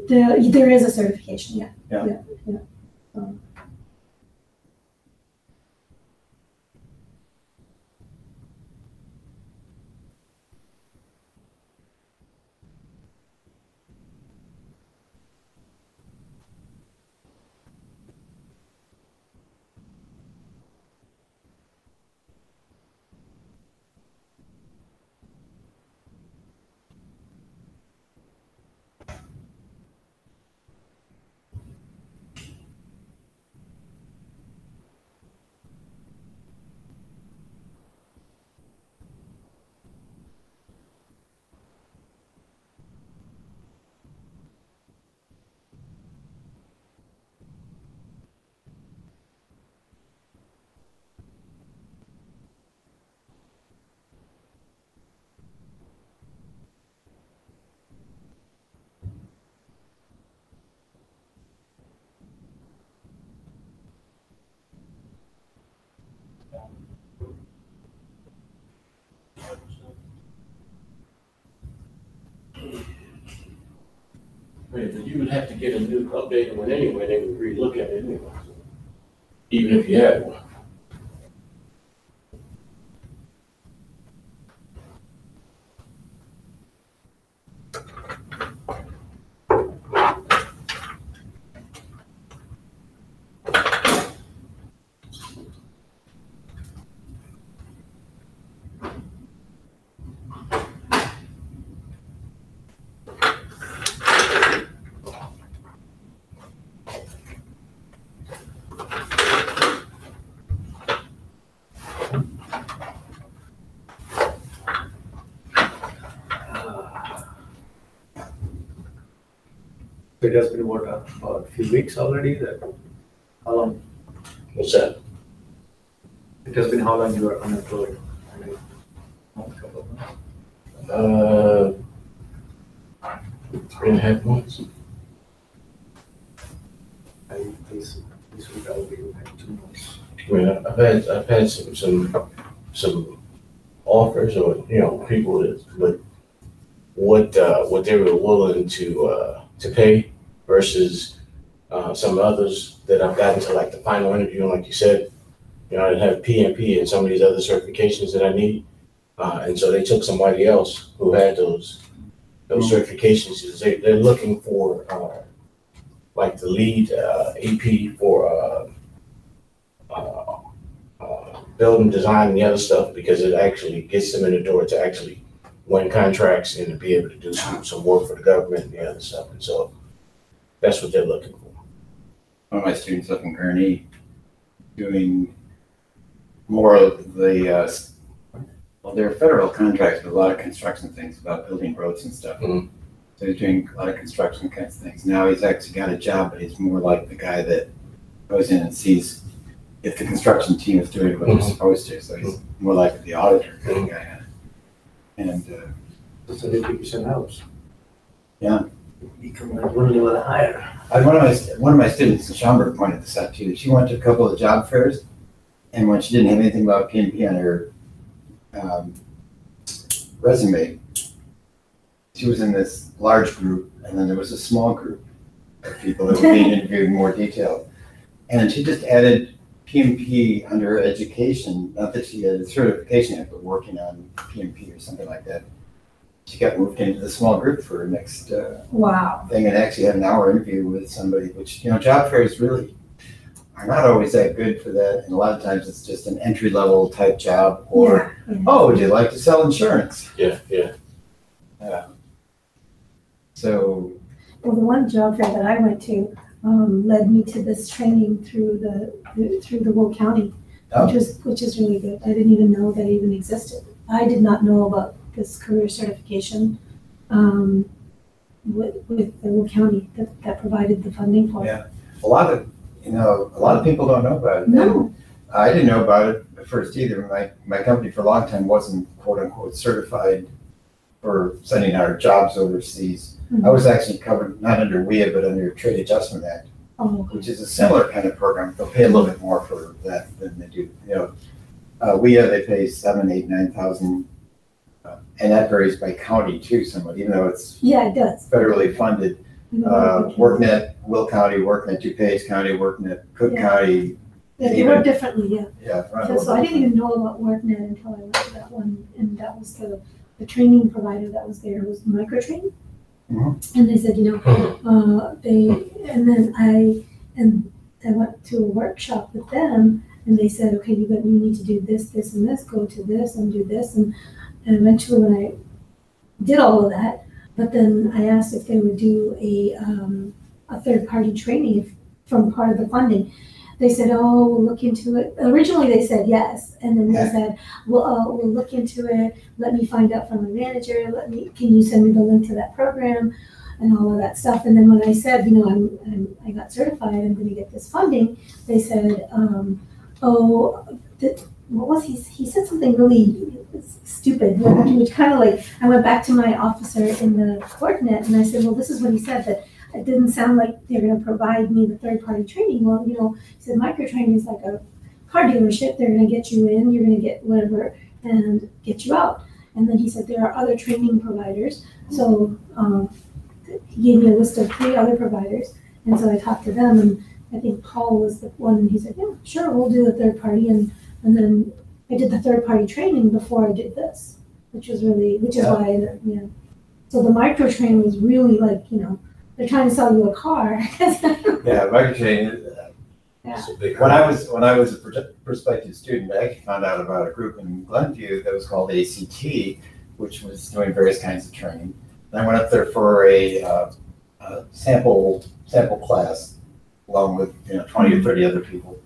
There is a certification, yeah. Yeah. But you would have to get a new updated one anyway, they would relook at it anyway. Even if you had one. It has been what, about a few weeks already, how long? What's that? It has been how long you are unemployed? A couple of months. 3.5 months. This week I'll be like 2 months. I mean, I've had some offers or, people that, but what they were willing to pay versus some others that I've gotten to like the final interview, and like you said, I have PMP and some of these other certifications that I need. And so they took somebody else who had those certifications. They're looking for like the lead AP for building design and the other stuff, because it actually gets them in the door to actually win contracts and to be able to do some work for the government and the other stuff. And so that's what they're looking for. One of my students up in Kearney doing more of the, well, they're federal contracts, but a lot of construction things about building roads and stuff. Mhm. So he's doing a lot of construction kinds of things. Now he's actually got a job, but he's more like the guy that goes in and sees if the construction team is doing what they're supposed to. So he's more like the auditor kind of guy. And The certification helps. Yeah. Become a one level higher. one of my students in Schaumburg pointed this out too. She went to a couple of job fairs, and when she didn't have anything about PMP on her resume, she was in this large group, and then there was a small group of people that were being interviewed in more detail. And she just added PMP under her education, not that she had a certification yet, but working on PMP or something like that. She got moved into the small group for her next Wow. thing, and actually had an hour interview with somebody, which, job fairs really are not always that good for that. And a lot of times it's just an entry level type job, or, Yeah. oh, would you like to sell insurance? Yeah. So, Well, the one job fair that I went to led me to this training through the Will County, Oh. which is really good. I didn't even know that it even existed. I did not know about this career certification with the Will County that provided the funding for it. Yeah. a lot of people don't know about it. No. I didn't know about it at first either. My company for a long time wasn't quote unquote certified for sending our jobs overseas. Mhm. I was actually covered, not under WIA, but under Trade Adjustment Act, Oh, which is a similar kind of program. They'll pay a little bit more for that than they do. WIA, they pay $7,000, $8,000, $9,000 and that varies by county too, somewhat, even though it's Yeah, it does. federally funded. WorkNet, Will County, WorkNet, DuPage County, WorkNet, Cook Yeah. County. Yeah, they work differently, yeah. Yeah. So I didn't even know about WorkNet until I went to that one, and that was the training provider that was there was Microtrain. Mhm. And they said, I went to a workshop with them, and they said, okay, you need to do this, this, and this, go to this, and do this, and eventually when I did all of that, but then I asked if they would do a third-party training from part of the funding. They said, oh, we'll look into it. Originally, they said yes, and then they said, well, we'll look into it. Let me find out from the manager. Can you send me the link to that program, and all of that stuff. And then when I said, I got certified, I'm going to get this funding. They said, what was he said something really stupid, which kind of like, I went back to my officer in the WorkNet, and I said, well, this is what he said, that it didn't sound like they're going to provide me the third-party training. Well, he said Microtrain is like a car dealership. They're going to get you in, you're going to get whatever, and get you out. And then he said there are other training providers. So he gave me a list of 3 other providers, and so I talked to them, and I think Paul was the one, and he said, yeah, sure, we'll do a third party, and then I did the third party training before I did this, which is why, So the Microtrain was really like, they're trying to sell you a car. Yeah, Microtrain. When I was a prospective student, I actually found out about a group in Glenview that was called ACT, which was doing various kinds of training. And I went up there for a sample class, along with 20 or 30 other people.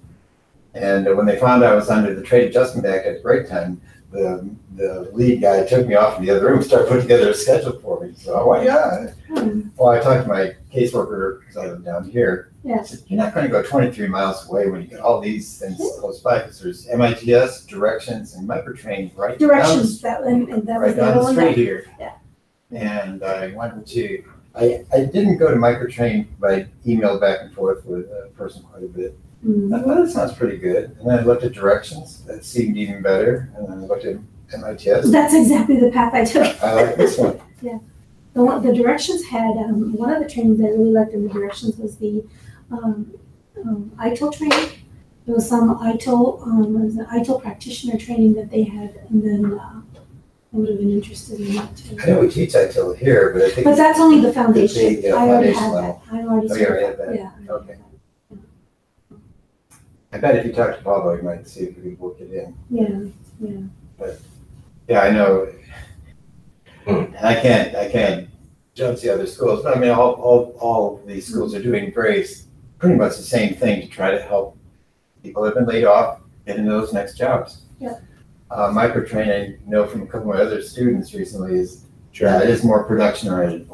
And when they found I was under the Trade Adjustment Act at break time, the lead guy took me off in the other room and started putting together a schedule for me. So, well, I talked to my caseworker, because I live down here. Yeah. I said, you're not going to go 23 miles away when you get all these things close by, because there's MITS, Directions, and Microtrain right Directions, down that down the street here. Yeah. And I went to, I didn't go to Microtrain, but I emailed back and forth with a person quite a bit. I thought that sounds pretty good. And then I looked at Directions, that seemed even better. And then I looked at MITS. That's exactly the path I took. I like this one. Yeah. The Directions had, one of the trainings I really liked in the Directions was the ITIL training. There was some ITIL, was an ITIL practitioner training that they had, and then I would have been interested in that too. I know we teach ITIL here, but I think. But that's only the foundation. The I already foundation had level. that. I already Oh, you already had that? Yeah. Okay. I bet if you talk to Pablo, you might see if we could work it in. Yeah. Yeah, I know. And I can't judge the other schools, but I mean, all of these schools are doing pretty much the same thing to try to help people that have been laid off get into those next jobs. Yeah. Microtraining, I know from a couple of my other students recently, it is more production oriented.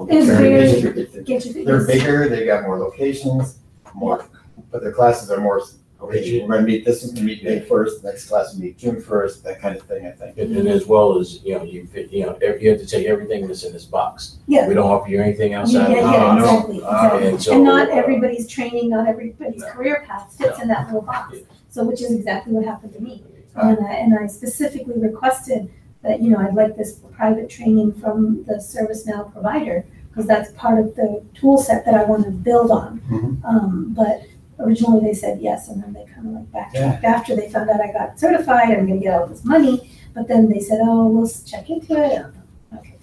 They're bigger, they got more locations, but their classes are more. Okay, we're going to meet this one, meet May 1st, next class will meet June 1st, that kind of thing, I think. And as well as, you have to take everything that's in this box. Yeah. We don't offer you anything outside of the Yeah, box. exactly. And so, And not everybody's training, not everybody's No. career path fits in that little box. Yeah. So, which is exactly what happened to me. And I specifically requested that, I'd like this private training from the ServiceNow provider, because that's part of the tool set that I want to build on. But originally they said yes, and then they kind of like backtracked after they found out I got certified, I'm going to get all this money. But then they said, oh, we'll check into it. Okay,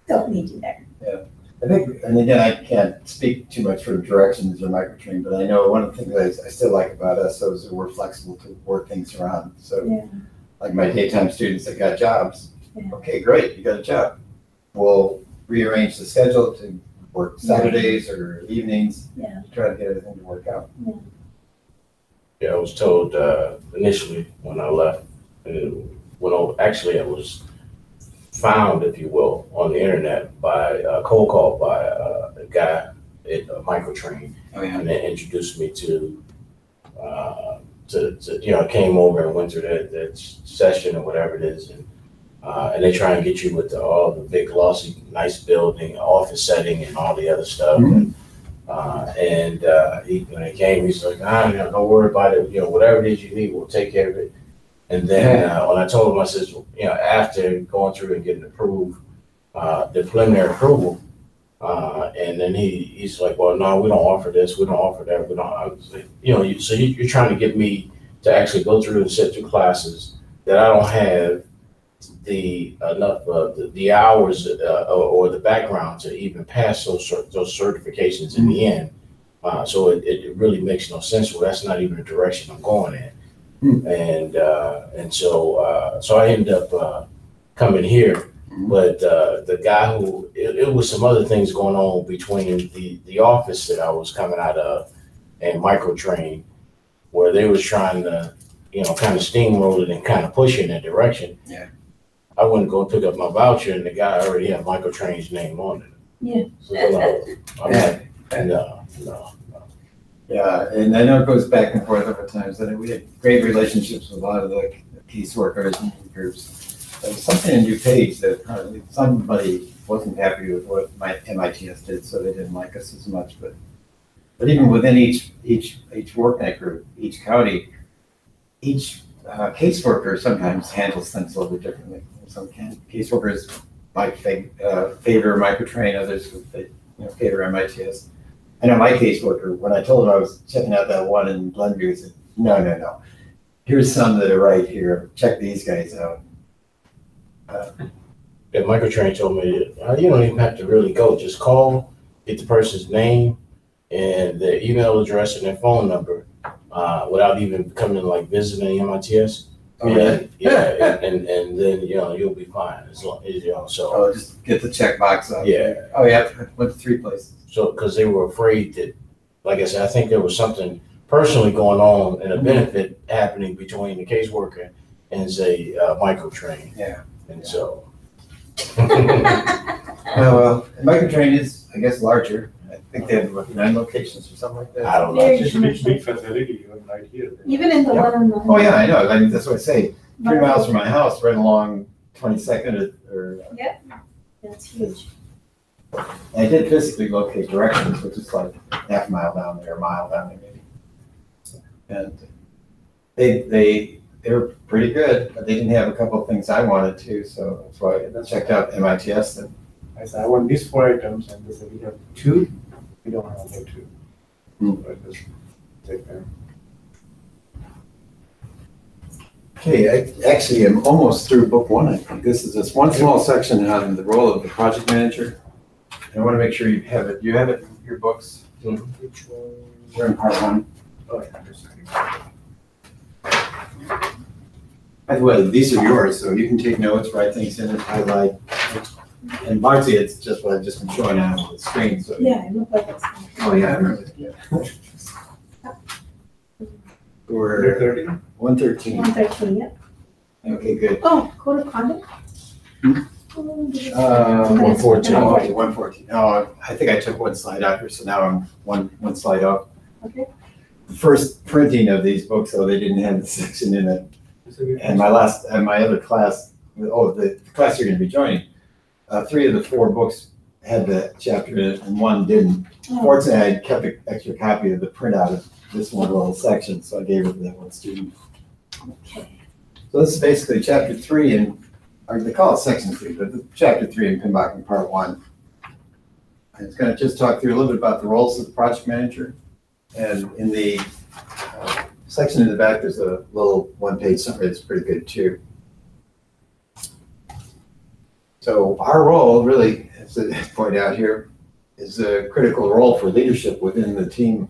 don't need you there. Yeah, I think, and again, I can't speak too much for Directions or Microtrain, but I know one of the things I still like about us is that we're flexible to work things around. So like my daytime students that got jobs, okay, great, you got a job. We'll rearrange the schedule to work Saturdays or evenings, to try to get everything to work out. Yeah, I was told initially when I left, I was found, if you will, on the internet by a cold call by a guy at Microtrain. Oh, yeah. And they introduced me to came over and went through that session or whatever it is, and they try and get you with all the big glossy, nice building, office setting, and all the other stuff. Mhm. When he came, he's like, don't worry about it. Whatever it is you need, we'll take care of it. And then when I told him, I said, after going through and getting approved, the preliminary approval. And then he's like, well, no, we don't offer this, we don't offer that, we don't, I was like, so you're trying to get me to actually go through and sit through classes that I don't have the hours or the background to even pass those certifications in the end. So it really makes no sense. Well, that's not even the direction I'm going in. And so I ended up coming here. But the guy who, it was some other things going on between the office that I was coming out of and Microtrain, where they was trying to, kind of steamroll it and kind of push in that direction. Yeah. I went to go pick up my voucher and the guy already had Microtrain's name on it. Yeah. So, I'm like, no. Yeah, and I know it goes back and forth over times, and we had great relationships with a lot of the caseworkers and groups. There was something in DuPage that somebody wasn't happy with what my MITS did, so they didn't like us as much. But even within each worknet group, each county, each caseworker sometimes handles things a little bit differently. Some caseworkers might favor Microtrain, others would favor MITS. I know my caseworker, when I told him I was checking out that one in Glenview, he said, no. Here's some that are right here. Check these guys out. Yeah, Microtrain told me, you don't even have to really go. Just call, get the person's name and their email address and their phone number without even coming like visiting MITS. Oh, really? Yeah, and then you'll be fine as long as so. Oh, just get the checkbox up. Yeah. Oh, yeah. Went to 3 places. So because they were afraid that, like I said, I think there was something personally going on and a benefit happening between the caseworker and say Microtrain. Yeah. And so. Well, Microtrain is, I guess, larger. I think they have 9 locations or something like that. I don't know. Very It's a commercial. big facility, even right here. Even in the Yeah. one on the. Oh, yeah, I know. I mean, that's what I say. 3 miles from my house, right along 22nd or. That's huge. I did physically locate directions, which is like half a mile down there, a mile down there maybe. And they were pretty good, but they didn't have a couple of things I wanted to, so that's why I checked out MITS. And I said, I want these 4 items, and they said, we have 2, we don't have other 2. So I just take them. okay, I actually am almost through book 1. I think this is just one small section on the role of the project manager. I want to make sure you have it. You have it in your books. Which one? We're in part 1. Oh, yeah, just a second. By the way, these are yours, so you can take notes, write things in it, highlight. And largely, it's just what I've just been showing out on the screen. So. Yeah, it looked like it's. Oh, yeah, I remember. Yeah. We're 113? 113. 113, yeah. Okay, good. Oh, code of conduct? Hmm? 114. 114. Oh, I think I took one slide out here, so now I'm one slide off. Okay. The first printing of these books, though, they didn't have the section in it. And my other class, the class you're going to be joining, 3 of the 4 books had the chapter in it, and 1 didn't. Oh. Fortunately, I kept an extra copy of the printout of this one little section, so I gave it to that one student. Okay. So this is basically chapter 3 or they call it section 3, but chapter 3 in PMP part 1. And it's going to just talk through a little bit about the roles of the project manager. And in the section in the back, there's a little 1-page summary that's pretty good too. So our role really, as I point out here, is a critical role for leadership within the team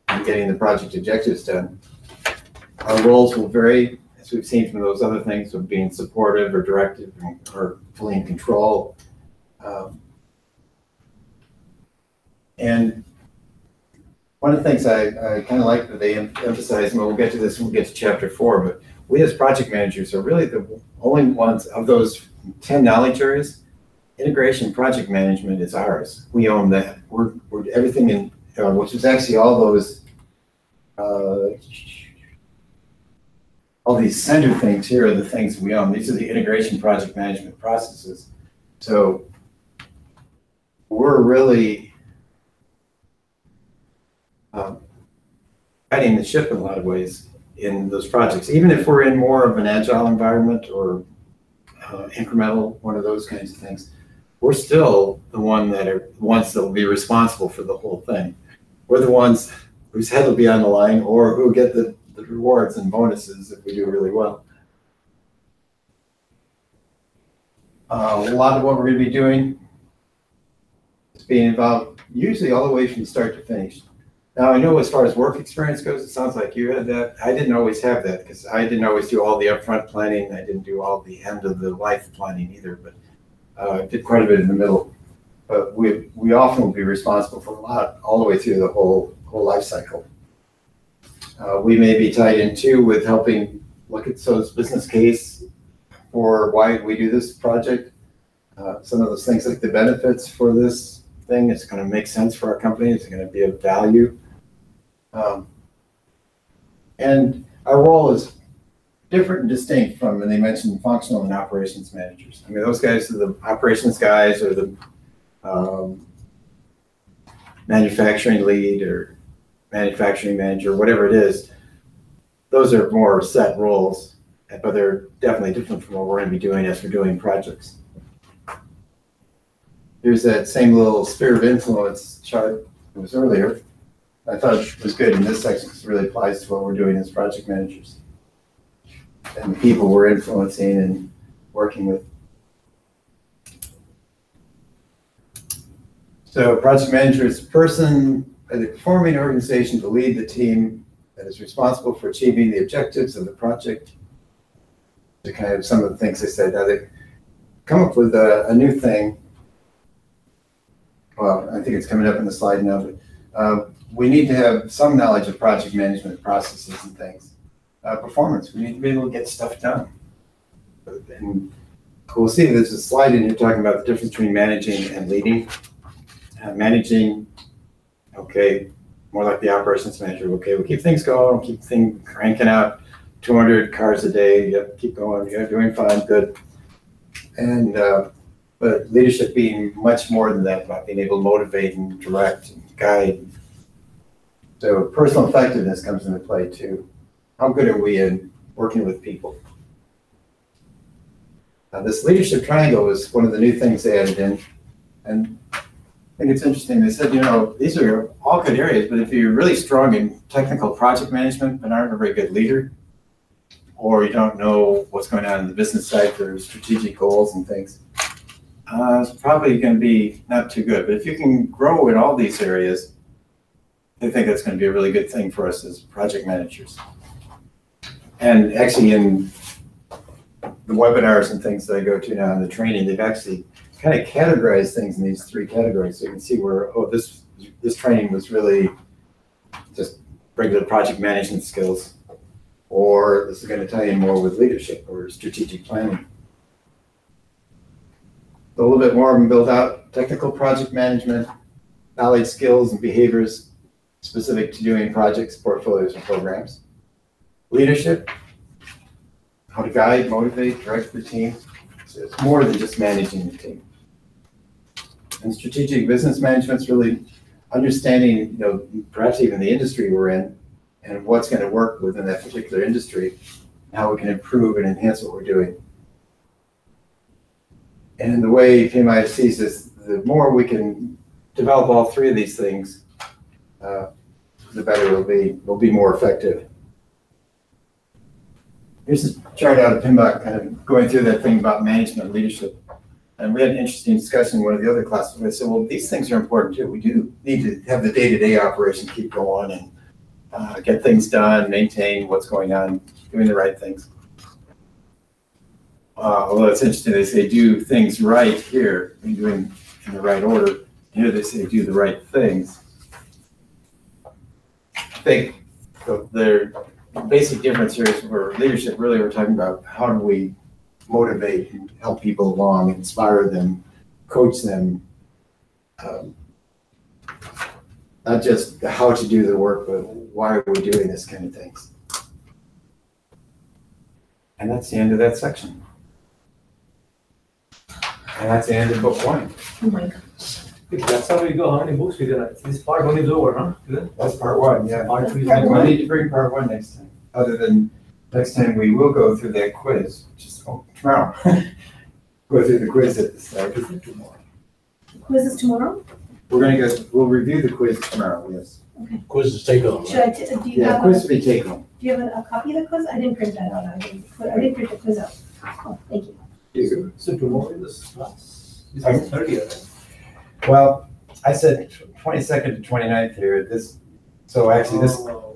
in getting the project objectives done. Our roles will vary, as we've seen from those other things, of being supportive or directive or fully in control. And one of the things I kind of like that they emphasize, and we'll get to this when we get to chapter 4, but we as project managers are really the only ones of those 10 knowledge areas. Integration project management is ours. We own that. We're everything in, which is actually all those, all these center things here are the things we own. These are the integration project management processes. So we're really guiding the ship in a lot of ways in those projects, even if we're in more of an agile environment or incremental, one of those kinds of things. we're still the ones that will be responsible for the whole thing. We're the ones whose head will be on the line or who get the rewards and bonuses if we do really well. A lot of what we're going to be doing is being involved usually all the way from start to finish. Now, I know as far as work experience goes, it sounds like you had that. I didn't always have that because I didn't always do all the upfront planning. I didn't do all the end of the life planning either, but I did quite a bit in the middle. But we often will be responsible for a lot all the way through the whole life cycle. We may be tied in too with helping look at So's business case for why we do this project. Some of those things like the benefits for this thing, it's going to make sense for our company. It's going to be of value. And our role is different and distinct from, and they mentioned functional and operations managers. I mean, those guys are the operations guys or the manufacturing lead or manufacturing manager, whatever it is. Those are more set roles, but they're definitely different from what we're going to be doing as we're doing projects. Here's that same little sphere of influence chart that was earlier. I thought it was good in this section because it really applies to what we're doing as project managers and the people we're influencing and working with. So project manager is a person at a performing organization to lead the team that is responsible for achieving the objectives of the project. To kind of some of the things they said. Now they come up with a new thing. Well, I think it's coming up in the slide now, but we need to have some knowledge of project management processes and things. Performance, we need to be able to get stuff done. And we'll see there's a slide in here talking about the difference between managing and leading. Managing, okay, more like the operations manager. Okay, we'll keep things going, keep things cranking out 200 cars a day. Yep, keep going, you're doing fine, good. And but leadership being much more than that, about being able to motivate and direct and guide. So personal effectiveness comes into play too. How good are we in working with people? This leadership triangle is one of the new things they added in. And I think it's interesting. They said, you know, these are all good areas, but if you're really strong in technical project management but aren't a very good leader, or you don't know what's going on in the business side for strategic goals and things, it's probably going to be not too good. But if you can grow in all these areas, I think that's going to be a really good thing for us as project managers. And actually in the webinars and things that I go to now in the training, they've actually kind of categorized things in these three categories. So you can see where, oh, this training was really just regular project management skills, or this is going to tie in more with leadership or strategic planning. A little bit more and build out technical project management, knowledge, skills, and behaviors specific to doing projects, portfolios, and programs. Leadership, how to guide, motivate, direct the team. So it's more than just managing the team. And strategic business management is really understanding, you know, perhaps even the industry we're in and what's going to work within that particular industry, how we can improve and enhance what we're doing. And the way PMI sees this, the more we can develop all three of these things, the better we'll be more effective. Here's a chart out of PMBOK kind of going through that thing about management and leadership. And we had an interesting discussion in one of the other classes where I said, well, these things are important too. We do need to have the day-to-day operation keep going and get things done, maintain what's going on, doing the right things. Although it's interesting, they say do things right here, and doing in the right order. Here they say do the right things. I think their basic difference here is for leadership, really we're talking about how do we motivate and help people along, inspire them, coach them. Not just how to do the work, but why are we doing this kind of things. And that's the end of that section. And that's the end of book one. Oh my God. That's how we go. How many books we did? This part one is over, huh? That's part one, yeah. Part two is Part next We one. need to bring part one next time. Other than next time we will go through that quiz, which is tomorrow. go through the quiz at the start, is it tomorrow? Quiz is tomorrow? We'll review the quiz tomorrow, yes. Quiz is take home, Should right? do you Yeah, have, quiz a- will be take home. do you have a copy of the quiz? I didn't print that out. I didn't print the quiz out. Oh, thank you. So tomorrow is this class? This Pardon? is 30th, right? Well, I said 22nd to 29th here, so actually Oh.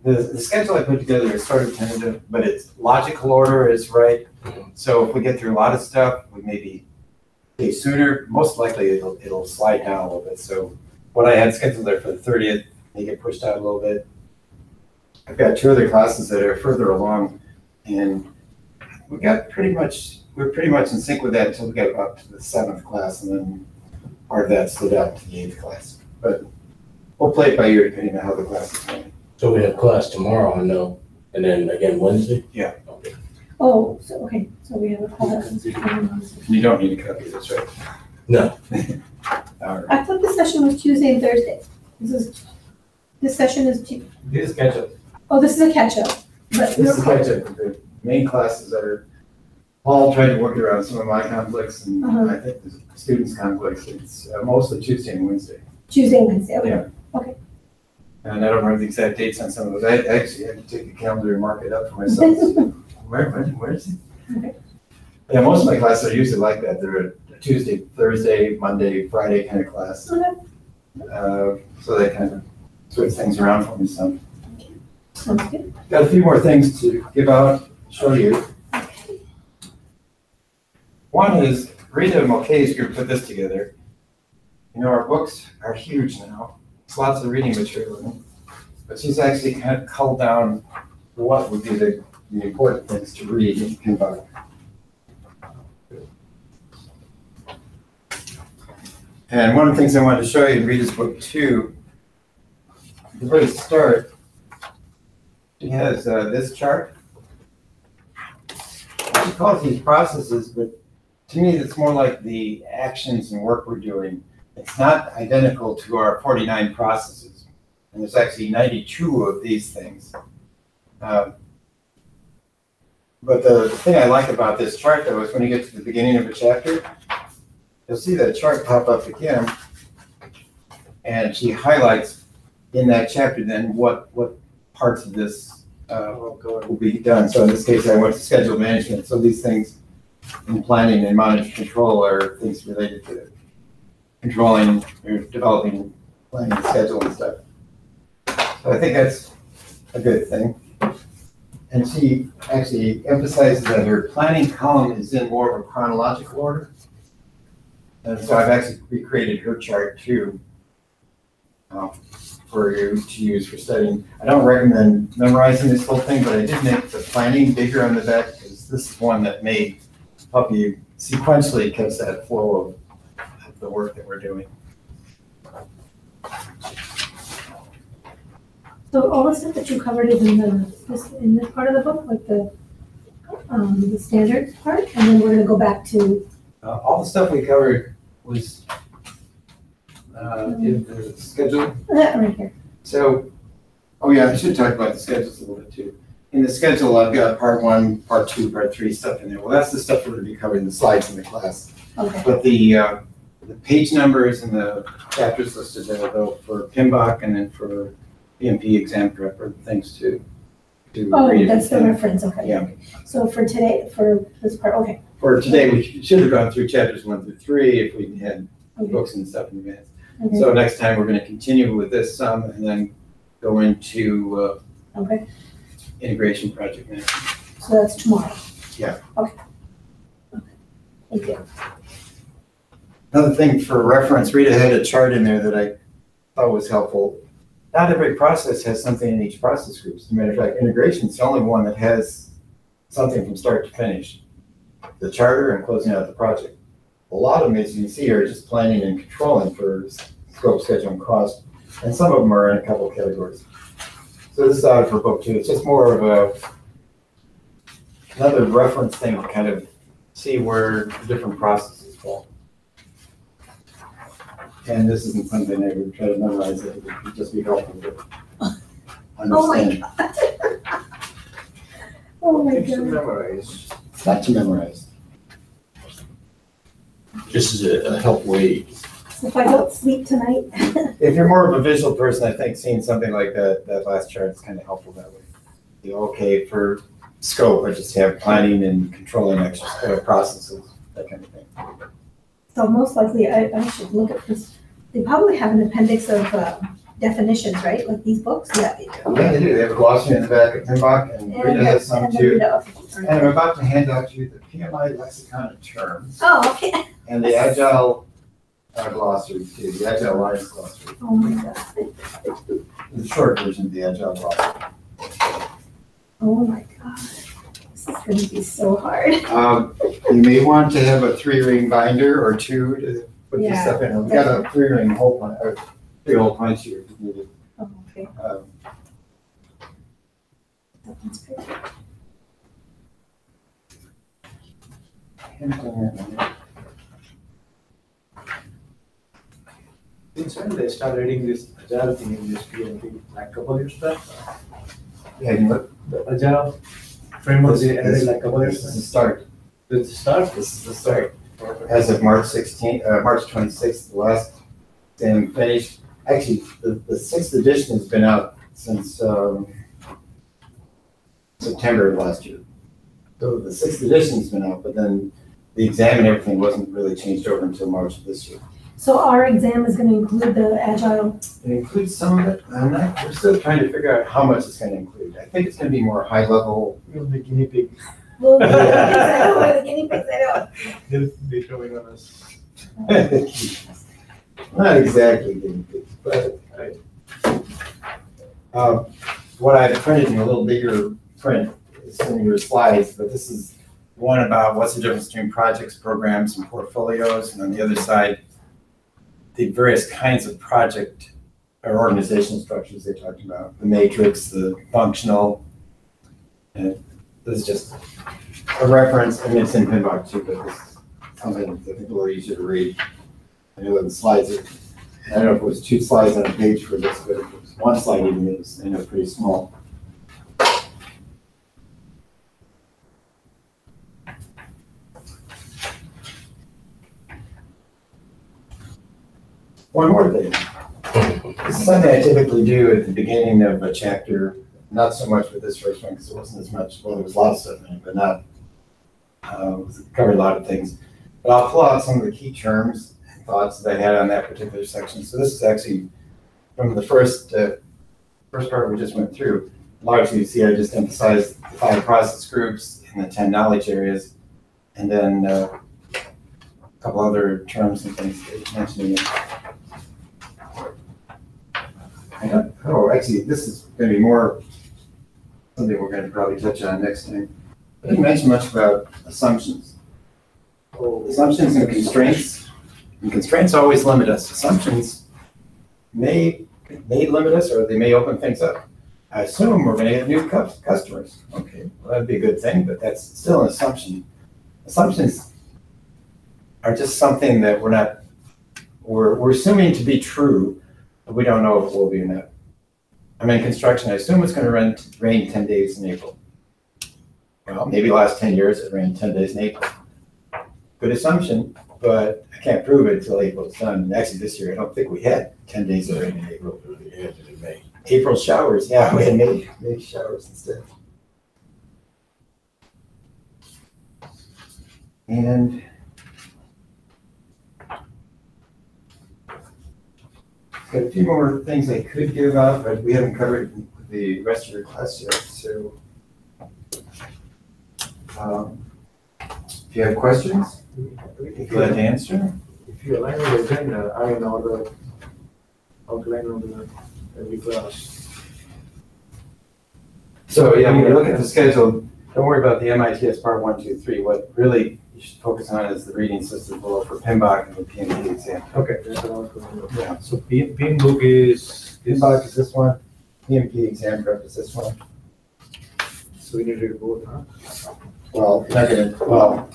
the schedule I put together is sort of tentative, but it's logical order is right. So if we get through a lot of stuff, we maybe be sooner, most likely it'll slide down a little bit. So what I had scheduled there for the 30th may get pushed out a little bit. I've got two other classes that are further along, and we're pretty much in sync with that until we get up to the 7th class, and then part of that slid out to the 8th class. But we'll play it by ear depending on how the class is going. So we have class tomorrow, I know, and then again Wednesday? Yeah. Okay. Oh, so, okay, so we have a class. You don't need a copy of this, right? No. All right. I thought the session was Tuesday and Thursday. This session is, This is catch up. oh, this is a catch-up. But This is catch-up. The main classes are, Paul tried to work around some of my conflicts, and I think the students' conflicts, it's mostly Tuesday and Wednesday. Tuesday and Wednesday, okay. Yeah. Okay. And I don't remember the exact dates on some of those. I actually had to take the calendar and mark it up for myself. Where is it? Okay. Yeah, most of my classes are usually like that. They're a Tuesday, Thursday, Monday, Friday kind of class. Okay. So they kind of switch things around for me some. Sounds good. Got a few more things to give out, show you. One is Rita Mulcahy's group put this together. You know, our books are huge now. It's lots of reading material in them. But she's actually kind of culled down what would be the important things to read in Pinball. And one of the things I wanted to show you in Rita's book too, the very start, she has this chart. She calls these processes, but to me, it's more like the actions and work we're doing. It's not identical to our 49 processes. And there's actually 92 of these things. But the thing I like about this chart, though, is when you get to the beginning of a chapter, you'll see that chart pop up again. And she highlights in that chapter then what parts of this will be done. So in this case, I went to schedule management. So these things in planning and monitor control are things related to controlling or developing, planning, and schedule and stuff. So I think that's a good thing. And she actually emphasizes that her planning column is in more of a chronological order. And so I've actually recreated her chart too for you to use for studying. I don't recommend memorizing this whole thing, but I did make the planning bigger on the back because this is one that may help you sequentially catch that flow of the work that we're doing. So all the stuff that you covered is in this part of the book, like the standards part, and then we're gonna go back to, All the stuff we covered was in the schedule. that right here. So, oh yeah, I should talk about the schedules a little bit too. In the schedule, I've got part 1, part 2, part 3 stuff in there. Well, that's the stuff we're going to be covering the slides in the class. Okay. But the page numbers and the chapters listed there, though, for PMBOK and then for PMP exam prep are things to Oh, read. that's the reference, okay. Yeah. So for today, for this part, okay. For today, we should have gone through chapters 1 through 3 if we had Okay. books and stuff in advance. Okay. So next time, we're going to continue with this some and then go into Okay, integration project management. so that's tomorrow. Yeah. Okay. Okay. Thank you. Another thing for reference, Rita had a chart in there that I thought was helpful. Not every process has something in each process group. As a matter of fact, integration is the only one that has something from start to finish. The charter and closing out the project. A lot of them, as you can see, are just planning and controlling for scope, schedule, and cost. And some of them are in a couple of categories. So this is out for book 2. It's just more of another reference thing to kind of see where the different processes fall. And this isn't something I would try to memorize. It would just be helpful to understand. Oh my It's to God. memorize. It's not to memorize. This is a helpful aid. So if I don't sleep tonight, If you're more of a visual person, I think seeing something like that last chart is kind of helpful that way. Okay, for scope, I just have planning and controlling processes, that kind of thing. so most likely I should look at this. They probably have an appendix of definitions, right? Like these books? Yeah, they do. Yeah, they do. They have a glossary in the back of PMBOK, and Rita has some and the too. Rita. And I'm about to hand out to you the PMI lexicon of terms Oh, okay. and the Agile glossary too, the Agile Alliance glossary. Oh my God. The short version of the Agile glossary. Oh my God. This is gonna be so hard. You may want to have a 3-ring binder or 2 to put this Yeah, stuff in. We've got a 3-ring hole punch, or 3-hole punch here if you need it. Oh, okay. That one's good. Since when they start reading this agile thing in this PMP, like a couple years back? Yeah, you look, The agile framework they added like a couple this years is back? the start. Did it start? This is the start. As of March 26th, the last exam finished. Actually, the 6th edition has been out since September of last year. So the 6th edition's been out, but then the exam and everything wasn't really changed over until March of this year. So our exam is gonna include the Agile. It includes some of it. We're still trying to figure out how much it's going to include. I think it's going to be more high level. You'll be guinea pig. Well, the guinea pigs, I know, where the guinea pigs, I know. They'll be throwing on us. Not exactly guinea pigs, but what I printed in a little bigger print is in your slides, but this is one about what's the difference between projects, programs, and portfolios, and on the other side, the various kinds of project or organizational structures they talked about, the matrix, the functional, and this is just a reference, and it's in PMBOK too, but this is something that I think a little easier to read. I know the slides are, I don't know if it was 2 slides on a page for this, but if it was 1 slide even, it was, I know, pretty small. One more thing. This is something I typically do at the beginning of a chapter, not so much with this first one because it wasn't as much, well, there was a lot of stuff in it, but not, covered a lot of things. But I'll pull out some of the key terms and thoughts that I had on that particular section. So this is actually from the first part we just went through. Largely, you see, I just emphasized the 5 process groups and the 10 knowledge areas, and then a couple other terms and things that you mentioned in it. Oh, actually, this is going to be more something we're going to probably touch on next time. I didn't mention much about assumptions. Assumptions and constraints. And constraints always limit us. Assumptions may limit us, or they may open things up. I assume we're going to get new customers. Okay, well, that'd be a good thing, but that's still an assumption. Assumptions are just something that we're assuming to be true, but we don't know if it will be or not. I mean, construction, I assume it's going to rain 10 days in April. Well, maybe the last 10 years it rained 10 days in April. Good assumption, but I can't prove it until April's done. And actually this year, I don't think we had 10 days of rain in April. April showers, yeah, we had May showers instead. And got a few more things I could give out, but we haven't covered the rest of your class yet. So if you have questions, if you'd like to answer. If you align with the agenda, I know the outline of every class. So yeah, when you look at the schedule, don't worry about the MITS part 1, 2, 3. What really you should focus on is the reading system below for PMBOK and the PMP exam. Okay, that's what I was going to do. Yeah. So PM book is PMBOK is this one, PMP exam prep is this one. So we need to read both, huh? Well, you're not gonna, well,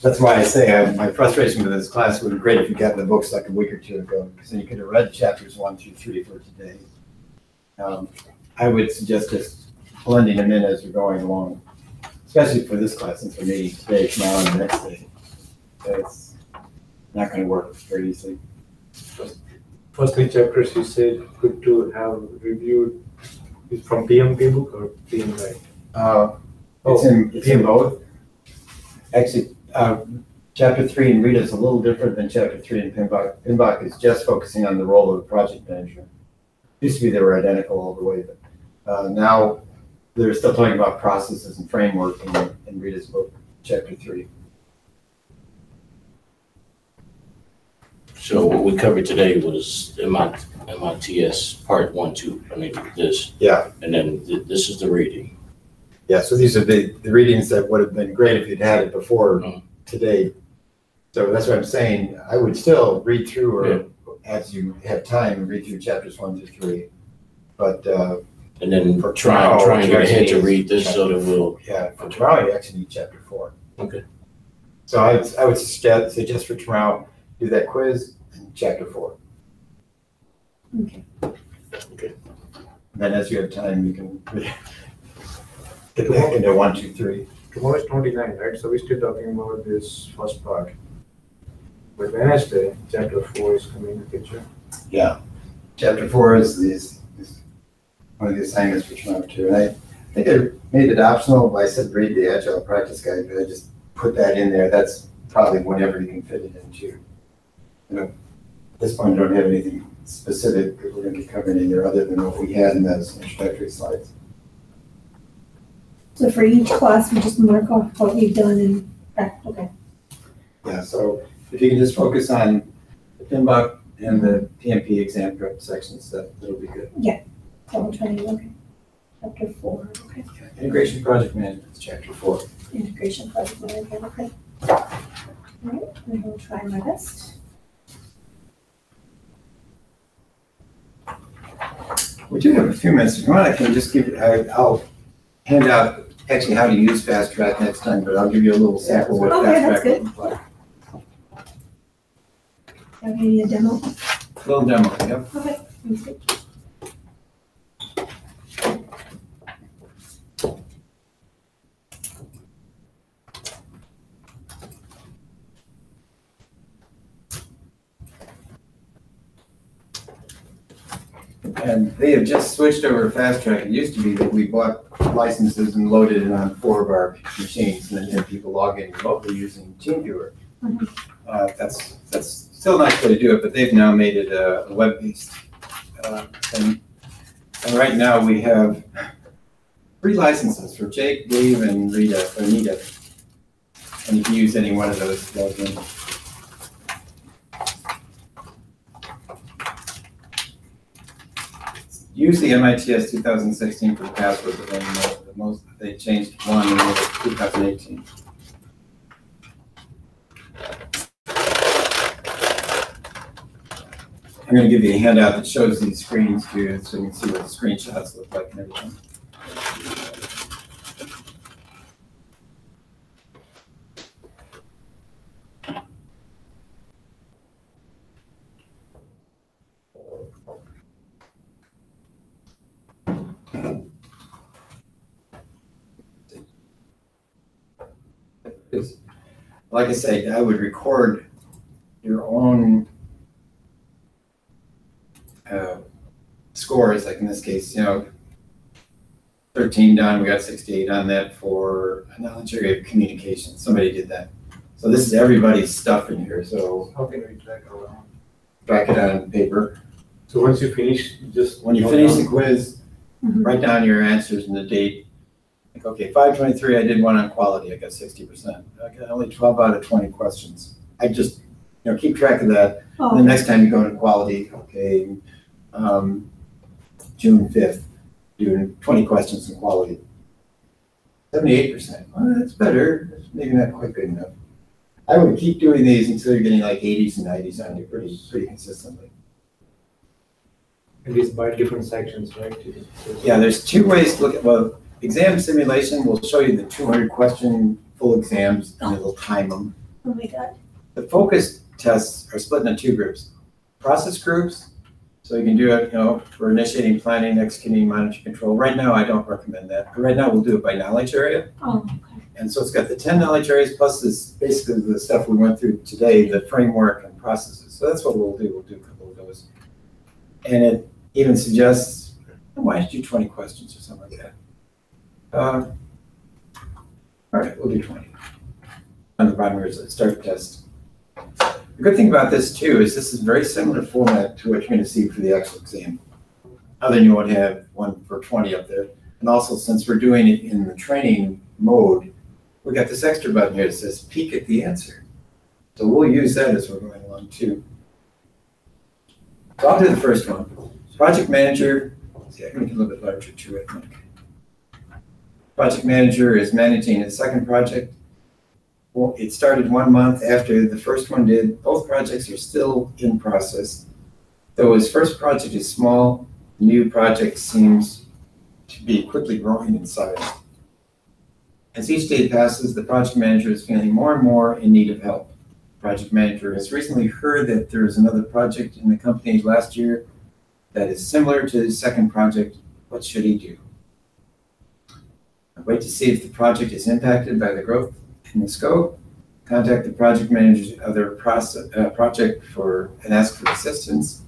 that's why I say my frustration with this class would be great if you got the books like a week or 2 ago, because then you could have read chapters 1 through 3 for today. I would suggest just blending them in as you're going along, especially for this class, since we're meeting today, tomorrow, and the next day. it's not gonna work very easily. First three chapters you said good to have reviewed is from PMP book or PMI? It's in both. Actually, chapter 3 in Rita is a little different than chapter 3 in PMBOK. PMBOK is just focusing on the role of the project manager. Used to be they were identical all the way, but now they're still talking about processes and framework in Rita's book, chapter 3. So what we covered today was MITS part 1, 2. I mean, this. Yeah. And then this is the reading. Yeah, so these are the readings that would have been great if you'd had it before today. So that's what I'm saying. I would still read through, or as you have time, read through chapters 1 through 3. But and then for try tomorrow, and get ahead to actually read this so that we'll. Yeah, for tomorrow you actually need chapter 4. Okay. So I would suggest for tomorrow, do that quiz in chapter 4. Okay. Okay. Then as you have time, you can get back into 1, 2, 3. Tomorrow is 29, right? So we're still talking about this first part. But Wednesday, chapter 4 is coming in the picture. Yeah. Chapter 4 is one of the assignments for tomorrow too. And I think I made it optional, but I said read the Agile Practice Guide, but I just put that in there. That's probably whenever you can fit it into. At this point, I don't have anything specific that we're going to be covering in there other than what we had in those introductory slides. So for each class, we just mark off what we've done and okay. Yeah, so if you can just focus on the PMBOK and the PMP exam prep sections, that'll be good. So we'll try to look at chapter 4, okay. Integration project management is chapter 4. Integration project management, okay. All right, I will try my best. We do have a few minutes. If you want, I can just give you, I'll hand out actually how to use Fast Track next time, but I'll give you a little sample what Okay, Fast that's Track looks like. Okay, a demo. Little demo, yep. Okay, thanks. And they have just switched over to Fast Track. It used to be that we bought licenses and loaded it on 4 of our machines, and then had people log in remotely using TeamViewer. That's still a nice way to do it, but they've now made it a web-based thing. And right now we have 3 licenses for Jake, Dave, and Anita. And you can use any one of those to log in. Use the MITS 2016 for the password, but then they changed one in 2018. I'm going to give you a handout that shows these screens too, so you can see what the screenshots look like and everything. Like I say, I would record your own scores, like in this case, 13 done, we got 68 on that for a knowledge area of communication. Somebody did that. So this is everybody's stuff in here, so How can we track our own? track it on paper. So once you finish, just. When you finish the quiz, write down your answers and the date. Like, okay, 523, I did one on quality, I got 60%. I got only 12 out of 20 questions. I just, keep track of that. Oh, The next time you go to quality, okay, June 5th, doing 20 questions in quality. 78%, well, that's better, that's maybe not quite good enough. I would keep doing these until you're getting like 80s and 90s on you pretty consistently. And it's by different sections, right? Yeah, there's 2 ways to look at, well, exam simulation will show you the 200 question full exams and it'll time them. oh my God. The focus tests are split into 2 groups. Process groups, so you can do it, for initiating, planning, executing, monitoring, control. Right now, I don't recommend that. Right now, we'll do it by knowledge area. Oh, okay. And so it's got the 10 knowledge areas plus this basically the stuff we went through today, the framework and processes. So that's what we'll do. We'll do a couple of those. And it even suggests, why don't you do 20 questions or something like that? All right, we'll do 20. On the bottom here is a start test. The good thing about this too is this is very similar format to what you're going to see for the actual exam. Other than you won't have one for 20 up there. And also, since we're doing it in the training mode, we got this extra button here that says peek at the answer. So we'll use that as we're going along too. So I'll do the first one. Project manager, see, I can make it a little bit larger too, I think. Project manager is managing a second project. Well, it started 1 month after the first one did. Both projects are still in process. Though his first project is small, the new project seems to be quickly growing in size. As each day passes, the project manager is feeling more and more in need of help. Project manager has recently heard that there is another project in the company last year that is similar to his second project. What should he do? Wait to see if the project is impacted by the growth in the scope. Contact the project manager's other project and ask for assistance.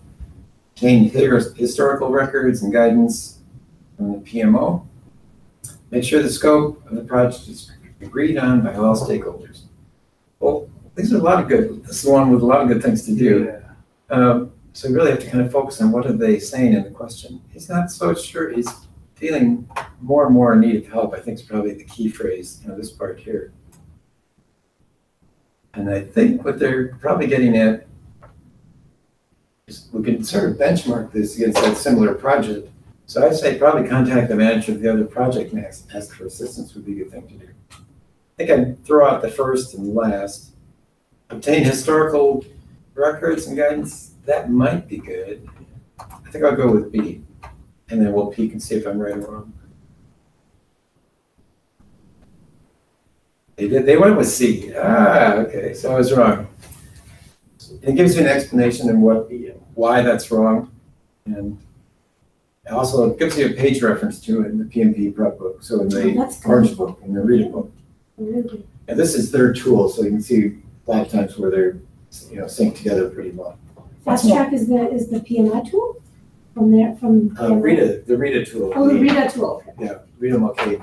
Obtain historical records and guidance from the PMO. Make sure the scope of the project is agreed on by all stakeholders. Well, these are a lot of good, this is one with a lot of good things to do. So you really have to kind of focus on what are they saying in the question. He's not so sure, he's feeling more and more in need of help, I think is probably the key phrase, this part here. And I think what they're probably getting at is we can sort of benchmark this against that similar project. So I'd say probably contact the manager of the other project and ask for assistance would be a good thing to do. I think I'd throw out the first and last. Obtain historical records and guidance. That might be good. I think I'll go with B. And then we'll peek and see if I'm right or wrong. They went with C. Okay, so I was wrong. It gives you an explanation of why that's wrong. And also it gives you a page reference to it in the PMP prep book. So in the orange book, in the reading book. Really? And this is their tool, so you can see a lot of times where they're synced together pretty well. Fast Track is the PMI tool from there from the Rita tool. Oh, the Rita tool. Okay. Yeah, Rita Mulcahy,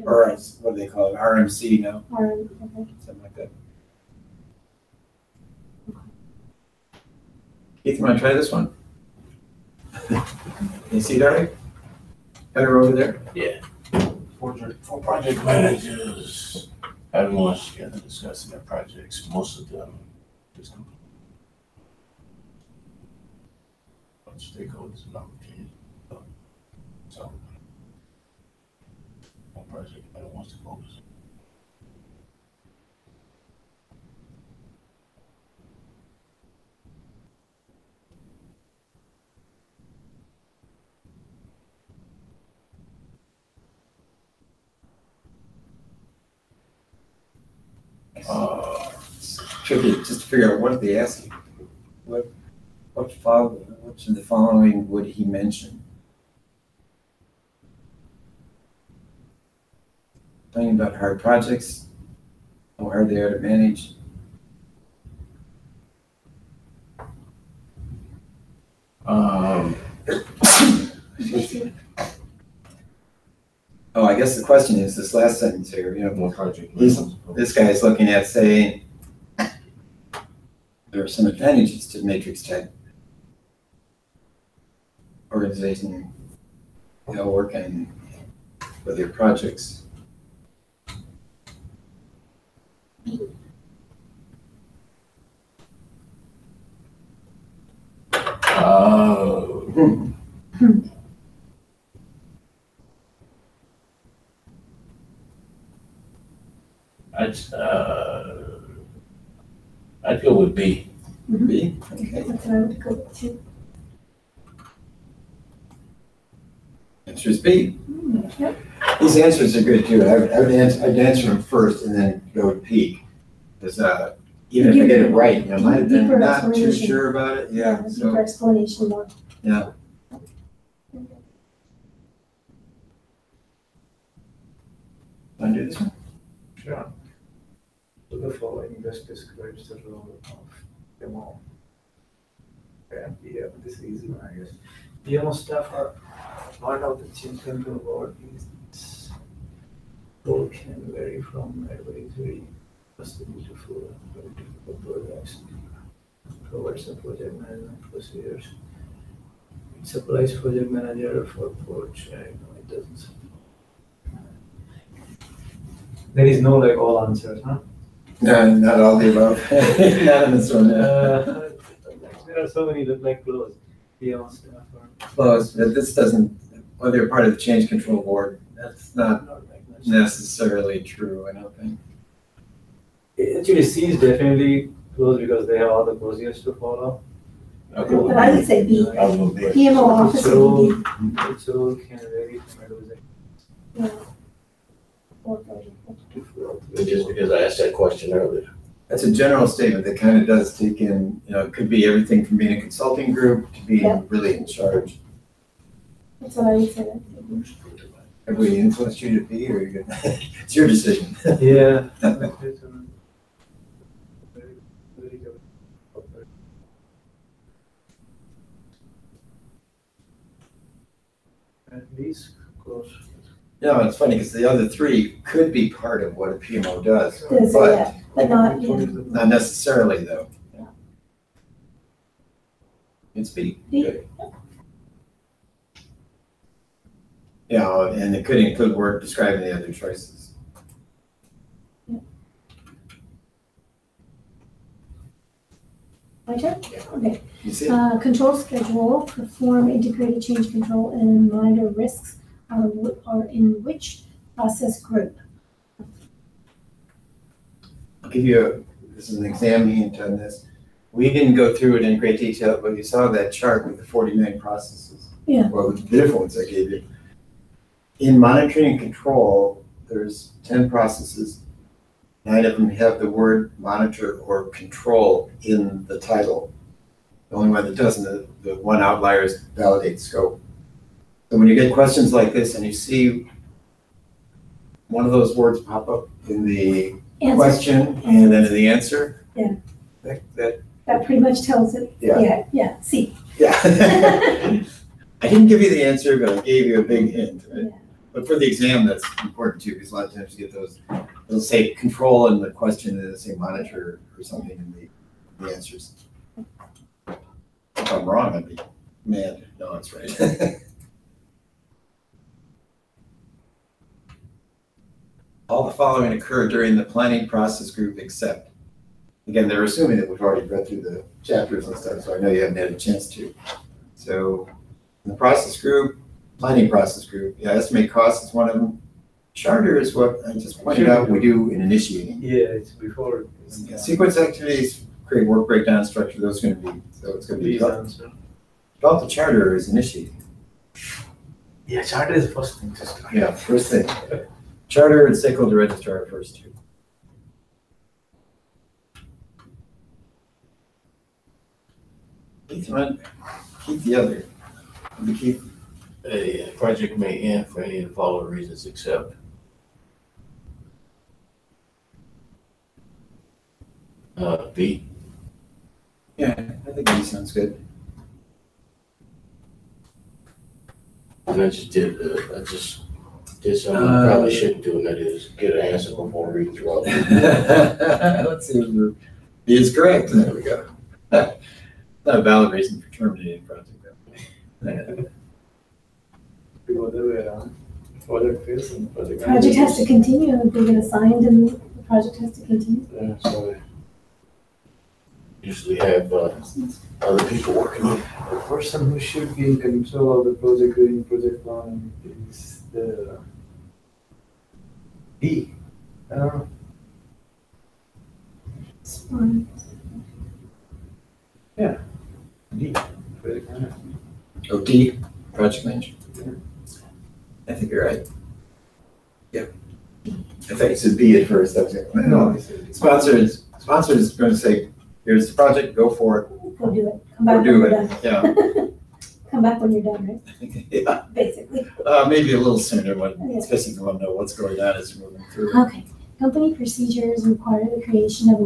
or what do they call it? RMC now. Okay. Something like that. Keith, you want to try this one? You see it already? Better over there? Yeah. For project managers, having lunch together, discussing their projects, most of them just complete. Stakeholders and opportunities. So, one project manager wants to focus. It's tricky just to figure out what they ask you. Which of the following would he mention? Talking about hard projects, how hard they are to manage. Oh, I guess the question is this last sentence here. One project. This guy is looking at saying there are some advantages to matrix type organization, working with your projects. I'd go with B. B? Okay. That's what I would go with too. Answer is B. Yep. These answers are good too. I'd answer them first and then go to peek. Because even if I get it right, I might have been not too sure about it. Yeah. Deeper explanation more. Yeah. Want to do this one? Sure. So the following just describes the role of PMO. Yeah, this is easy one, I guess. PMO staff are part of the change control board. Its role can vary from advisory custody to full projects. Provides the project management procedures. It supplies project manager for porch. No, it doesn't. There is no like all answers, huh? No, not all the above. Not in this one. There are so many that like close. PMO staff are Close, but this doesn't, well, they're part of the change control board. That's not not like much. necessarily true, I don't think. Actually, C is definitely close because they have all the procedures to follow. But I would say B. Probably. PMO office would be B. Its role can vary from advisory Yeah. Or project. to full. Just because I asked that question earlier. That's a general statement that kind of does take in, it could be everything from being a consulting group to being Yeah. really in charge. That's what I would say. Have we influenced you to be, or are you good? It's your decision. Yeah. And these close. No, it's funny because the other three could be part of what a PMO does, Does, but yeah, but not, yeah. not necessarily though. It's B. B. Good. Yeah, and it could include work describing the other choices. My turn? Okay. You see? Control schedule, perform integrated change control and monitor risks are in which process group? I'll give you this is an exam hint on this. We didn't go through it in great detail, but you saw that chart with the 49 processes. Yeah. Well, with the different ones I gave you. In monitoring and control, there's 10 processes. 9 of them have the word monitor or control in the title. The only one that doesn't, the one outlier is validate scope. So when you get questions like this and you see one of those words pop up in the Answer. question and then in the answer. Yeah. That Pretty much tells it. Yeah. Yeah, C. yeah. I didn't give you the answer, but I gave you a big hint. Right? Yeah. But for the exam, that's important too, because a lot of times you get those, it'll say control in the question and it'll say monitor or something in the answers. If I'm wrong, I'd be mad. No, that's right. All the following occur during the planning process group except. Again, they're assuming that we've already read through the chapters and stuff, so I know you haven't had a chance to. So in the process group, planning process group, yeah, estimate costs is one of them. Charter is what I just pointed out we do in initiating. Yeah, it's before. Yeah, sequence activities, create work breakdown structure, those are gonna be, so it's gonna be Please develop answer. the charter is initiating. Yeah, charter is the first thing to start. Yeah, first thing. Charter and stakeholder register are first two. Keith, one, Keith the other. The Keith. A project may end for any of the following reasons except. B. Yeah, I think that sounds good. And I just did something I probably shouldn't do, and that is get an answer before reading through all of it. Let's see if B is correct. There we go. Not a valid reason for terminating a project. The other way around. Project fails and project. Project has to continue, if they get assigned and the project has to continue. Yeah, so usually have other people working on it. The person who should be in control of the project during project planning is the D. I don't know. It's fine. D. Project manager. OT, project manager. I think you're right. Yeah. I thought you said B at first. I was like, no. Sponsor is going to say, here's the project, go for it. Go do it. Come back Or when do you're it. done. Yeah. Come back when you're done, right? Yeah. Basically. Maybe a little sooner, Yeah. especially if you want to know what's going on as you're moving through. Okay. Company procedures require the creation of a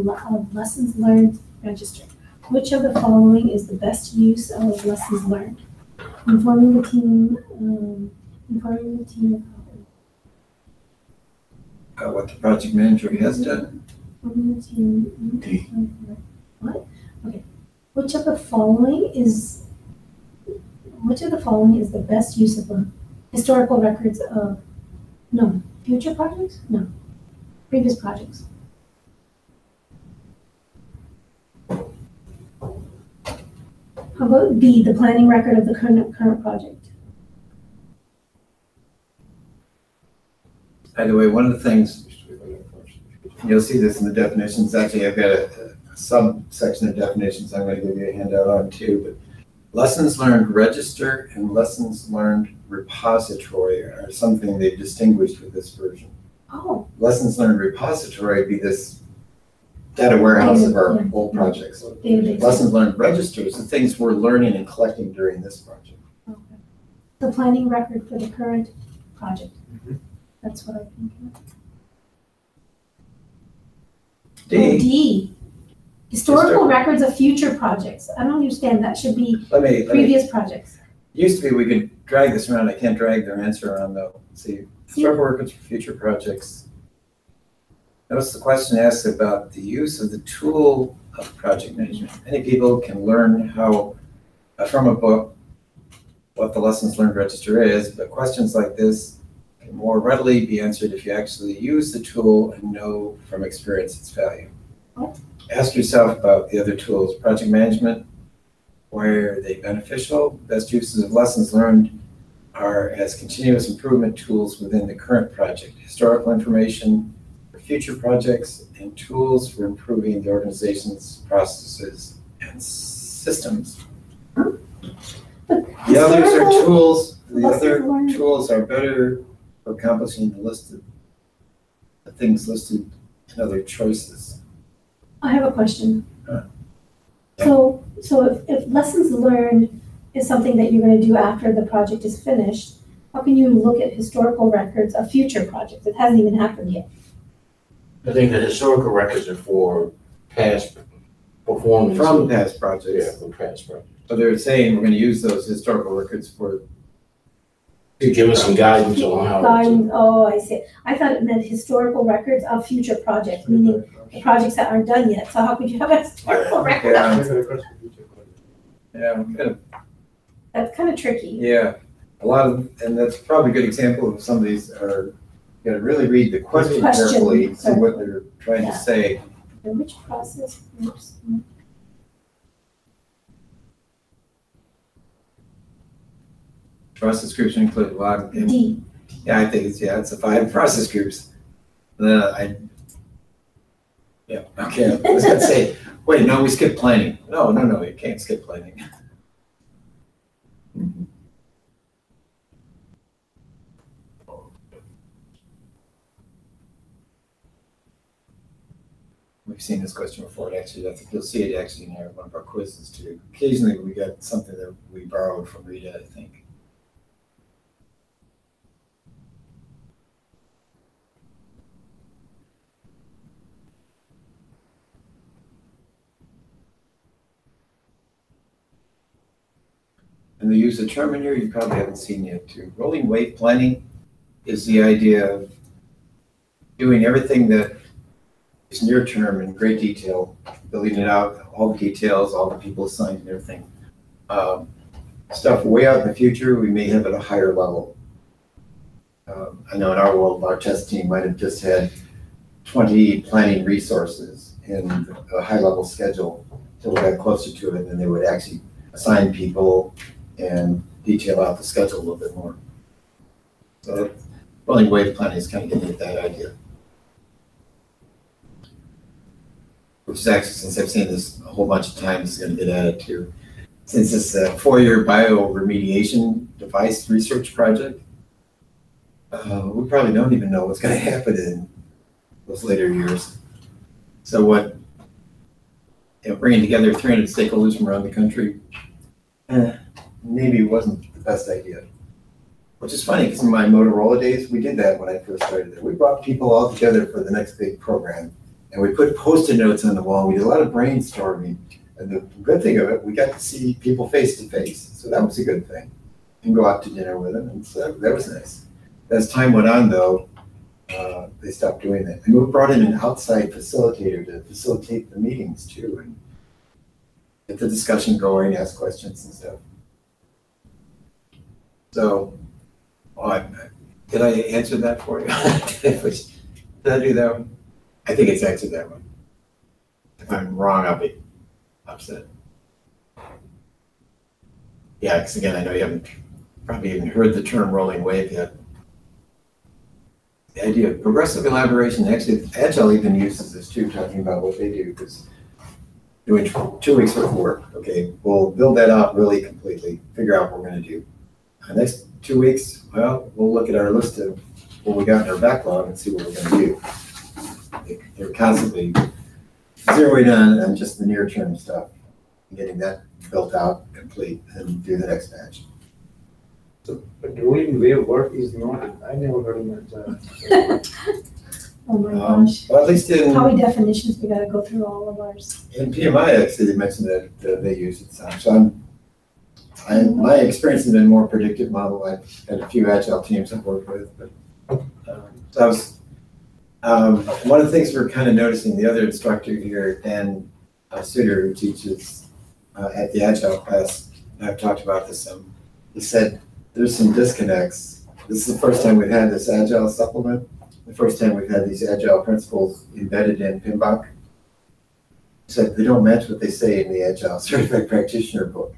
lessons learned register. Which of the following is the best use of lessons learned? Informing the team What the project manager has done. informing the team. What? Okay. Which of the following is the best use of historical records of, no, future projects? No, previous projects. How about B, the planning record of the current project? By the way, one of the things, you'll see this in the definitions, actually I've got a subsection of definitions I'm going to give you a handout on too, but lessons learned register and lessons learned repository are something they've distinguished with this version. Oh, Lessons learned repository would be this data warehouse of our old projects. database. Lessons learned registers, the things we're learning and collecting during this project. Okay. The planning record for the current project. Mhm. That's what I think. D, D, historical records of future projects. I don't understand. That should be let me, previous projects. used to be we could drag this around. I can't drag their answer around though. See, historical records for future projects. Notice the question asks about the use of the tool of project management. Many people can learn how, from a book, what the lessons learned register is, but questions like this can more readily be answered if you actually use the tool and know from experience its value. What? Ask yourself about the other tools. Project management, why are they beneficial? Best uses of lessons learned are as continuous improvement tools within the current project. Historical information for future projects and tools for improving the organization's processes and systems. But The others are historical tools, the other lessons learned- tools are better for accomplishing the things listed in other choices. I have a question. Yeah. So if lessons learned is something that you're going to do after the project is finished, how can you look at historical records of future projects? It hasn't even happened yet. I think the historical records are for past performance. From past Yeah, projects. from past projects. So they're saying we're gonna use those historical records for, To give us some guidance on how. Oh, I see. I thought it meant historical records of future projects, meaning the projects that aren't done yet. So how could you have a historical record? Yeah. Records for future projects. yeah, kind of, That's kind of tricky. yeah. A lot of, and that's probably a good example of some of these are, you gotta really read the question Question, carefully, see sorry. what they're trying Yeah. to say. And which process groups? Process groups include a lot of, D. yeah, I think it's the 5 process groups. Yeah, okay, I was gonna say, wait, no, we skipped planning. No, you can't skip planning. We've seen this question before, and actually, I think you'll see it actually in one of our quizzes too. Occasionally, we got something that we borrowed from Rita, I think. And the use of term in here, you probably haven't seen yet too. Rolling wave planning is the idea of doing everything that is near term in great detail, building it out, all the details, all the people assigned and everything. Stuff way out in the future, we may have at a higher level. I know in our world, our test team might have just had 20 planning resources in a high level schedule until we got closer to it, and they would actually assign people and detail out the schedule a little bit more. So rolling wave planning is kind of getting at that idea. Which is actually, since I've seen this a whole bunch of times, is going to get added to. Since it's a 4-year bioremediation device research project, we probably don't even know what's going to happen in those later years. So what, bringing together 300 stakeholders from around the country, maybe wasn't the best idea. Which is funny, because in my Motorola days, we did that when I first started there. We brought people all together for the next big program. And we put Post-it notes on the wall. We did a lot of brainstorming. And the good thing of it, we got to see people face to face. So that was a good thing. And go out to dinner with them. And so that was nice. As time went on, though, they stopped doing that. And we brought in an outside facilitator to facilitate the meetings, too. And get the discussion going, ask questions and stuff. So, did I answer that for you? Did I do that one? I think it's answered that one. If I'm wrong, I'll be upset. Yeah, because again, I know you haven't probably even heard the term rolling wave yet. The idea of progressive elaboration, actually, Agile even uses this too, talking about what they do, because doing 2 weeks worth of work, okay, we'll build that out really completely, figure out what we're going to do. The next 2 weeks, well, we'll look at our list of what we got in our backlog and see what we're going to do. They're constantly zeroing in on just the near-term stuff, and getting that built out, complete, and do the next batch. So, but rolling wave work is not, I never heard of that. Oh my gosh. Well, at least in How many definitions we gotta go through all of ours. in PMI, actually, they mentioned that they use it some. So my experience has been more predictive model. I've had a few Agile teams I've worked with, but that was one of the things we're kind of noticing. The other instructor here, Dan Suter, who teaches at the Agile class, and I've talked about this some, he said there's some disconnects. This is the first time we've had this Agile supplement, the first time we've had these Agile principles embedded in PMBOK. He said they don't match what they say in the Agile Certified Practitioner book.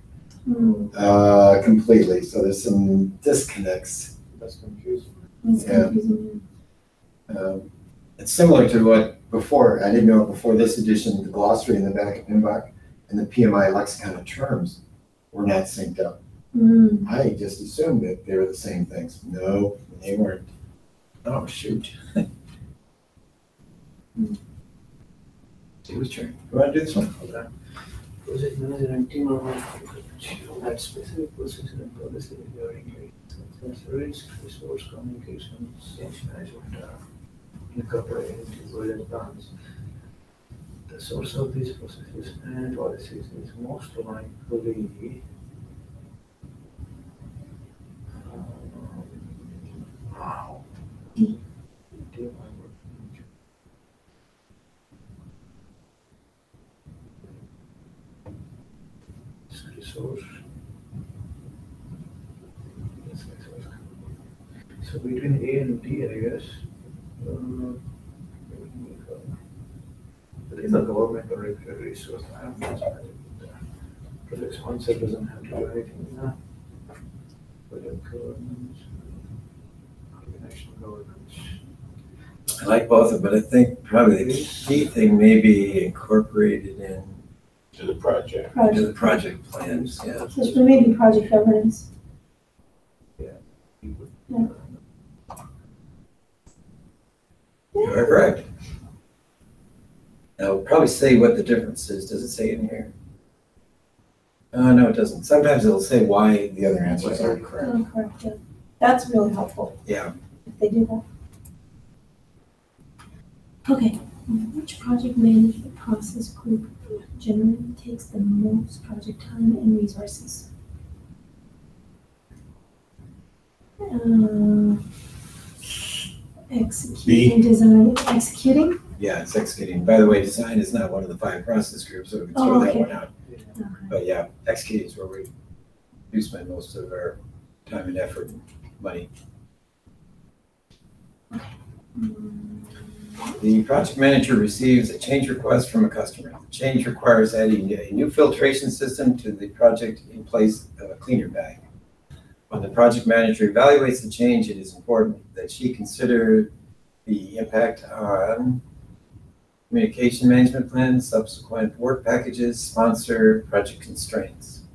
Completely. So there's some disconnects. That's confusing. It's Yeah. confusing. It's similar to what before, I didn't know before this edition, the glossary in the back of PMBOK and the PMI lexicon of terms were not synced up. Mm. I just assumed that they were the same things. No, they weren't. Oh, shoot. See who's turn. You want to do this one? Hold on. Project manager and team are that specific process and policy regarding risk, resource communication, change management are incorporated into project plans. The source of these processes and policies is most likely wow. Resource. So between A and D, I guess. But these are government or regulatory resource. I don't know. Project sponsor doesn't have to do anything. No. Project governance, organizational governance. I like both of them, but I think probably the key thing may be incorporated To the project. into Project. the project plans. Yeah. So there may be project governance. You are correct. I'll probably say what the difference is. Does it say in here? No, it doesn't. Sometimes it'll say why the other answers are correct. Oh, correct, yeah. That's really helpful Yeah. if they do that. Okay, which project management process group generally takes the most project time and resources? Executing, design, executing? Yeah, it's executing. By the way, design is not one of the 5 process groups, so we can throw Oh, that okay. one out. Okay. But yeah, executing is where we do spend most of our time and effort and money. The project manager receives a change request from a customer. The change requires adding a new filtration system to the project in place of a cleaner bag. When the project manager evaluates the change, it is important that she consider the impact on communication management plans, subsequent work packages, sponsor, project constraints.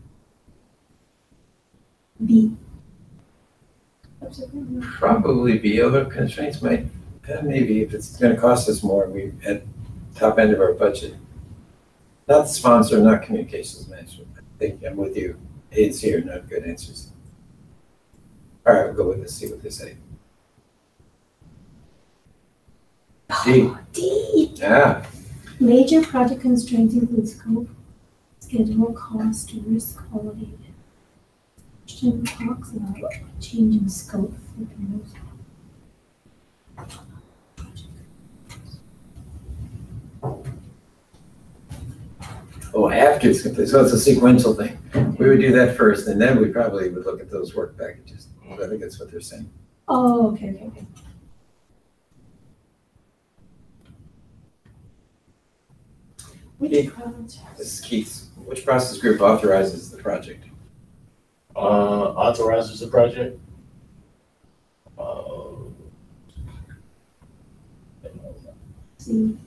B. Probably be other constraints might, maybe if it's gonna cost us more, we at top end of our budget. Not the sponsor, not communications management. I think I'm with you. A and C are not good answers. All right, we'll go with this, see what they say. D. D. Yeah, Major project constraints include scope, schedule, cost, risk, quality. Question talks about changing scope. oh, after it's complete, so it's a sequential thing. We would do that first, and then we probably would look at those work packages. I think that's what they're saying. Oh, okay. Which project? This is Keith's. Which process group authorizes the project? Authorizes the project. See,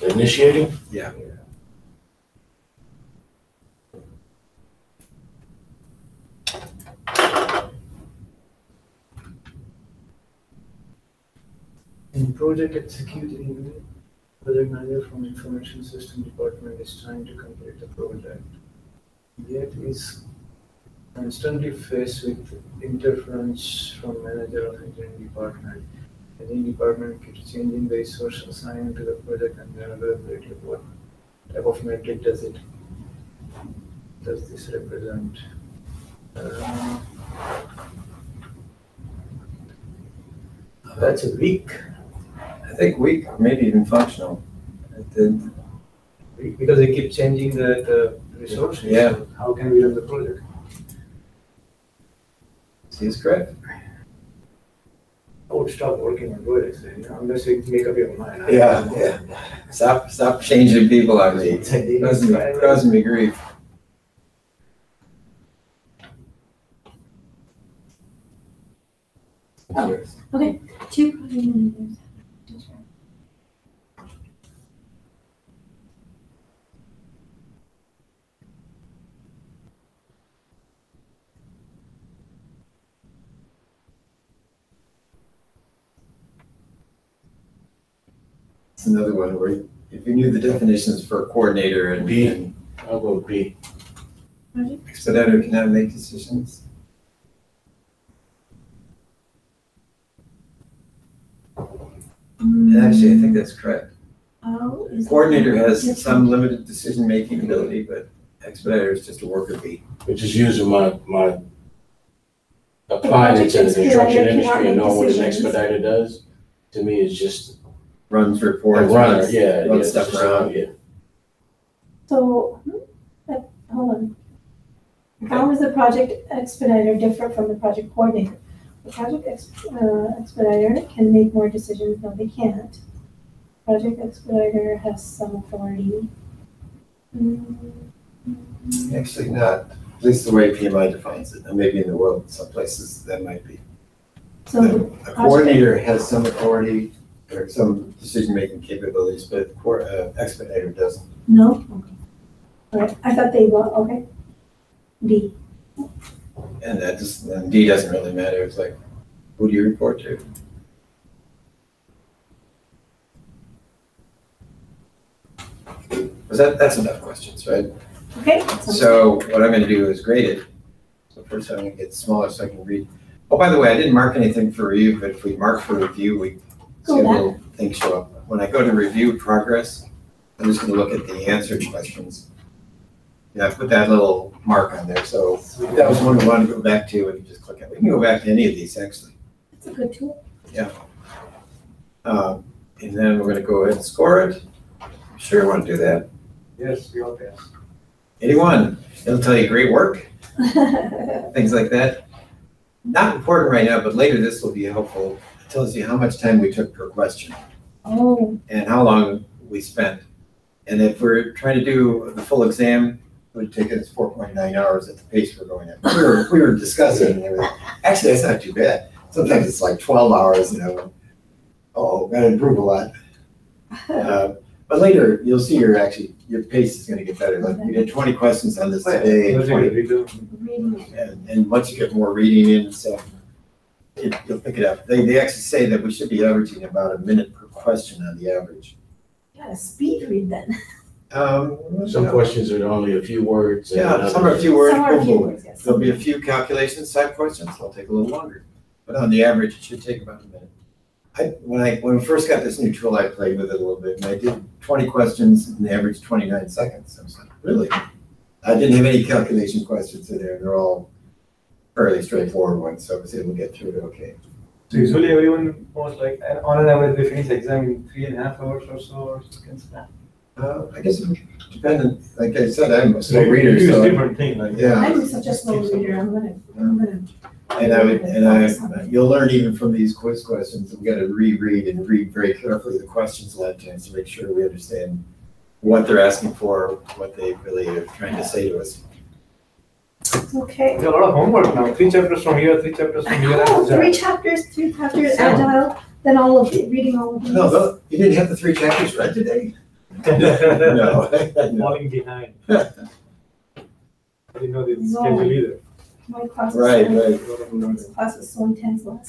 Initiating. Yeah. In project executing unit, project manager from information system department is trying to complete the project, yet is constantly faced with interference from manager of engineering department. Engineering department keeps changing the resource assigned to the project and the availability. What type of metric does this represent? That's a weak. I think weak, or maybe even functional. Because they keep changing the resources. Yeah. So how can we run the project? Seems correct. I would stop working on projects, unless you make up your mind. Yeah. Stop changing people on me. Causing me grief. okay, 2 project managers. It's another one where if you knew the definitions for coordinator and B. I'll go with B. Project? expediter cannot make decisions. And actually, I think that's correct. Oh, is Coordinator has different? some limited decision-making ability, but expediter is just a worker bee. Which is using my applying it to the construction Expediter industry cannot and knowing what an make decisions. expediter does. To me, it's just Runs a reports. runner. runs- Yeah, runs yeah, stuff just around. Yeah. So, hold on. How is the project expediter different from the project coordinator? The project expediter can make more decisions, no, they can't. Project expediter has some authority. Actually not, at least the way PMI defines it, and maybe in the world, some places that might be. So the A coordinator has some authority or some decision-making capabilities, but expediter doesn't. no? Okay. All right, I thought they were, okay. D. And and D doesn't really matter, it's like, who do you report to? That's enough questions, right? Okay. So what I'm gonna do is grade it. So first I'm gonna get smaller so I can read. Oh, by the way, I didn't mark anything for review, but if we mark for review, we see a Go back. little thing show up. When I go to review progress, I'm just gonna look at the answered questions. Yeah, I put that little mark on there, so if that was one we want to go back to, we can just click it. We can go back to any of these, actually. That's a good tool. And then we're gonna go ahead and score it. Sure, want to do that? Yes, we all pass. 81, it'll tell you great work, things like that. Not important right now, but later this will be helpful. It tells you how much time we took per question Oh, and how long we spent. And if we're trying to do the full exam, it would take us 4.9 hours at the pace we're going at. We were discussing and everything. Actually, that's not too bad. Sometimes it's like 12 hours, Oh, gotta improve a lot. But later, you'll see your pace is gonna get better. Like, we did 20 questions on this today. and 20 reading it. And once you get more reading in and stuff, you'll pick it up. They actually say that we should be averaging about a minute per question on the average. Gotta speed read then. Some questions are only a few words. and Yeah, some are a others- few words, Some are a boom, few boom. words, yes. There'll be a few calculations type questions, they'll take a little longer. But on the average, it should take about a minute. When we first got this new tool, I played with it a little bit, and I did 20 questions and the average 29 seconds. I was like, really? I didn't have any calculation questions in there, they're all fairly straightforward ones, so I was able to get through it okay. So usually everyone was like, on an average, they finish the exam in 3.5 hours or so, or something like that. I guess it depended, like I said, I'm a slow So reader, it's so. different thing, like. Yeah. I'm such a slow reader, I'm gonna. You'll learn even from these quiz questions, we gotta reread and read very carefully the questions a lot of times to make sure we understand what they're asking for, what they really are trying to say to us. Okay. There's a lot of homework now, 3 chapters from here, 3 chapters from here. Oh, and 3 chapters, 3 chapters, So- agile, then all of it, reading all of these. No, you didn't have the 3 chapters read today? No. Falling behind. I didn't know the No. schedule either. My class Right, was, right. class was so intense last